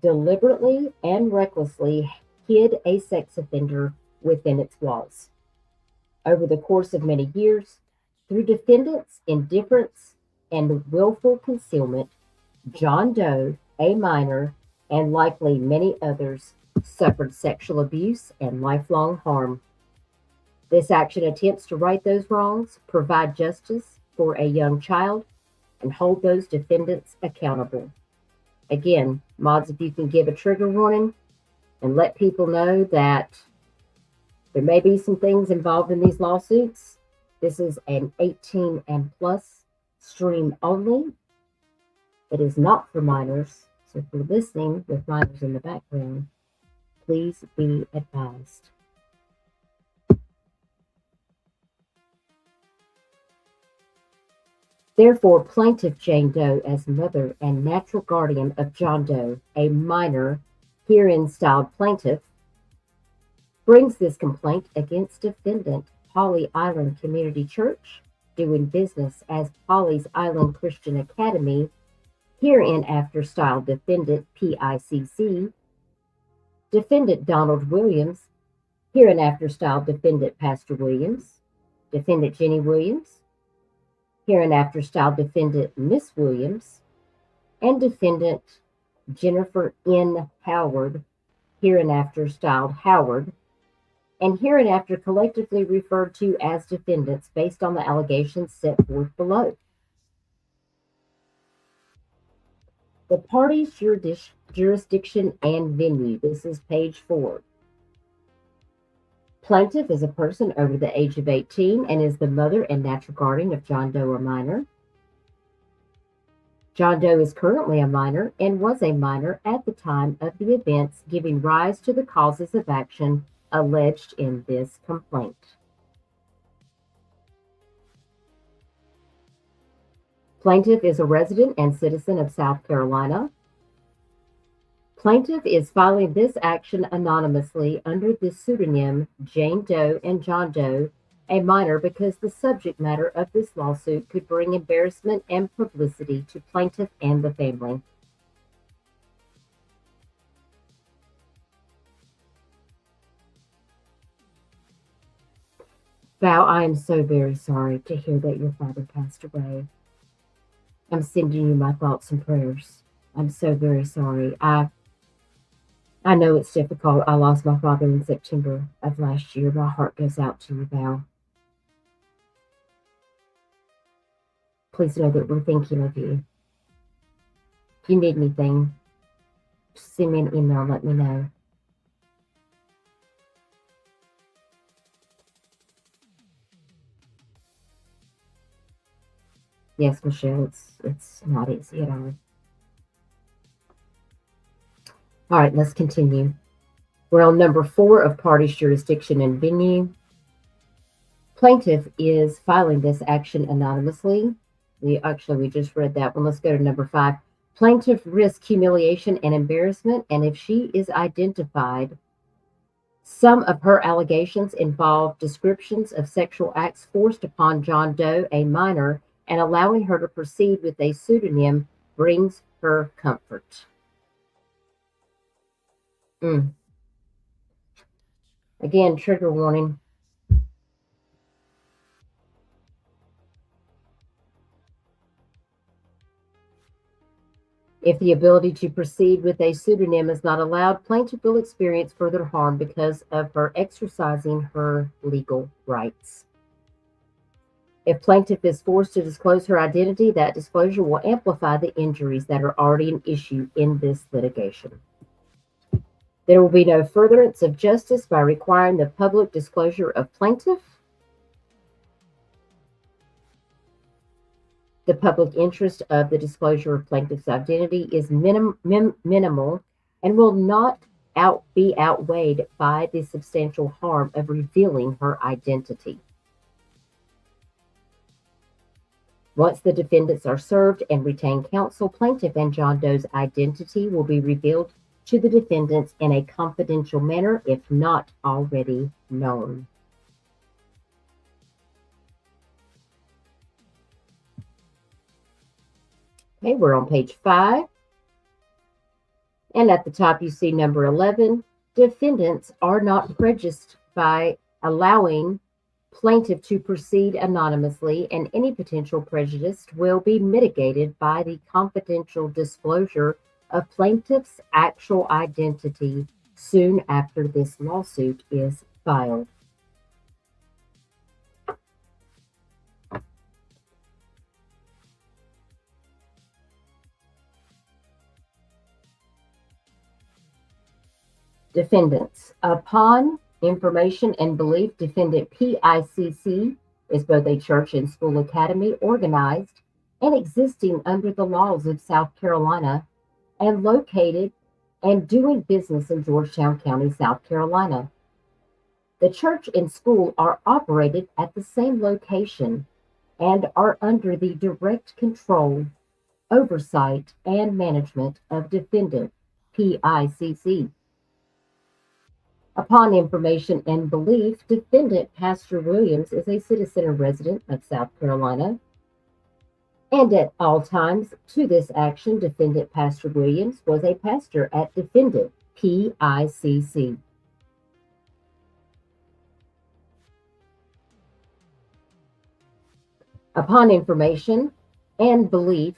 deliberately and recklessly hid a sex offender within its walls. Over the course of many years, through defendants' indifference and willful concealment, John Doe, a minor, and likely many others, suffered sexual abuse and lifelong harm. This action attempts to right those wrongs, provide justice for a young child, and hold those defendants accountable. Again, mods, if you can give a trigger warning and let people know that there may be some things involved in these lawsuits. This is an 18 and plus stream only. It is not for minors. So if you're listening with minors in the background, please be advised. Therefore, Plaintiff Jane Doe, as mother and natural guardian of John Doe, a minor, herein styled plaintiff, brings this complaint against defendant Pawleys Island Community Church, doing business as Pawleys Island Christian Academy, hereinafter styled defendant PICC, defendant Donald Williams, hereinafter styled defendant Pastor Williams, defendant Ginny Williams, hereinafter styled defendant Miss Williams, and defendant Jennifer N. Howard, hereinafter styled Howard, and hereinafter collectively referred to as defendants based on the allegations set forth below. The parties' jurisdiction and venue. This is page 4. Plaintiff is a person over the age of 18 and is the mother and natural guardian of John Doe, a minor. John Doe is currently a minor and was a minor at the time of the events giving rise to the causes of action alleged in this complaint. Plaintiff is a resident and citizen of South Carolina. Plaintiff is filing this action anonymously under the pseudonym Jane Doe and John Doe, a minor, because the subject matter of this lawsuit could bring embarrassment and publicity to plaintiff and the family. Val, I am so very sorry to hear that your father passed away. I'm sending you my thoughts and prayers. I'm so very sorry. I know it's difficult. I lost my father in September of last year. My heart goes out to you, Val. Please know that we're thinking of you. If you need anything, just send me an email, let me know. Yes, Michelle, it's not easy at all. All right, let's continue. We're on number 4 of parties' jurisdiction and venue. Plaintiff is filing this action anonymously. We just read that one. Let's go to number 5. Plaintiff risks humiliation and embarrassment, and if she is identified, some of her allegations involve descriptions of sexual acts forced upon John Doe, a minor, and allowing her to proceed with a pseudonym brings her comfort. Again, trigger warning. If the ability to proceed with a pseudonym is not allowed, plaintiff will experience further harm because of her exercising her legal rights. If plaintiff is forced to disclose her identity, that disclosure will amplify the injuries that are already an issue in this litigation. There will be no furtherance of justice by requiring the public disclosure of plaintiff. The public interest of the disclosure of plaintiff's identity is minimal and will not be outweighed by the substantial harm of revealing her identity. Once the defendants are served and retain counsel, plaintiff and John Doe's identity will be revealed to the defendants in a confidential manner, if not already known. Okay, we're on page 5. And at the top, you see number 11. Defendants are not prejudiced by allowing plaintiff to proceed anonymously, and any potential prejudice will be mitigated by the confidential disclosure of plaintiff's actual identity soon after this lawsuit is filed. Defendants. Upon information and belief, defendant PICC is both a church and school academy organized and existing under the laws of South Carolina and located and doing business in Georgetown County, South Carolina. The church and school are operated at the same location and are under the direct control, oversight, and management of defendant PICC. Upon information and belief, defendant Pastor Williams is a citizen and resident of South Carolina. And at all times to this action, defendant Pastor Williams was a pastor at defendant PICC. Upon information and belief,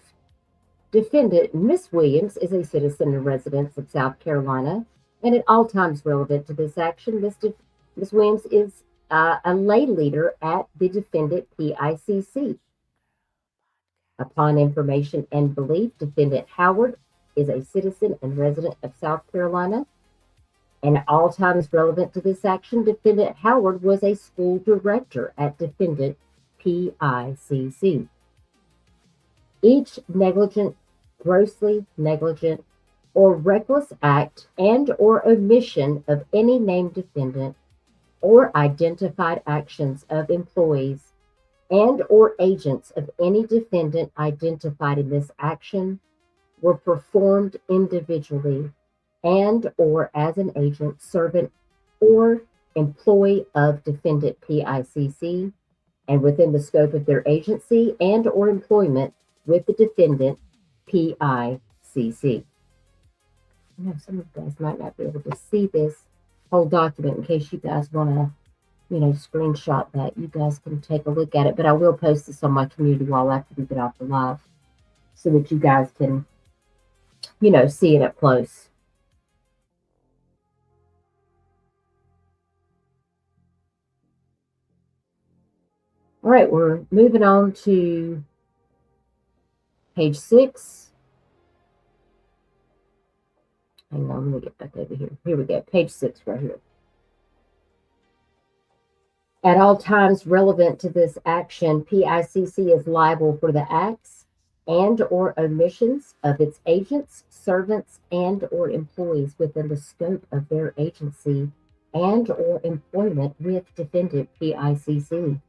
defendant Miss Williams is a citizen and resident of South Carolina. And at all times relevant to this action, Ms. Williams is a lay leader at the defendant PICC. Upon information and belief, defendant Howard is a citizen and resident of South Carolina. And at all times relevant to this action, defendant Howard was a school director at defendant PICC. Each negligent, grossly negligent, or reckless act and or omission of any named defendant or identified actions of employees and or agents of any defendant identified in this action were performed individually and or as an agent, servant, or employee of defendant PICC and within the scope of their agency and or employment with the defendant PICC. I know some of you guys might not be able to see this whole document. In case you guys want to, screenshot that, you guys can take a look at it. But I will post this on my community wall after we get off the live so that you guys can, see it up close. All right, we're moving on to page 6. Hang on, let me get back over here. Here we go, page 6 right here. At all times relevant to this action, PICC is liable for the acts and or omissions of its agents, servants, and or employees within the scope of their agency and or employment with defendant PICC.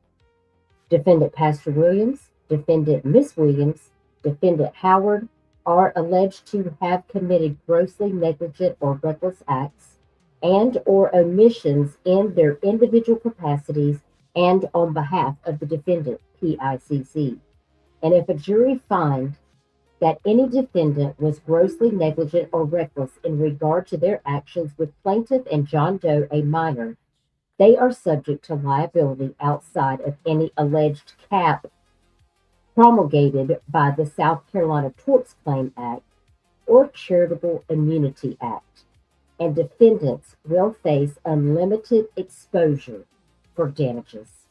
Defendant Pastor Williams, defendant Miss Williams, defendant Howard, are alleged to have committed grossly negligent or reckless acts and or omissions in their individual capacities and on behalf of the defendant PICC. And if a jury find that any defendant was grossly negligent or reckless in regard to their actions with plaintiff and John Doe, a minor, they are subject to liability outside of any alleged cap promulgated by the South Carolina Tort Claims Act or Charitable Immunity Act, and defendants will face unlimited exposure for damages.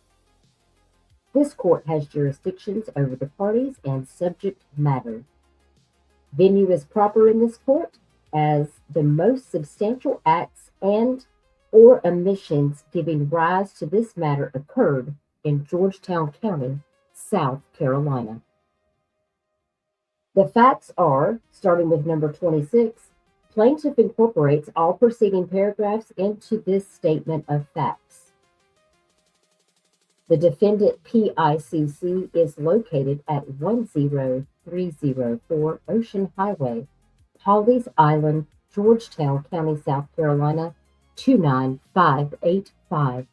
This court has jurisdictions over the parties and subject matter. Venue is proper in this court as the most substantial acts and or omissions giving rise to this matter occurred in Georgetown County, South Carolina. The facts are, starting with number 26, plaintiff incorporates all preceding paragraphs into this statement of facts. The defendant PICC is located at 10304 Ocean Highway, Pawleys Island, Georgetown County, South Carolina, 29585.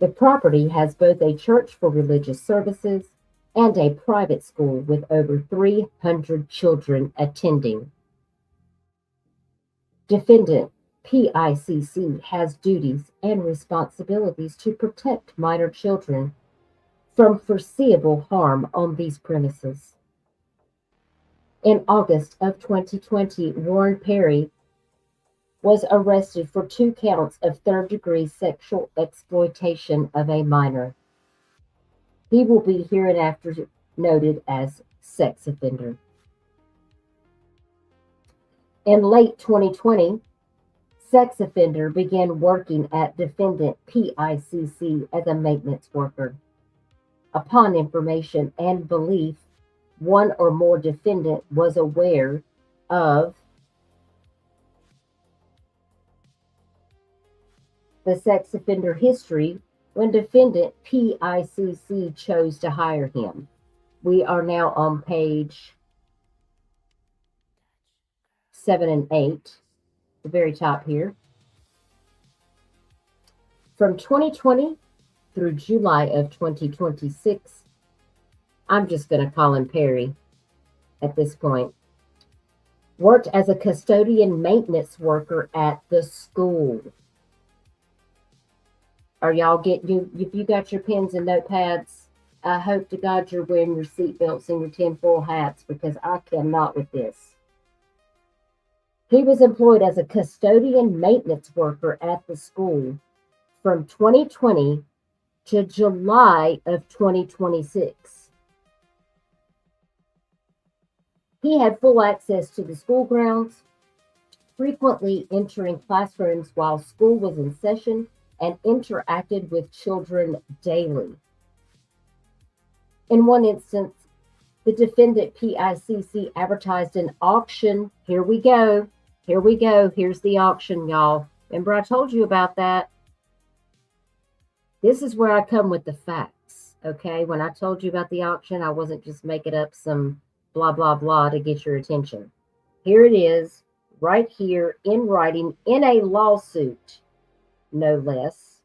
The property has both a church for religious services and a private school with over 300 children attending. Defendant PICC has duties and responsibilities to protect minor children from foreseeable harm on these premises. In August of 2020, Warren Perry was arrested for 2 counts of third-degree sexual exploitation of a minor. He will be hereinafter noted as sex offender. In late 2020, sex offender began working at defendant PICC as a maintenance worker. Upon information and belief, one or more defendant was aware of the sex offender history when defendant PICC chose to hire him. We are now on page 7 and 8, the very top here. From 2020 through July of 2026, I'm just going to call him Perry at this point, worked as a custodian maintenance worker at the school. Are y'all getting, if you got your pens and notepads, I hope to God you're wearing your seatbelts and your tinfoil hats, because I cannot with this. He was employed as a custodian maintenance worker at the school from 2020 to July of 2026. He had full access to the school grounds, frequently entering classrooms while school was in session, and interacted with children daily. In one instance, the defendant PICC advertised an auction. Here we go. Here's the auction, y'all. Remember I told you about that? This is where I come with the facts, okay? When I told you about the auction, I wasn't just making up some blah, blah, blah to get your attention. Here it is, right here in writing, in a lawsuit, no less.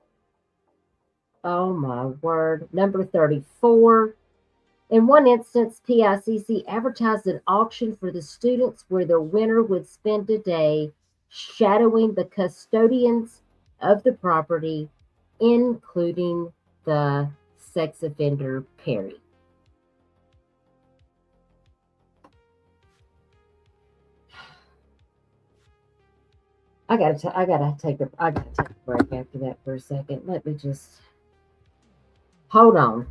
Oh my word. Number 34. In one instance, PICC advertised an auction for the students where the winner would spend a day shadowing the custodians of the property, including the sex offender Perry. I gotta take a break after that for a second. Let me just hold on.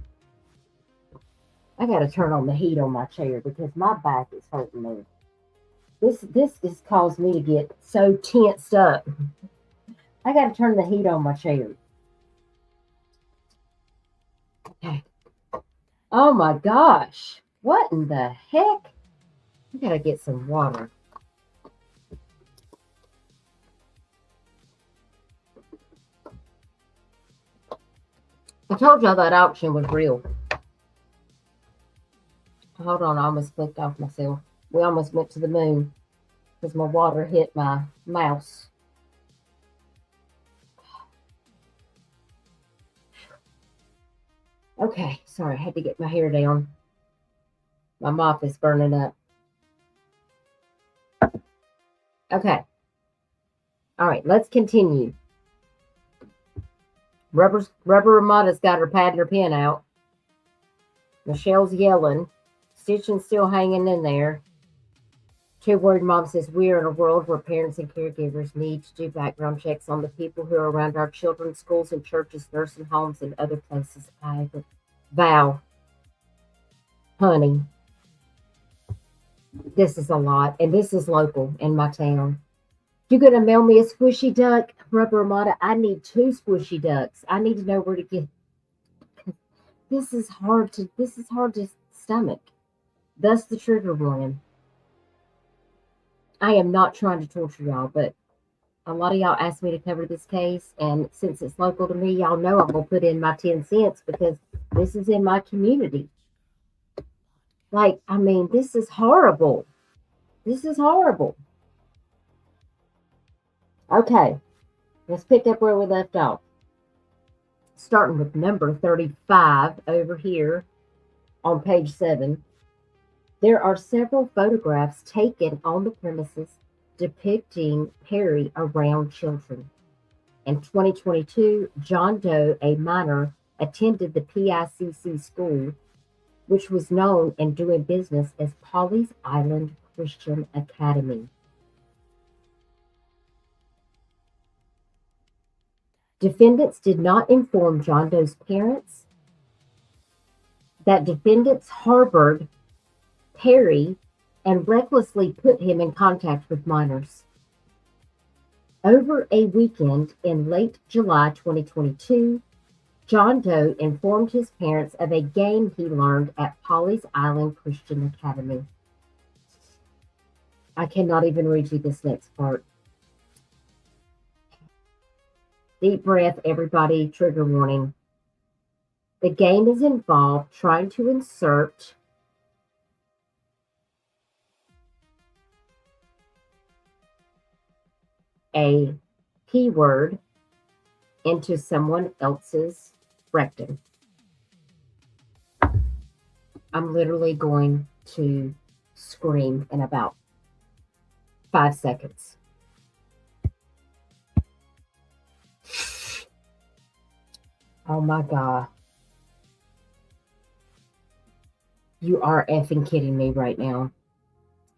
I gotta turn on the heat on my chair because my back is hurting me. This has caused me to get so tensed up. I gotta turn the heat on my chair. Okay. Oh my gosh. What in the heck? I gotta get some water. I told y'all that auction was real. Hold on, I almost flicked off myself. We almost went to the moon because my water hit my mouse. Okay, sorry, I had to get my hair down. My mop is burning up. Okay. All right, let's continue. Rubber Ramada's got her pad and her pen out. Michelle's yelling. Stitching's still hanging in there. Two Word Mom says, we're in a world where parents and caregivers need to do background checks on the people who are around our children, schools and churches, nursing homes, and other places. I agree. Val, honey, this is a lot, and this is local in my town. You're going to mail me a squishy duck, Rubber Ramada? I need 2 squishy ducks. I need to know where to get. This is hard to stomach. Thus the trigger warning. I am not trying to torture y'all, but a lot of y'all asked me to cover this case, and since it's local to me, y'all know I'm going to put in my 10 cents because this is in my community. Like, I mean, this is horrible. This is horrible. Okay, let's pick up where we left off. Starting with number 35 over here. on page 7, there are several photographs taken on the premises depicting Perry around children. In 2022, John Doe, a minor, attended the PICC school, which was known in doing business as Pawleys Island Christian Academy. Defendants did not inform John Doe's parents that defendants harbored Perry and recklessly put him in contact with minors. Over a weekend in late July 2022, John Doe informed his parents of a game he learned at Pawleys Island Christian Academy. I cannot even read you this next part. Deep breath, everybody, trigger warning. The game is involved trying to insert a keyword into someone else's rectum. I'm literally going to scream in about 5 seconds. Oh my God. You are effing kidding me right now.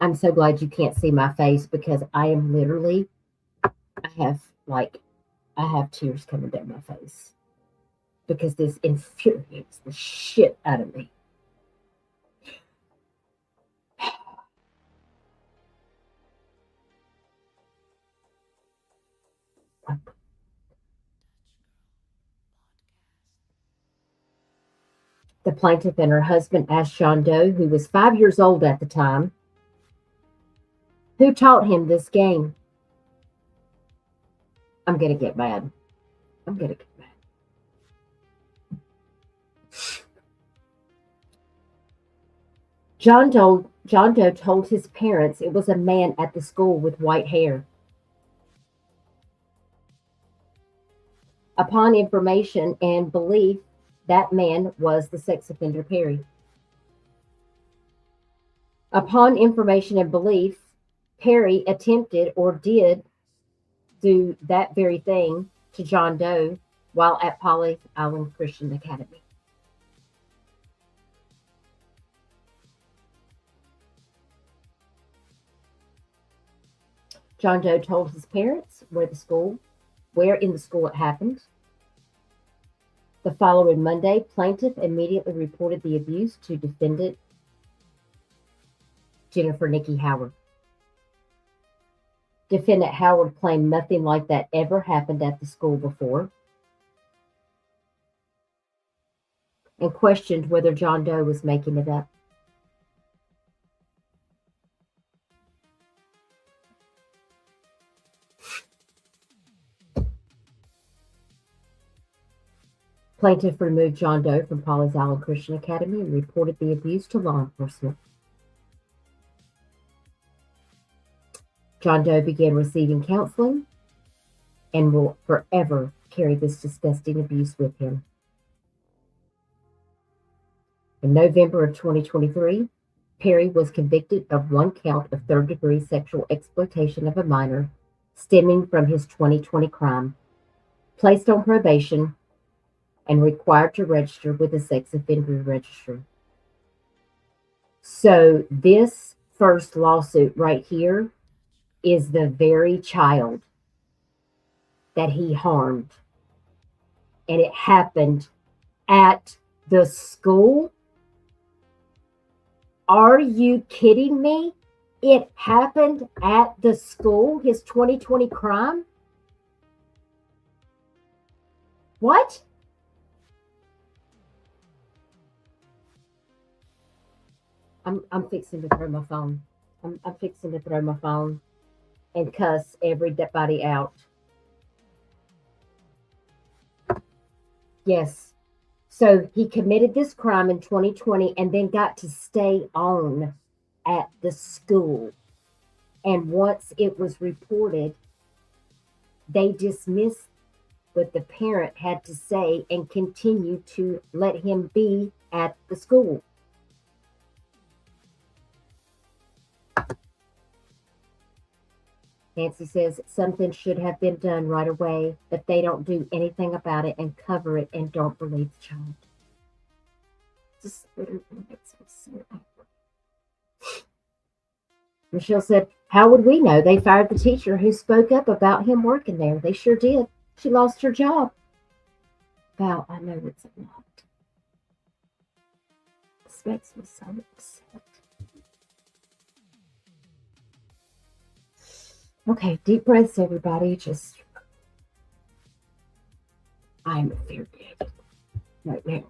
I'm so glad you can't see my face because I am literally, I have tears coming down my face because this infuriates the shit out of me. The plaintiff and her husband asked John Doe, who was 5 years old at the time, who taught him this game. I'm going to get mad. John Doe told his parents it was a man at the school with white hair. Upon information and belief, that man was the sex offender Perry. Upon information and belief, Perry attempted or did do that very thing to John Doe while at Pawleys Island Christian Academy. John Doe told his parents where in the school it happened. The following Monday, plaintiff immediately reported the abuse to defendant Jennifer Niki Howard. Defendant Howard claimed nothing like that ever happened at the school before and questioned whether John Doe was making it up. Plaintiff removed John Doe from Pawleys Island Christian Academy and reported the abuse to law enforcement. John Doe began receiving counseling and will forever carry this disgusting abuse with him. In November of 2023, Perry was convicted of 1 count of third-degree sexual exploitation of a minor stemming from his 2020 crime, placed on probation, and required to register with the sex offender registry. So this first lawsuit right here is the very child that he harmed. And it happened at the school? Are you kidding me? It happened at the school, his 2020 crime? What? I'm fixing to throw my phone. I'm fixing to throw my phone and cuss everybody out. Yes. So he committed this crime in 2020 and then got to stay on at the school. And once it was reported, they dismissed what the parent had to say and continued to let him be at the school. Nancy says something should have been done right away, but they don't do anything about it and cover it and don't believe the child. Just literally makes me so angry. Michelle said, how would we know? They fired the teacher who spoke up about him working there. They sure did. She lost her job. Val, I know it's a lot. This makes me so upset. Okay, deep breaths, everybody. I'm fear dead right now.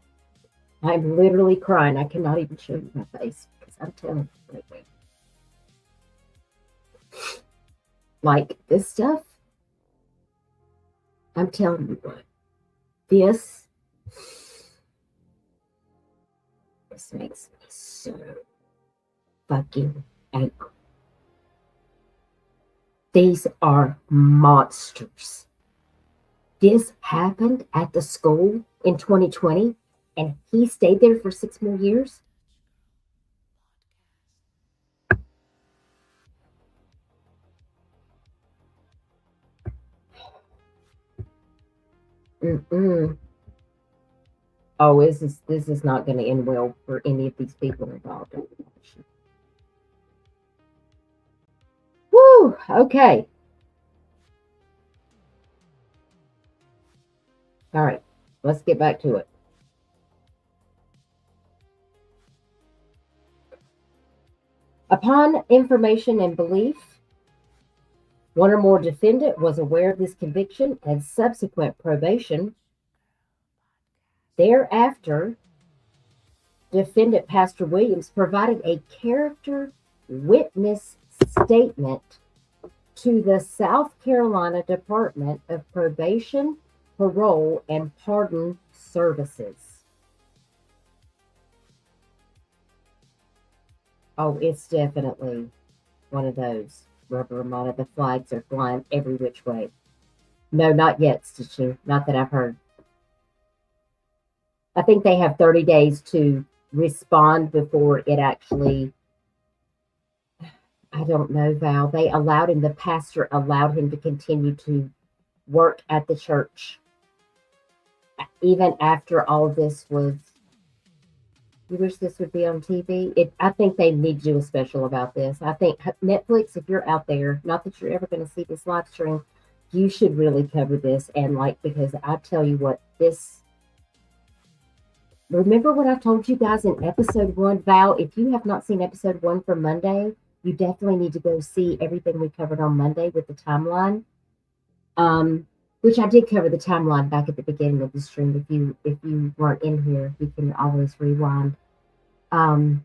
I'm literally crying. I cannot even show you my face because I'm telling you right now. Like this stuff, I'm telling you what, this makes me so fucking angry. These are monsters. This happened at the school in 2020, and he stayed there for 6 more years. Oh, this is not going to end well for any of these people involved. Woo! Okay. All right. Let's get back to it. Upon information and belief, one or more defendant was aware of this conviction and subsequent probation. Thereafter, defendant Pastor Williams provided a character witness statement to the South Carolina Department of Probation, Parole, and Pardon Services. Oh, it's definitely one of those. Rubber Ramada, the flags are flying every which way. No, not yet, Stitcher. Not that I've heard. I think they have 30 days to respond before it actually, I don't know, Val. They allowed him, the pastor allowed him to continue to work at the church. Even after all this was, you wish this would be on TV? I think they need to do a special about this. I think Netflix, if you're out there, not that you're ever going to see this live stream, you should really cover this. And because I tell you what, remember what I told you guys in episode 1, Val, if you have not seen episode 1 from Monday, you definitely need to go see everything we covered on Monday with the timeline. Which I did cover the timeline back at the beginning of the stream. If you weren't in here, you can always rewind. I'm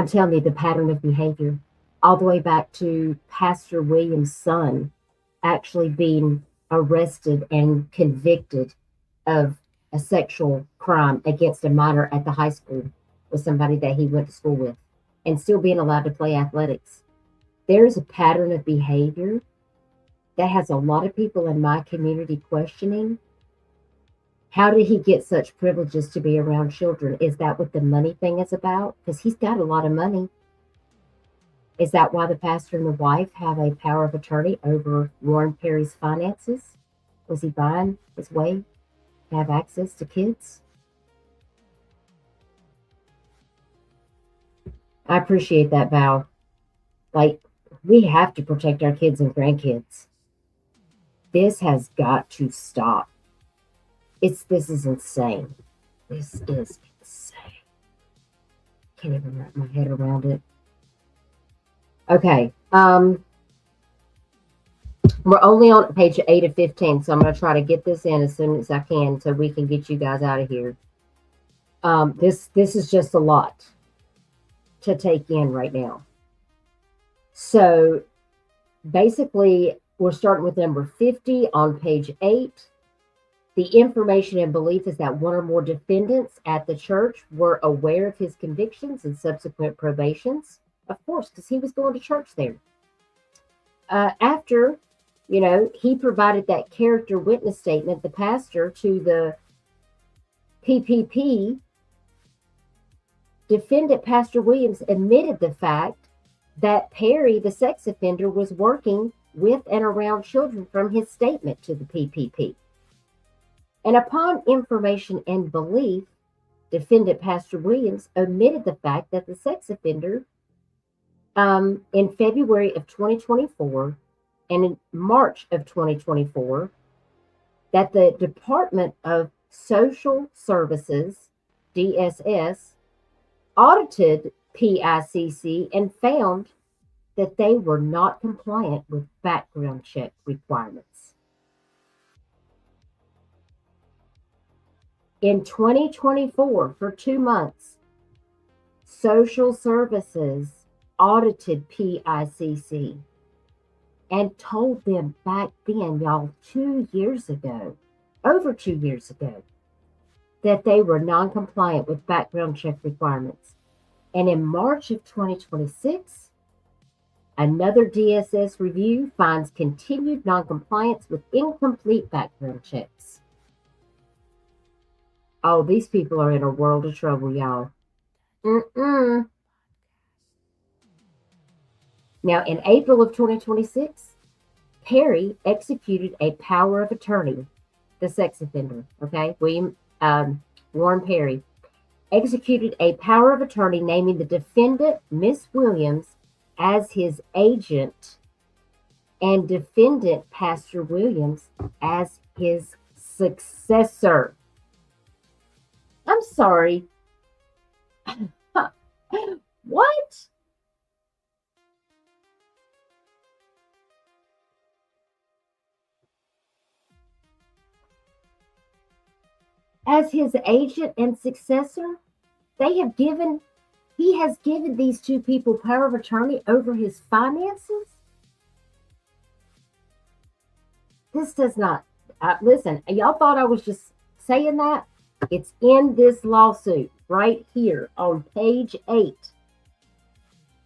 telling you, the pattern of behavior, all the way back to Pastor Williams' son actually being arrested and convicted of a sexual crime against a minor at the high school with somebody that he went to school with, and still being allowed to play athletics. There's a pattern of behavior that has a lot of people in my community questioning, how did he get such privileges to be around children? Is that what the money thing is about? Because he's got a lot of money. Is that why the pastor and the wife have a power of attorney over Warren Perry's finances? Was he buying his way to have access to kids? I appreciate that, Val. We have to protect our kids and grandkids. This has got to stop. This is insane. This is insane. Can't even wrap my head around it. Okay. We're only on page 8 of 15, so I'm going to try to get this in as soon as I can so we can get you guys out of here. This is just a lot to take in right now. So basically, we're starting with number 50 on page 8. The information and belief is that one or more defendants at the church were aware of his convictions and subsequent probations. Of course, because he was going to church there. After, he provided that character witness statement, the pastor, to the PPP, defendant Pastor Williams admitted the fact that Perry, the sex offender, was working with and around children from his statement to the PPP. And upon information and belief, defendant Pastor Williams omitted the fact that the sex offender in February of 2024 and in March of 2024, that the Department of Social Services, DSS, audited PICC and found that they were not compliant with background check requirements. In 2024, for 2 months, Social Services audited PICC and told them back then, y'all, 2 years ago, over 2 years ago, that they were non-compliant with background check requirements. And in March of 2026, another DSS review finds continued non-compliance with incomplete background checks. Oh, these people are in a world of trouble, y'all. Now, in April of 2026, Perry executed a power of attorney, the sex offender, okay, Warren Perry, executed a power of attorney naming the defendant, Miss Williams, as his agent and defendant, Pastor Williams, as his successor. I'm sorry. What? As his agent and successor, he has given these two people power of attorney over his finances. This does not, listen, y'all thought I was just saying that? It's in this lawsuit right here on page 8.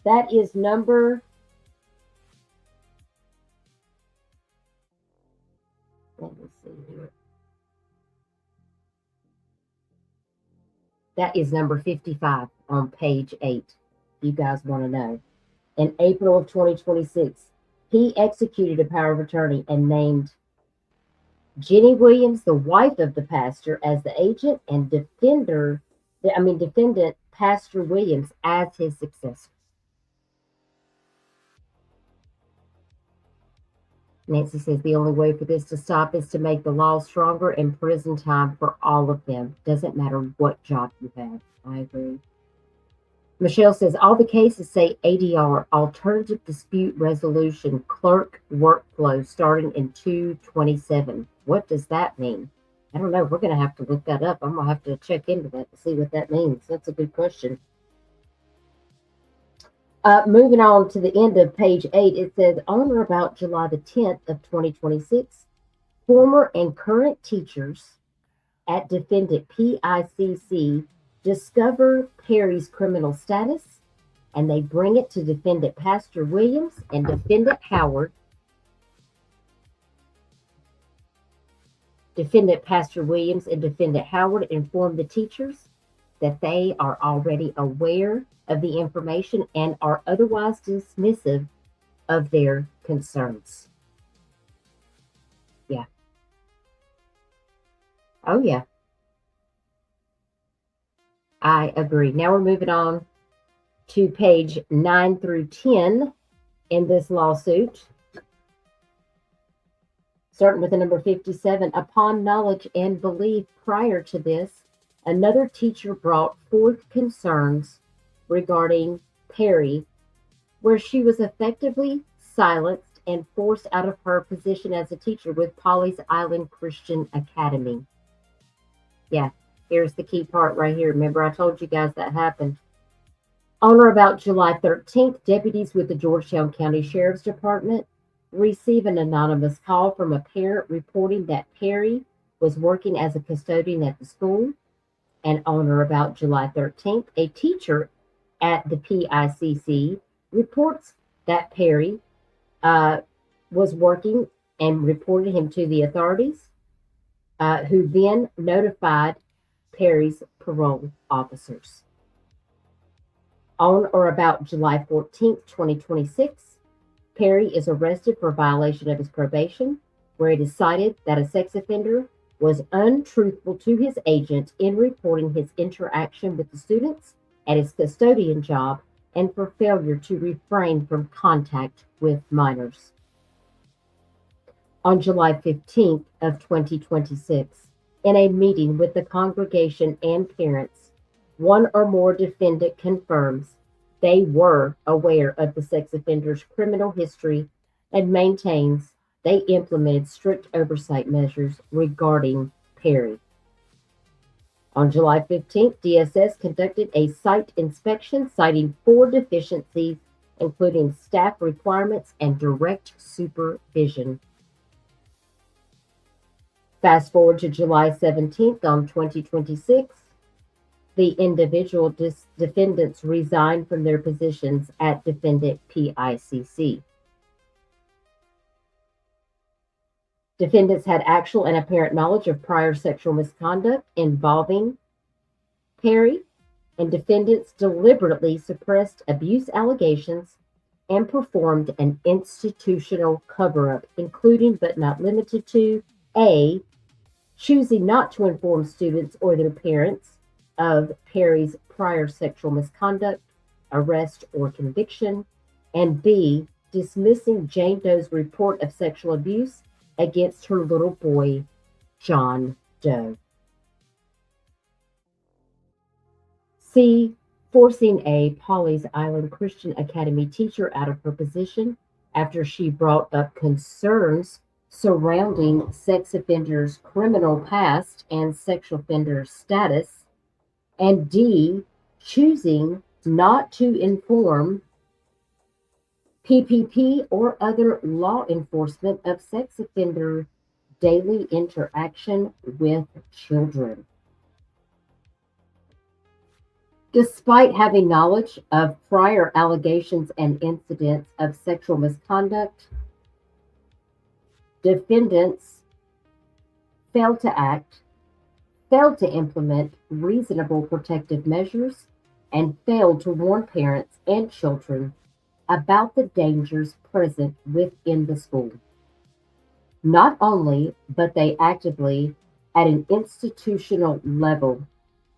That is number, let me see here. That is number 55 on page 8. You guys want to know. In April of 2026, he executed a power of attorney and named Ginny Williams, the wife of the pastor, as the agent and defendant Pastor Williams as his successor. Nancy says the only way for this to stop is to make the law stronger and prison time for all of them. Doesn't matter what job you have. I agree. Michelle says all the cases say ADR, Alternative Dispute Resolution, clerk workflow, starting in 2/27. What does that mean? I don't know. We're going to have to look that up. I'm going to have to check into that to see what that means. That's a good question. Moving on to the end of page 8, it says, on or about July the 10th of 2026, former and current teachers at defendant PICC discover Perry's criminal status, and they bring it to defendant Pastor Williams and defendant Howard. Defendant Pastor Williams and defendant Howard inform the teachers that they are already aware of the information and are otherwise dismissive of their concerns. Yeah. Oh, yeah. I agree. Now we're moving on to page 9 through 10 in this lawsuit. Starting with the number 57, upon knowledge and belief prior to this, another teacher brought forth concerns regarding Perry, where she was effectively silenced and forced out of her position as a teacher with Pawleys Island Christian Academy. Yeah, here's the key part right here. Remember, I told you guys that happened. On or about July 13th, deputies with the Georgetown County Sheriff's Department receive an anonymous call from a parent reporting that Perry was working as a custodian at the school. And on or about July 13th, a teacher at the PICC reports that Perry was working and reported him to the authorities, who then notified Perry's parole officers. On or about July 14th, 2026, Perry is arrested for violation of his probation, where it is cited that a sex offender was untruthful to his agent in reporting his interaction with the students at his custodian job and for failure to refrain from contact with minors. On July 15th of 2026, in a meeting with the congregation and parents, one or more defendant confirms they were aware of the sex offender's criminal history and maintains they implemented strict oversight measures regarding Perry. On July 15th, DSS conducted a site inspection citing 4 deficiencies, including staff requirements and direct supervision. Fast forward to July 17th on 2026, the individual defendants resigned from their positions at defendant PICC. Defendants had actual and apparent knowledge of prior sexual misconduct involving Perry, and defendants deliberately suppressed abuse allegations and performed an institutional cover-up, including but not limited to A, choosing not to inform students or their parents of Perry's prior sexual misconduct, arrest, or conviction, and B, dismissing Jane Doe's report of sexual abuse against her little boy, John Doe. C, forcing a Pawleys Island Christian Academy teacher out of her position after she brought up concerns surrounding sex offenders' criminal past and sexual offender status. And D, choosing not to inform PPP or other law enforcement of sex offender daily interaction with children. Despite having knowledge of prior allegations and incidents of sexual misconduct, defendants failed to act, failed to implement reasonable protective measures, and failed to warn parents and children about the dangers present within the school. Not only, but they actively, at an institutional level,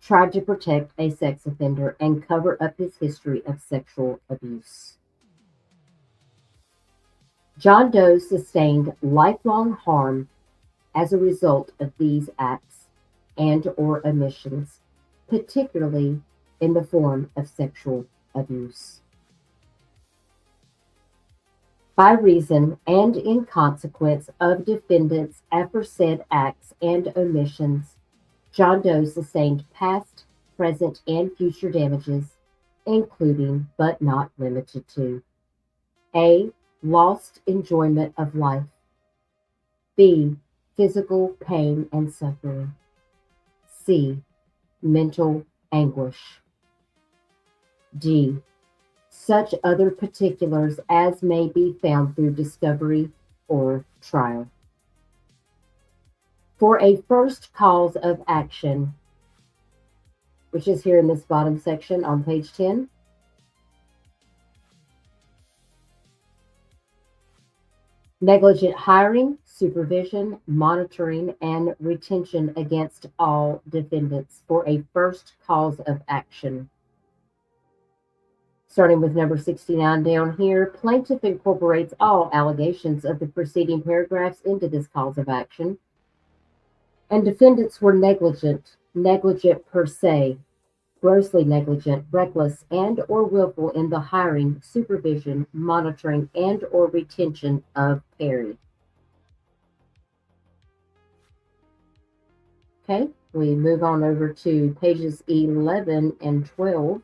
tried to protect a sex offender and cover up his history of sexual abuse. John Doe sustained lifelong harm as a result of these acts and or omissions, particularly in the form of sexual abuse. By reason and in consequence of defendants' aforesaid acts and omissions, John Doe sustained past, present, and future damages, including but not limited to A, lost enjoyment of life, B, physical pain and suffering, C, mental anguish, D, such other particulars as may be found through discovery or trial. For a first cause of action, which is here in this bottom section on page 10, negligent hiring, supervision, monitoring, and retention against all defendants for a first cause of action. Starting with number 69 down here, plaintiff incorporates all allegations of the preceding paragraphs into this cause of action. And defendants were negligent per se, grossly negligent, reckless, and or willful in the hiring, supervision, monitoring, and or retention of Perry. Okay, we move on over to pages 11 and 12.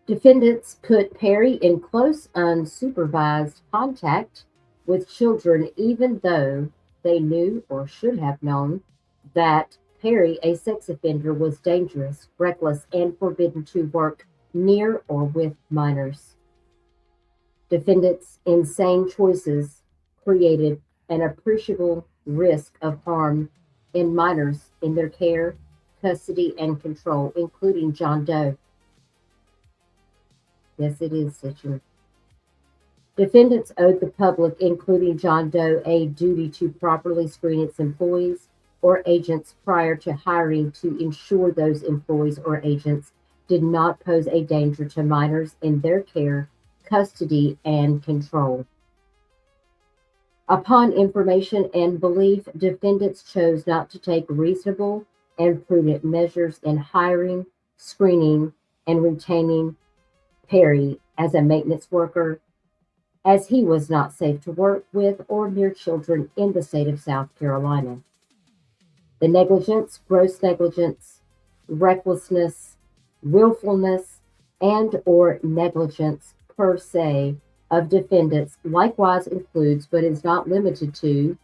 Defendants put Perry in close unsupervised contact with children even though they knew or should have known that Perry, a sex offender, was dangerous, reckless, and forbidden to work near or with minors. Defendants' insane choices created an appreciable risk of harm in minors in their care custody, and control, including John Doe. Yes, it is, Citron. Defendants owed the public, including John Doe, a duty to properly screen its employees or agents prior to hiring to ensure those employees or agents did not pose a danger to minors in their care, custody, and control. Upon information and belief, defendants chose not to take reasonable and prudent measures in hiring, screening, and retaining Perry as a maintenance worker, as he was not safe to work with or near children in the state of South Carolina. The negligence, gross negligence, recklessness, willfulness, and or negligence per se of defendants likewise includes, but is not limited to,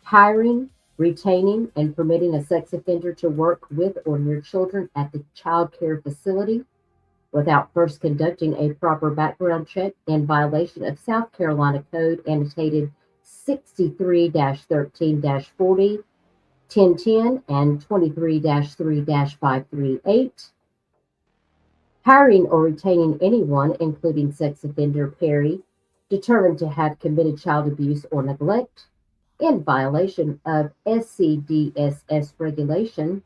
hiring, retaining, and permitting a sex offender to work with or near children at the child care facility without first conducting a proper background check in violation of South Carolina Code annotated 63-13-40, 1010, and 23-3-538. Hiring or retaining anyone, including sex offender Perry, determined to have committed child abuse or neglect in violation of SCDSS regulation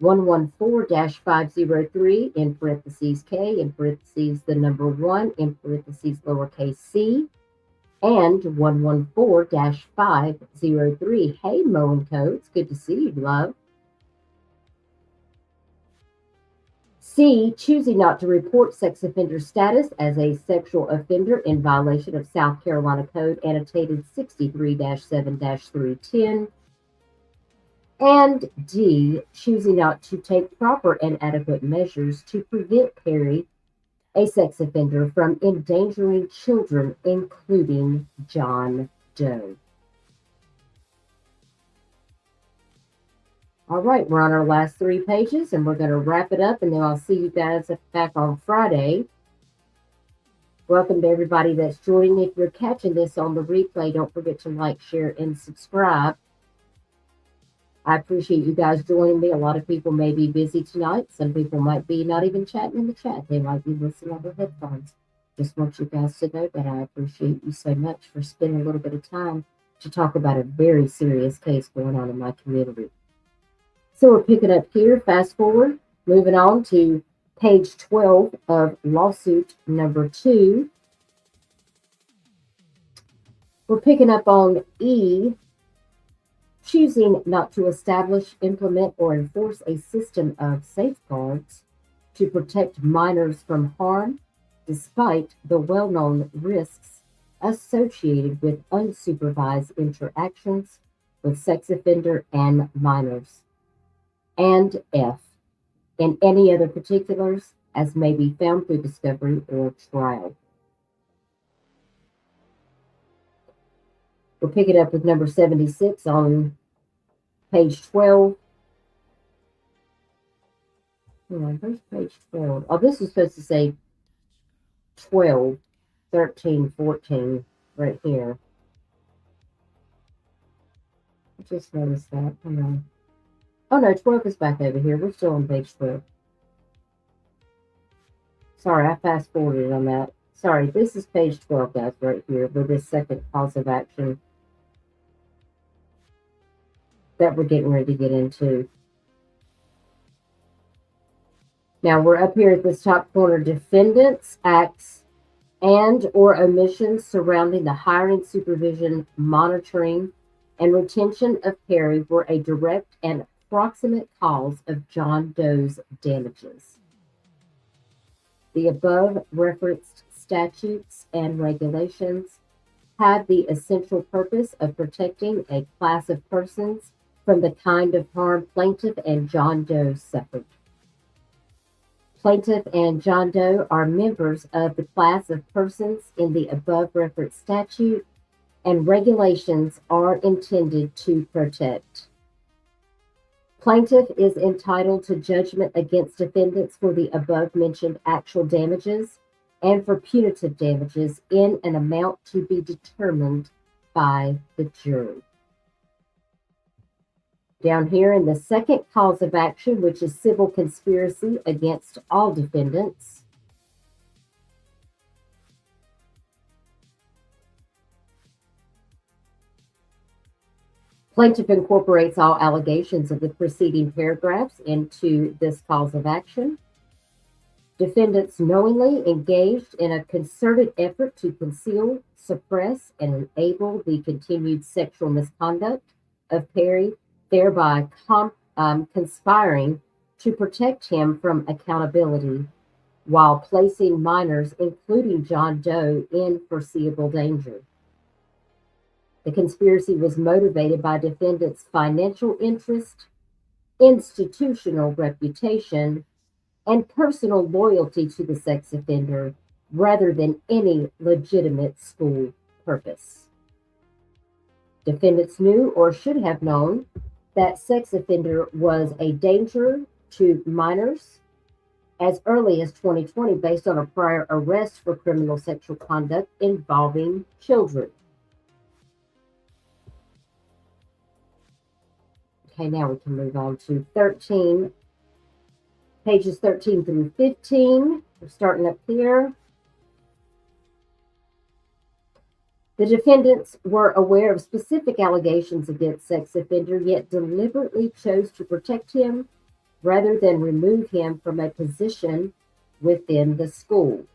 114-503 in parentheses K in parentheses the number 1 in parentheses lowercase c and 114-503. Hey, Mo and Co. It's good to see you, love. C, choosing not to report sex offender status as a sexual offender in violation of South Carolina Code annotated 63-7-310. And D, choosing not to take proper and adequate measures to prevent Perry, a sex offender, from endangering children, including John Doe. All right, we're on our last 3 pages, and we're going to wrap it up, and then I'll see you guys back on Friday. Welcome to everybody that's joining. If you're catching this on the replay, don't forget to like, share, and subscribe. I appreciate you guys joining me. A lot of people may be busy tonight. Some people might be not even chatting in the chat. They might be listening on their headphones. Just want you guys to know that I appreciate you so much for spending a little bit of time to talk about a very serious case going on in my community. So we're picking up here, fast forward, moving on to page 12 of lawsuit number 2. We're picking up on E, choosing not to establish, implement, or enforce a system of safeguards to protect minors from harm, despite the well-known risks associated with unsupervised interactions with sex offender and minors. And F, in any other particulars as may be found through discovery or trial. We'll pick it up with number 76 on page 12. Where's page 12? Oh, this is supposed to say 12, 13, 14 right here. I just noticed that. Hang on. Oh, no, 12 is back over here. We're still on page 12. Sorry, I fast forwarded on that. Sorry, this is page 12, guys, right here with this second cause of action that we're getting ready to get into. Now, we're up here at this top corner. Defendants, acts, and or omissions surrounding the hiring, supervision, monitoring, and retention of Perry were a direct and proximate cause of John Doe's damages. The above referenced statutes and regulations have the essential purpose of protecting a class of persons from the kind of harm plaintiff and John Doe suffered. Plaintiff and John Doe are members of the class of persons in the above referenced statute, and regulations are intended to protect. Plaintiff is entitled to judgment against defendants for the above-mentioned actual damages and for punitive damages in an amount to be determined by the jury. Down here in the second cause of action, which is civil conspiracy against all defendants. Plaintiff incorporates all allegations of the preceding paragraphs into this cause of action. Defendants knowingly engaged in a concerted effort to conceal, suppress, and enable the continued sexual misconduct of Perry, thereby conspiring to protect him from accountability while placing minors, including John Doe, in foreseeable danger. The conspiracy was motivated by defendants' financial interest, institutional reputation, and personal loyalty to the sex offender rather than any legitimate school purpose. Defendants knew or should have known that sex offender was a danger to minors as early as 2020 based on a prior arrest for criminal sexual conduct involving children. Okay, now we can move on to pages 13 through 15. We're starting up here. The defendants were aware of specific allegations against sex offender, yet deliberately chose to protect him rather than remove him from a position within the school.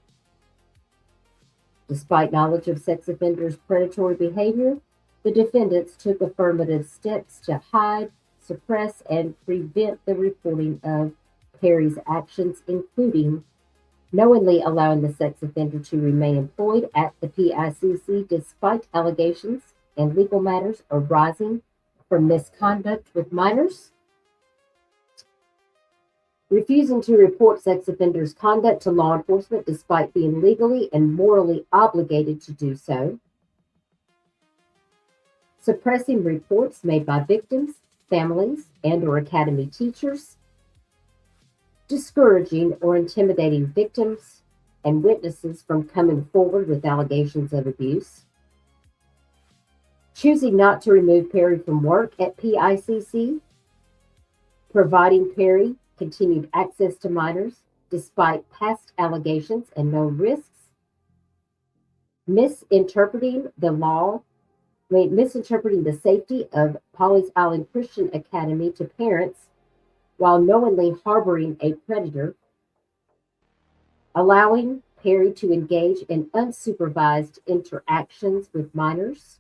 Despite knowledge of sex offender's predatory behavior, the defendants took affirmative steps to hide, suppress, and prevent the reporting of Perry's actions, including knowingly allowing the sex offender to remain employed at the PICC despite allegations and legal matters arising from misconduct with minors, refusing to report sex offenders' conduct to law enforcement despite being legally and morally obligated to do so, suppressing reports made by victims, families, and/or academy teachers, discouraging or intimidating victims and witnesses from coming forward with allegations of abuse, choosing not to remove Perry from work at PICC, providing Perry continued access to minors despite past allegations and known risks, misinterpreting the safety of Pawleys Island Christian Academy to parents while knowingly harboring a predator, allowing Perry to engage in unsupervised interactions with minors,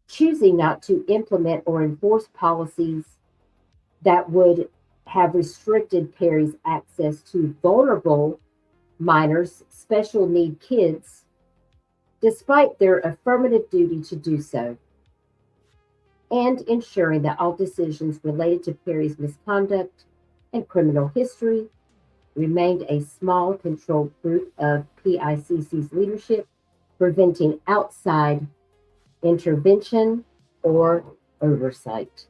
choosing not to implement or enforce policies that would have restricted Perry's access to vulnerable minors, special need kids, despite their affirmative duty to do so, and ensuring that all decisions related to Perry's misconduct and criminal history remained a small, controlled group of PICC's leadership, preventing outside intervention or oversight.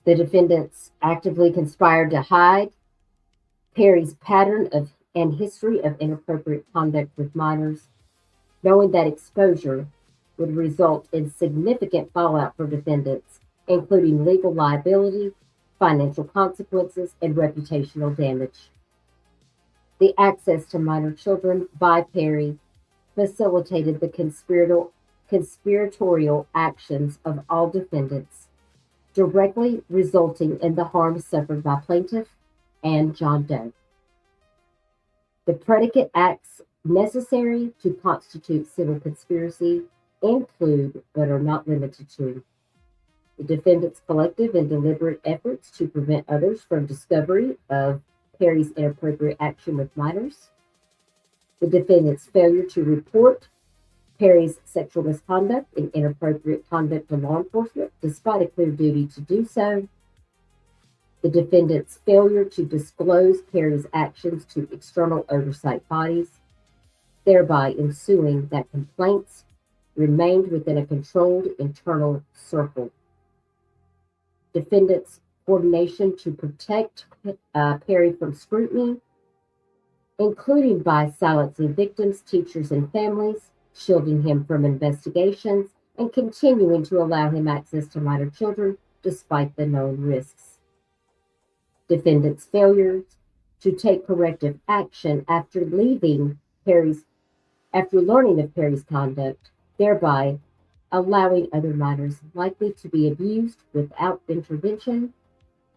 The defendants actively conspired to hide Perry's pattern of and history of inappropriate conduct with minors, knowing that exposure would result in significant fallout for defendants, including legal liability, financial consequences, and reputational damage. The access to minor children by Perry facilitated the conspiratorial actions of all defendants, directly resulting in the harm suffered by plaintiff and John Doe. The predicate acts necessary to constitute civil conspiracy include, but are not limited to, the defendant's collective and deliberate efforts to prevent others from discovery of Perry's inappropriate action with minors, the defendant's failure to report Perry's sexual misconduct and inappropriate conduct to law enforcement despite a clear duty to do so, the defendant's failure to disclose Perry's actions to external oversight bodies, thereby ensuing that complaints remained within a controlled internal circle. Defendants' coordination to protect Perry from scrutiny, including by silencing victims, teachers, and families, shielding him from investigations, and continuing to allow him access to minor children despite the known risks. Defendant's failures to take corrective action after learning of Perry's conduct, thereby allowing other minors likely to be abused without intervention,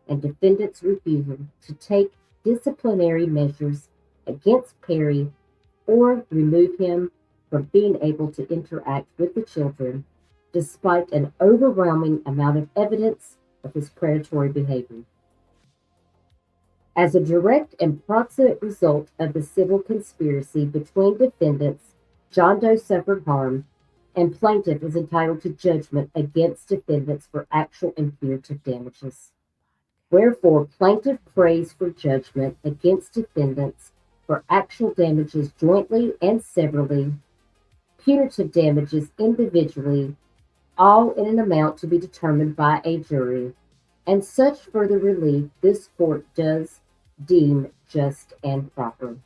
and defendant's refusal to take disciplinary measures against Perry or remove him from being able to interact with the children despite an overwhelming amount of evidence of his predatory behavior. As a direct and proximate result of the civil conspiracy between defendants, John Doe suffered harm, and plaintiff is entitled to judgment against defendants for actual and punitive damages. Wherefore, plaintiff prays for judgment against defendants for actual damages jointly and severally, punitive damages individually, all in an amount to be determined by a jury, and such further relief this court does deem just and proper.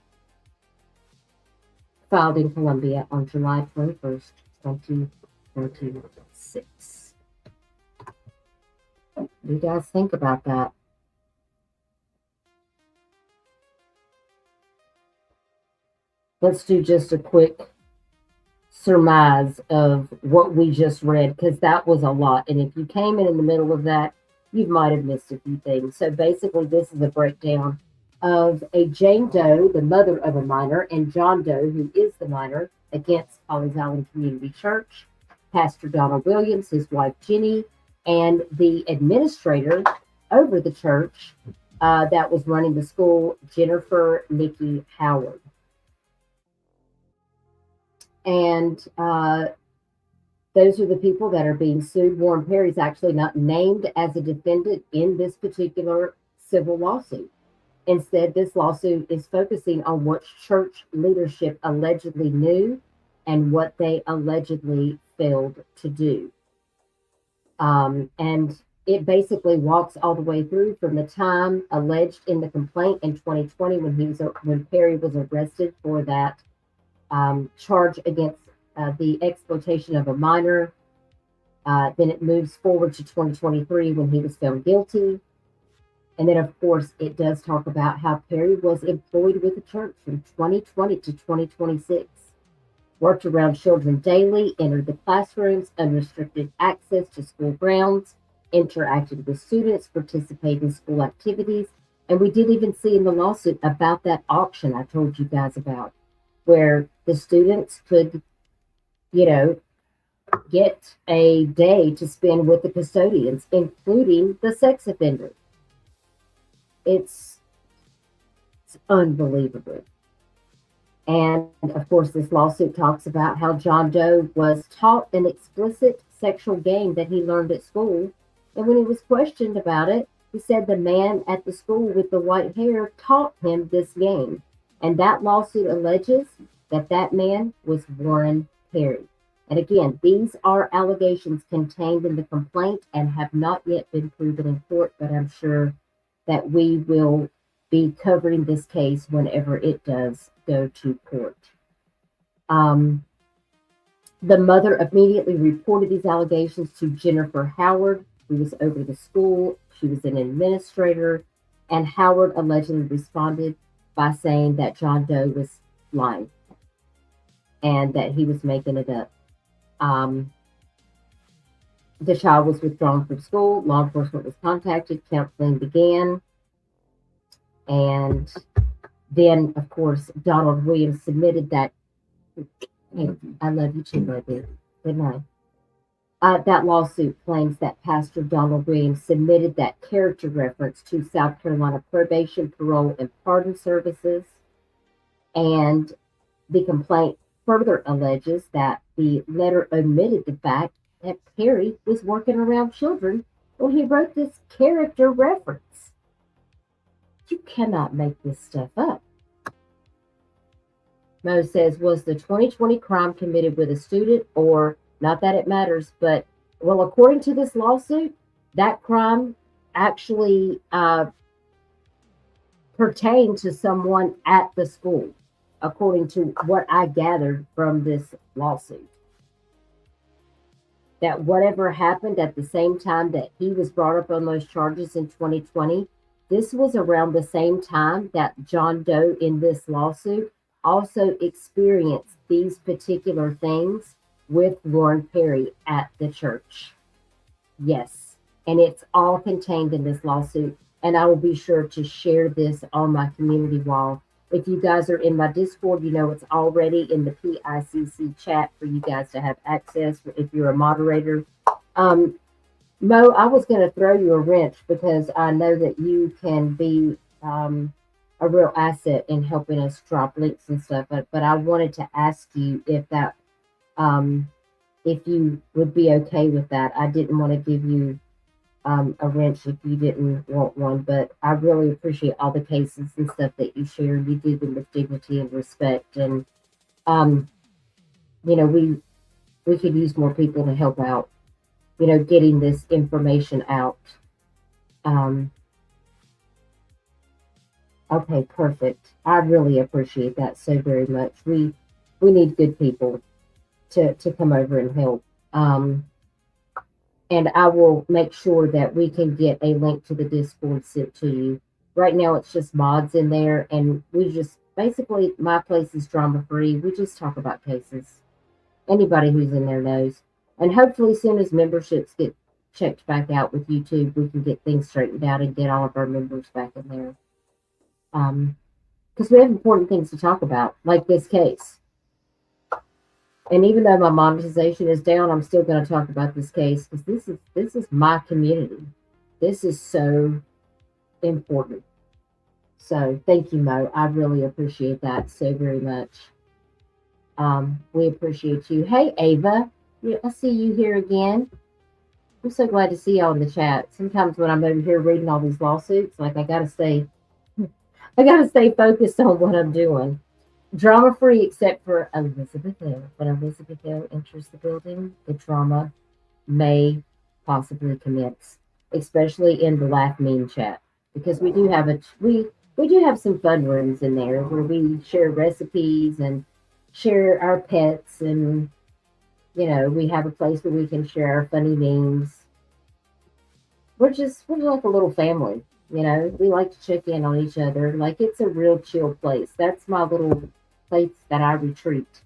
Filed in Columbia on July 21st, 2026. What do you guys think about that? Let's do just a quick surmise of what we just read, because that was a lot. And if you came in the middle of that, you might have missed a few things. So basically, this is a breakdown of a Jane Doe, the mother of a minor, and John Doe, who is the minor, against Pawleys Island Community Church, Pastor Donald Williams, his wife Ginny, and the administrator over the church that was running the school, Niki Howard. And those are the people that are being sued. Warren Perry's actually not named as a defendant in this particular civil lawsuit. Instead, this lawsuit is focusing on what church leadership allegedly knew and what they allegedly failed to do. And it basically walks all the way through from the time alleged in the complaint in 2020 when Perry was arrested for that charge against the exploitation of a minor. Then it moves forward to 2023 when he was found guilty. And then, of course, it does talk about how Perry was employed with the church from 2020 to 2026, worked around children daily, entered the classrooms, unrestricted access to school grounds, interacted with students, participated in school activities. And we did even see in the lawsuit about that auction I told you guys about, where the students could, get a day to spend with the custodians, including the sex offender. It's unbelievable. And of course, this lawsuit talks about how John Doe was taught an explicit sexual game that he learned at school. And when he was questioned about it, he said the man at the school with the white hair taught him this game. And that lawsuit alleges that that man was Warren Perry. And again, these are allegations contained in the complaint and have not yet been proven in court, but I'm sure that we will be covering this case whenever it does go to court. The mother immediately reported these allegations to Jennifer Howard, who was over the school. She was an administrator, and Howard allegedly responded by saying that John Doe was lying and that he was making it up. The child was withdrawn from school. Law enforcement was contacted. Counseling began. And then, of course, Donald Williams submitted that. Hey, I love you too, baby. Good night. That lawsuit claims that Pastor Donald Williams submitted that character reference to South Carolina Probation, Parole, and Pardon Services. And the complaint further alleges that the letter omitted the fact that Perry was working around children when he wrote this character reference. You cannot make this stuff up. Mo says, was the 2020 crime committed with a student, or not that it matters, but, well, according to this lawsuit, that crime actually pertained to someone at the school, according to what I gathered from this lawsuit. that whatever happened at the same time that he was brought up on those charges in 2020, this was around the same time that John Doe in this lawsuit also experienced these particular things with Lauren Perry at the church. Yes, and it's all contained in this lawsuit. And I will be sure to share this on my community wall. If you guys are in my Discord, you know it's already in the PICC chat for you guys to have access if you're a moderator. Mo, I was going to throw you a wrench because I know that you can be a real asset in helping us drop links and stuff. But I wanted to ask you if that, if you would be okay with that. I didn't want to give you a wrench if you didn't want one, but I really appreciate all the cases and stuff that you share. You do them with dignity and respect, and you know, we could use more people to help out, you know, getting this information out. Okay, perfect. I really appreciate that so very much. We need good people to come over and help. And I will make sure that we can get a link to the Discord sent to you. Right now, it's just mods in there, and we just basically, my place is drama free. We just talk about cases. Anybody who's in there knows. And hopefully, as soon as memberships get checked back out with YouTube, we can get things straightened out and get all of our members back in there. Because we have important things to talk about, like this case. And even though my monetization is down, I'm still going to talk about this case because this is my community. This is so important. So thank you, Mo. I really appreciate that so very much. We appreciate you. Hey, Ava. I see you here again. I'm so glad to see y'all in the chat. Sometimes when I'm over here reading all these lawsuits, like I gotta stay focused on what I'm doing. Drama free except for Elizabeth Hill. When Elizabeth Hill enters the building, the drama may possibly commence, especially in the Laugh Mean chat, because we do have we do have some fun rooms in there where we share recipes and share our pets, and you know, we have a place where we can share our funny memes. We're like a little family, you know. We like to check in on each other. Like, it's a real chill place. That's my little place that I retreat,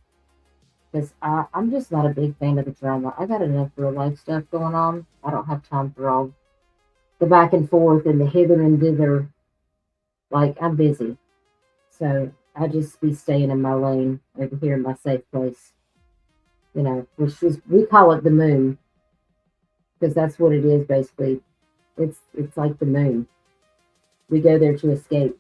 because I'm just not a big fan of the drama. I got enough real life stuff going on. I don't have time for all the back and forth and the hither and thither. Like, I'm busy, so I just be staying in my lane over here in my safe place, you know, which is, we call it the moon, because that's what it is basically. It's like the moon. We go there to escape.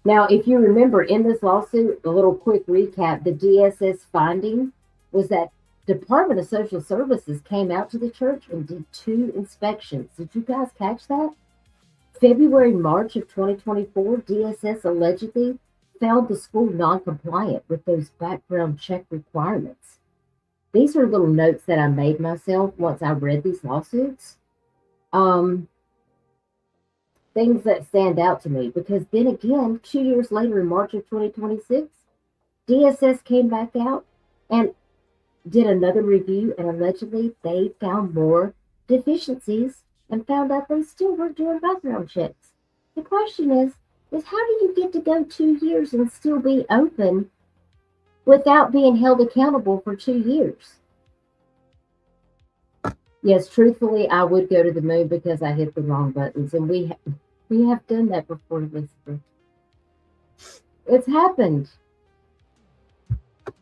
Now, if you remember in this lawsuit, a little quick recap, the DSS finding was that Department of Social Services came out to the church and did 2 inspections. Did you guys catch that? February, March of 2024, DSS allegedly found the school non-compliant with those background check requirements. These are little notes that I made myself once I read these lawsuits. Things that stand out to me, because then again, 2 years later in March of 2026, DSS came back out and did another review, and allegedly they found more deficiencies and found out they still were doing background checks. The question is how do you get to go 2 years and still be open without being held accountable for 2 years? Yes, truthfully, I would go to the moon because I hit the wrong buttons, and we have done that before, Elizabeth. It's happened.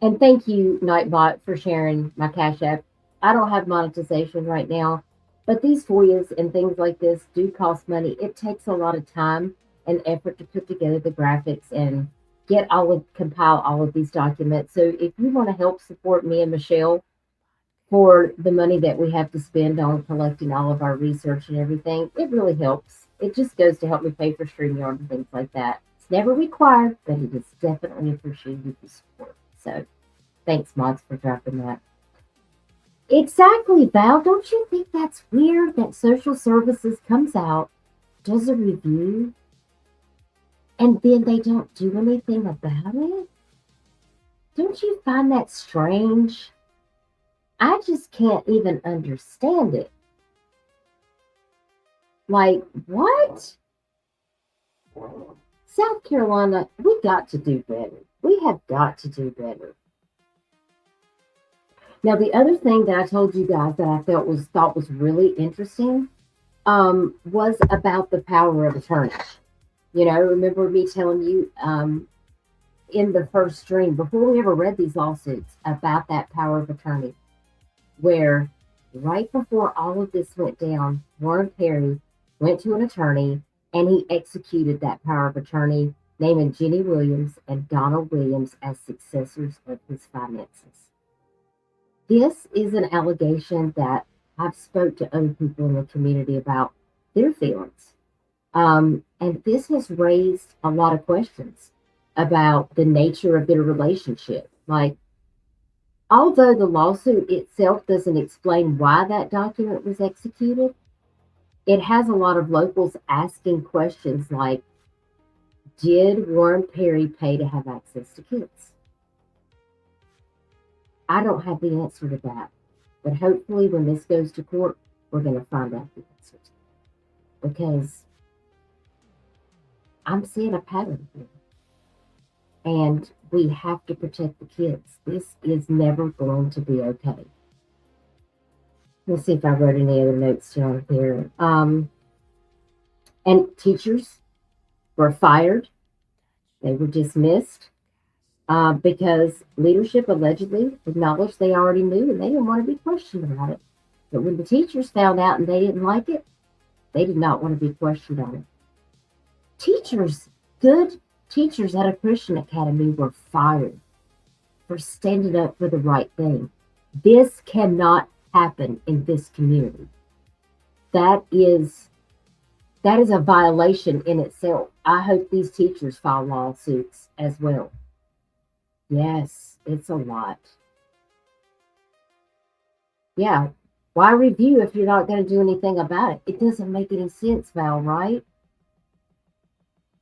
And thank you, Nightbot, for sharing my Cash App. I don't have monetization right now, but these FOIAs and things like this do cost money. It takes a lot of time and effort to put together the graphics and compile all of these documents. So if you want to help support me and Michelle for the money that we have to spend on collecting all of our research and everything, it really helps. It just goes to help me pay for StreamYard and things like that. It's never required, but it is definitely appreciated the support. So thanks, mods, for dropping that. Exactly, Val. Don't you think that's weird that social services comes out, does a review, and then they don't do anything about it? Don't you find that strange? I just can't even understand it. Like, what? South Carolina, we got to do better. We have got to do better. Now, the other thing that I told you guys that I thought was really interesting was about the power of attorney. You know, remember me telling you in the first stream, before we ever read these lawsuits, about that power of attorney, where right before all of this went down, Warren Perry went to an attorney and he executed that power of attorney, naming Ginny Williams and Donald Williams as successors of his finances. This is an allegation that I've spoke to other people in the community about their feelings. And this has raised a lot of questions about the nature of their relationship. Like, although the lawsuit itself doesn't explain why that document was executed, it has a lot of locals asking questions like, did Warren Perry pay to have access to kids? I don't have the answer to that, but hopefully when this goes to court, we're going to find out the answer to it. Because I'm seeing a pattern here. And we have to protect the kids. This is never going to be okay. Let's see if I wrote any other notes down here. And teachers were fired. They were dismissed because leadership allegedly acknowledged they already knew and they didn't want to be questioned about it. But when the teachers found out and they didn't like it, they did not want to be questioned on it. Teachers, good teachers at a Christian academy, were fired for standing up for the right thing. This cannot happen in this community. That is a violation in itself. I hope these teachers file lawsuits as well. Yes, it's a lot. Yeah, why review if you're not going to do anything about it? It doesn't make any sense, Val, right?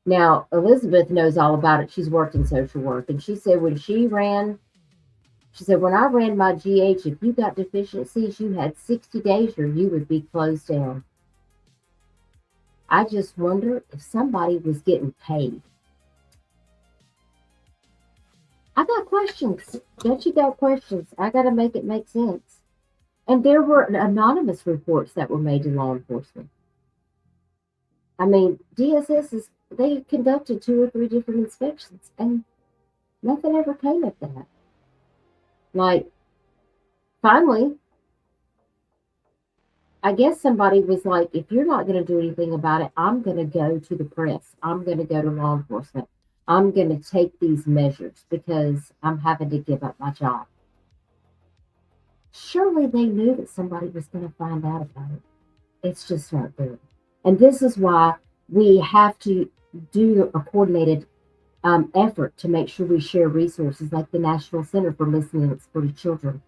Now, Elizabeth knows all about it. She's worked in social work. And she said when I ran my GH, if you got deficiencies, you had 60 days or you would be closed down. I just wonder if somebody was getting paid. I got questions. Don't you got questions? I got to make it make sense. And there were anonymous reports that were made to law enforcement. I mean, DSS they conducted 2 or 3 different inspections and nothing ever came of that. Like, finally, I guess somebody was like, if you're not going to do anything about it, I'm going to go to the press. I'm going to go to law enforcement. I'm going to take these measures because I'm having to give up my job. Surely they knew that somebody was going to find out about it. It's just not good. And this is why we have to do a coordinated effort to make sure we share resources like the National Center for Missing and Exploited Children.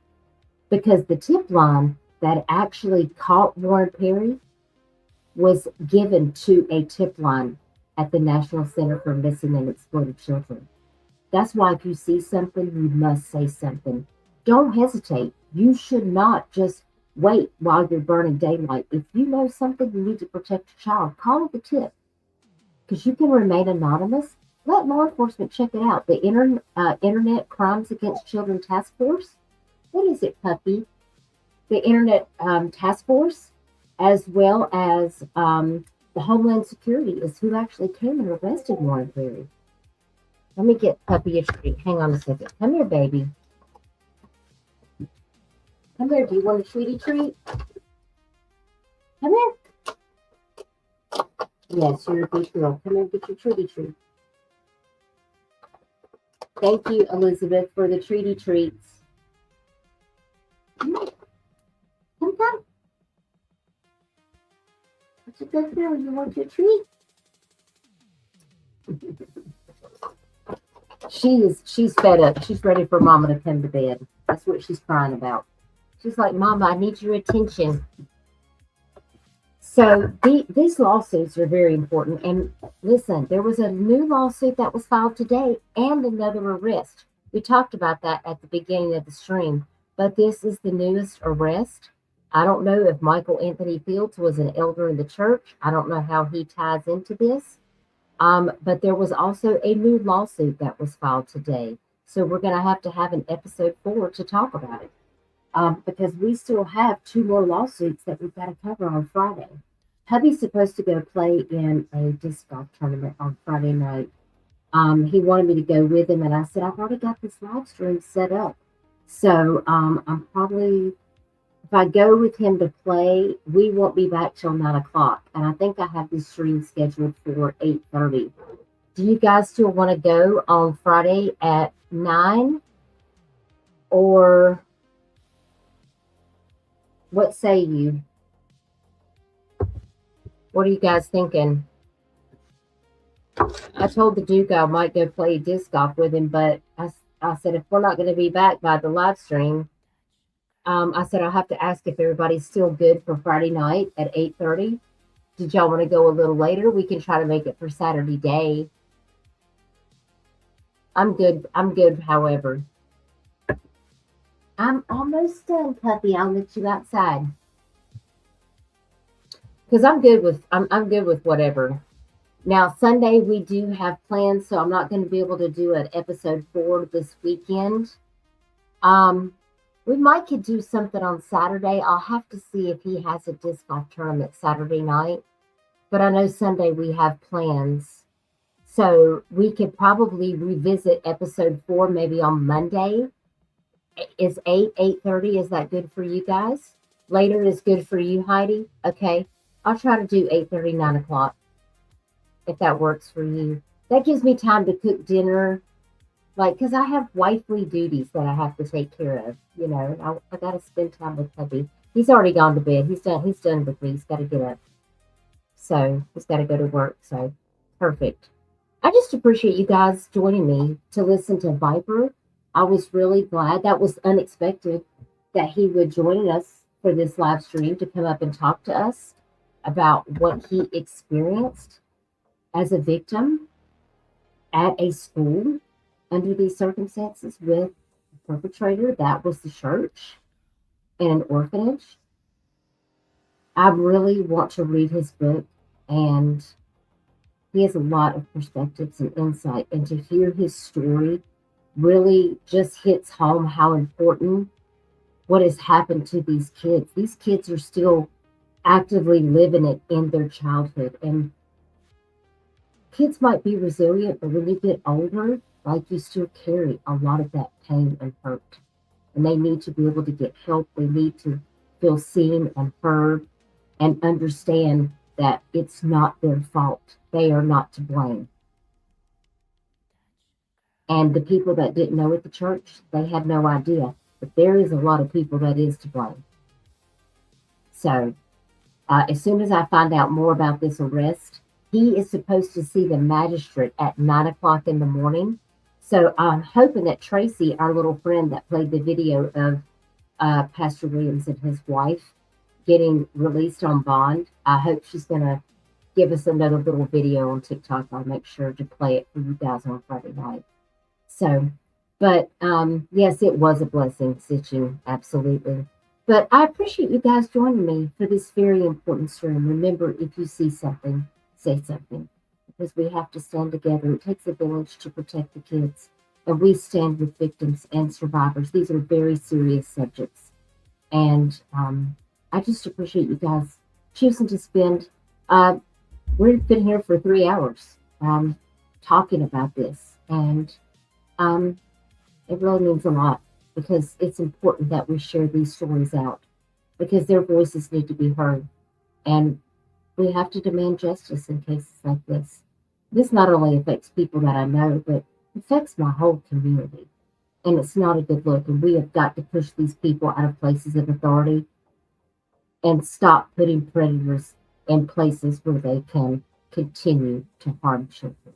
Because the tip line that actually caught Warren Perry was given to a tip line at the National Center for Missing and Exploited Children. That's why if you see something, you must say something. Don't hesitate. You should not just wait while you're burning daylight. If you know something you need to protect your child, call it the tip. Because you can remain anonymous. Let law enforcement check it out. The Internet Crimes Against Children Task Force. What is it, puppy? The Internet Task Force, as well as the Homeland Security, is who actually came and arrested Warren Perry. Let me get puppy a treat. Hang on a second. Come here, baby. Come here. Do you want a treaty treat? Come here. Yes, you're a good girl. Come here and get your treaty treat. Thank you, Elizabeth, for the treaty treats. Come here. Come. What's a good girl? You want your treat? She's fed up. She's ready for Mama to come to bed. That's what she's crying about. She's like, Mama, I need your attention. So these lawsuits are very important. And listen, there was a new lawsuit that was filed today and another arrest. We talked about that at the beginning of the stream. but this is the newest arrest. I don't know if Michael Anthony Fields was an elder in the church. I don't know how he ties into this. But there was also a new lawsuit that was filed today. So we're going to have an episode 4 to talk about it. Because we still have 2 more lawsuits that we've got to cover on Friday. Hubby's supposed to go play in a disc golf tournament on Friday night. He wanted me to go with him, and I said, I've already got this live stream set up. So I'm probably, if I go with him to play, we won't be back till 9 o'clock. And I think I have this stream scheduled for 8:30. Do you guys still want to go on Friday at 9? Or what say you? What are you guys thinking? I told the Duke I might go play disc golf with him, but I said, if we're not going to be back by the live stream, I said, I'll have to ask if everybody's still good for Friday night at 8:30. Did y'all want to go a little later? We can try to make it for Saturday day. I'm good. However, I'm almost done, puppy. I'll let you outside. Because I'm good with whatever. Now, Sunday, we do have plans, so I'm not going to be able to do an episode 4 this weekend. We might could do something on Saturday. I'll have to see if he has a disc golf tournament Saturday night. But I know Sunday we have plans. So we could probably revisit episode 4 maybe on Monday. Is 8:30, is that good for you guys? Later is good for you, Heidi? Okay. I'll try to do 8:30, 9 o'clock. If that works for you. That gives me time to cook dinner. Like, because I have wifely duties that I have to take care of. You know, I got to spend time with hubby. He's already gone to bed. He's done with me. He's got to get up. So he's got to go to work. So perfect. I just appreciate you guys joining me to listen to Viper. I was really glad. That was unexpected that he would join us for this live stream to come up and talk to us about what he experienced as a victim at a school under these circumstances with a perpetrator. That was the church and an orphanage. I really want to read his book, and he has a lot of perspectives and insight, and to hear his story really just hits home how important what has happened to these kids. These kids are still actively living it in their childhood, and kids might be resilient, but when you get older, like, you still carry a lot of that pain and hurt, and they need to be able to get help. They need to feel seen and heard and understand that it's not their fault. They are not to blame. And the people that didn't know at the church, they had no idea. But there is a lot of people that is to blame. So as soon as I find out more about this arrest, he is supposed to see the magistrate at 9 o'clock in the morning. So I'm hoping that Tracy, our little friend that played the video of Pastor Williams and his wife getting released on bond, I hope she's going to give us another little video on TikTok. I'll make sure to play it for you guys on Friday night. So, but yes, it was a blessing, Sitchin, absolutely. But I appreciate you guys joining me for this very important stream. Remember, if you see something, say something, because we have to stand together. It takes a village to protect the kids, and we stand with victims and survivors. These are very serious subjects, and I just appreciate you guys choosing to spend. We've been here for 3 hours talking about this, and it really means a lot, because it's important that we share these stories out, because their voices need to be heard, and we have to demand justice in cases like this. This not only affects people that I know, but affects my whole community, and it's not a good look, and we have got to push these people out of places of authority and stop putting predators in places where they can continue to harm children.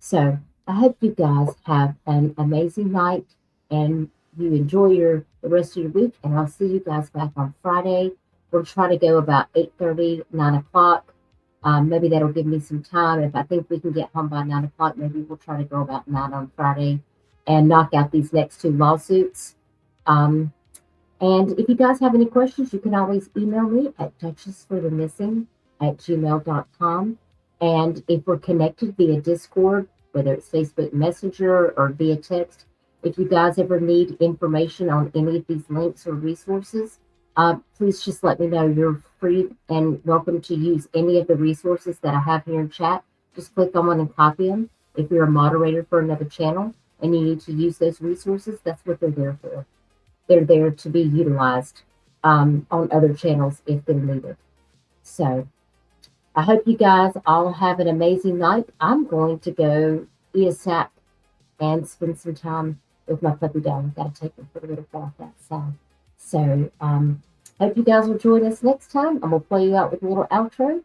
So I hope you guys have an amazing night, and you enjoy the rest of your week, and I'll see you guys back on Friday. We'll try to go about 8:30, 9 o'clock. Maybe that'll give me some time. If I think we can get home by 9 o'clock, maybe we'll try to go about 9 on Friday and knock out these next 2 lawsuits. And if you guys have any questions, you can always email me at duchessforthemissing@gmail.com. And if we're connected via Discord, whether it's Facebook Messenger or via text, if you guys ever need information on any of these links or resources, please just let me know. You're free and welcome to use any of the resources that I have here in chat. Just click on one and copy them. If you're a moderator for another channel and you need to use those resources, that's what they're there for. They're there to be utilized on other channels if they're needed. So I hope you guys all have an amazing night. I'm going to go eat a snack and spend some time with my puppy dog. I've got to take him for a little walk outside. So hope you guys will join us next time. I'm going to play you out with a little outro,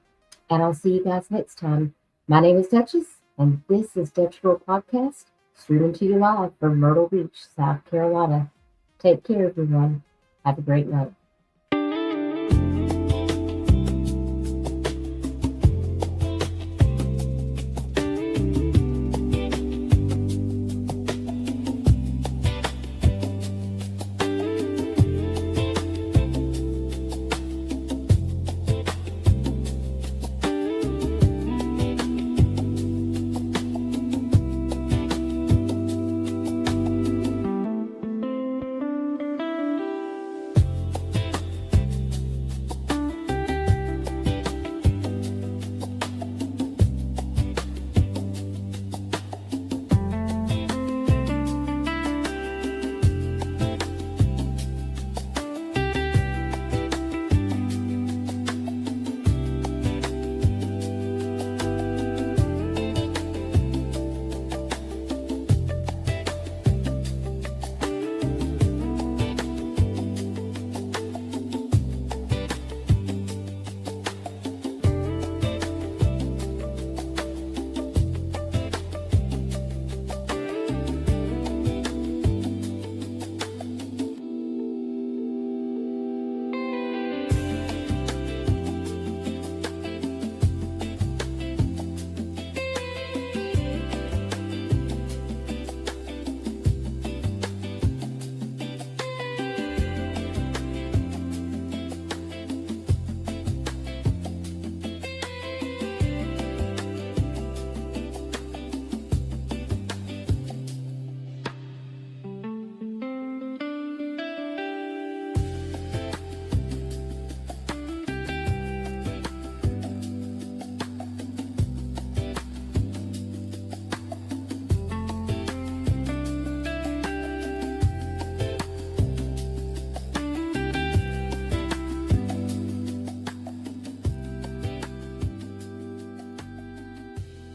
and I'll see you guys next time. My name is Duchess, and this is Dutch Girl Podcast, streaming to you live from Myrtle Beach, South Carolina. Take care, everyone. Have a great night.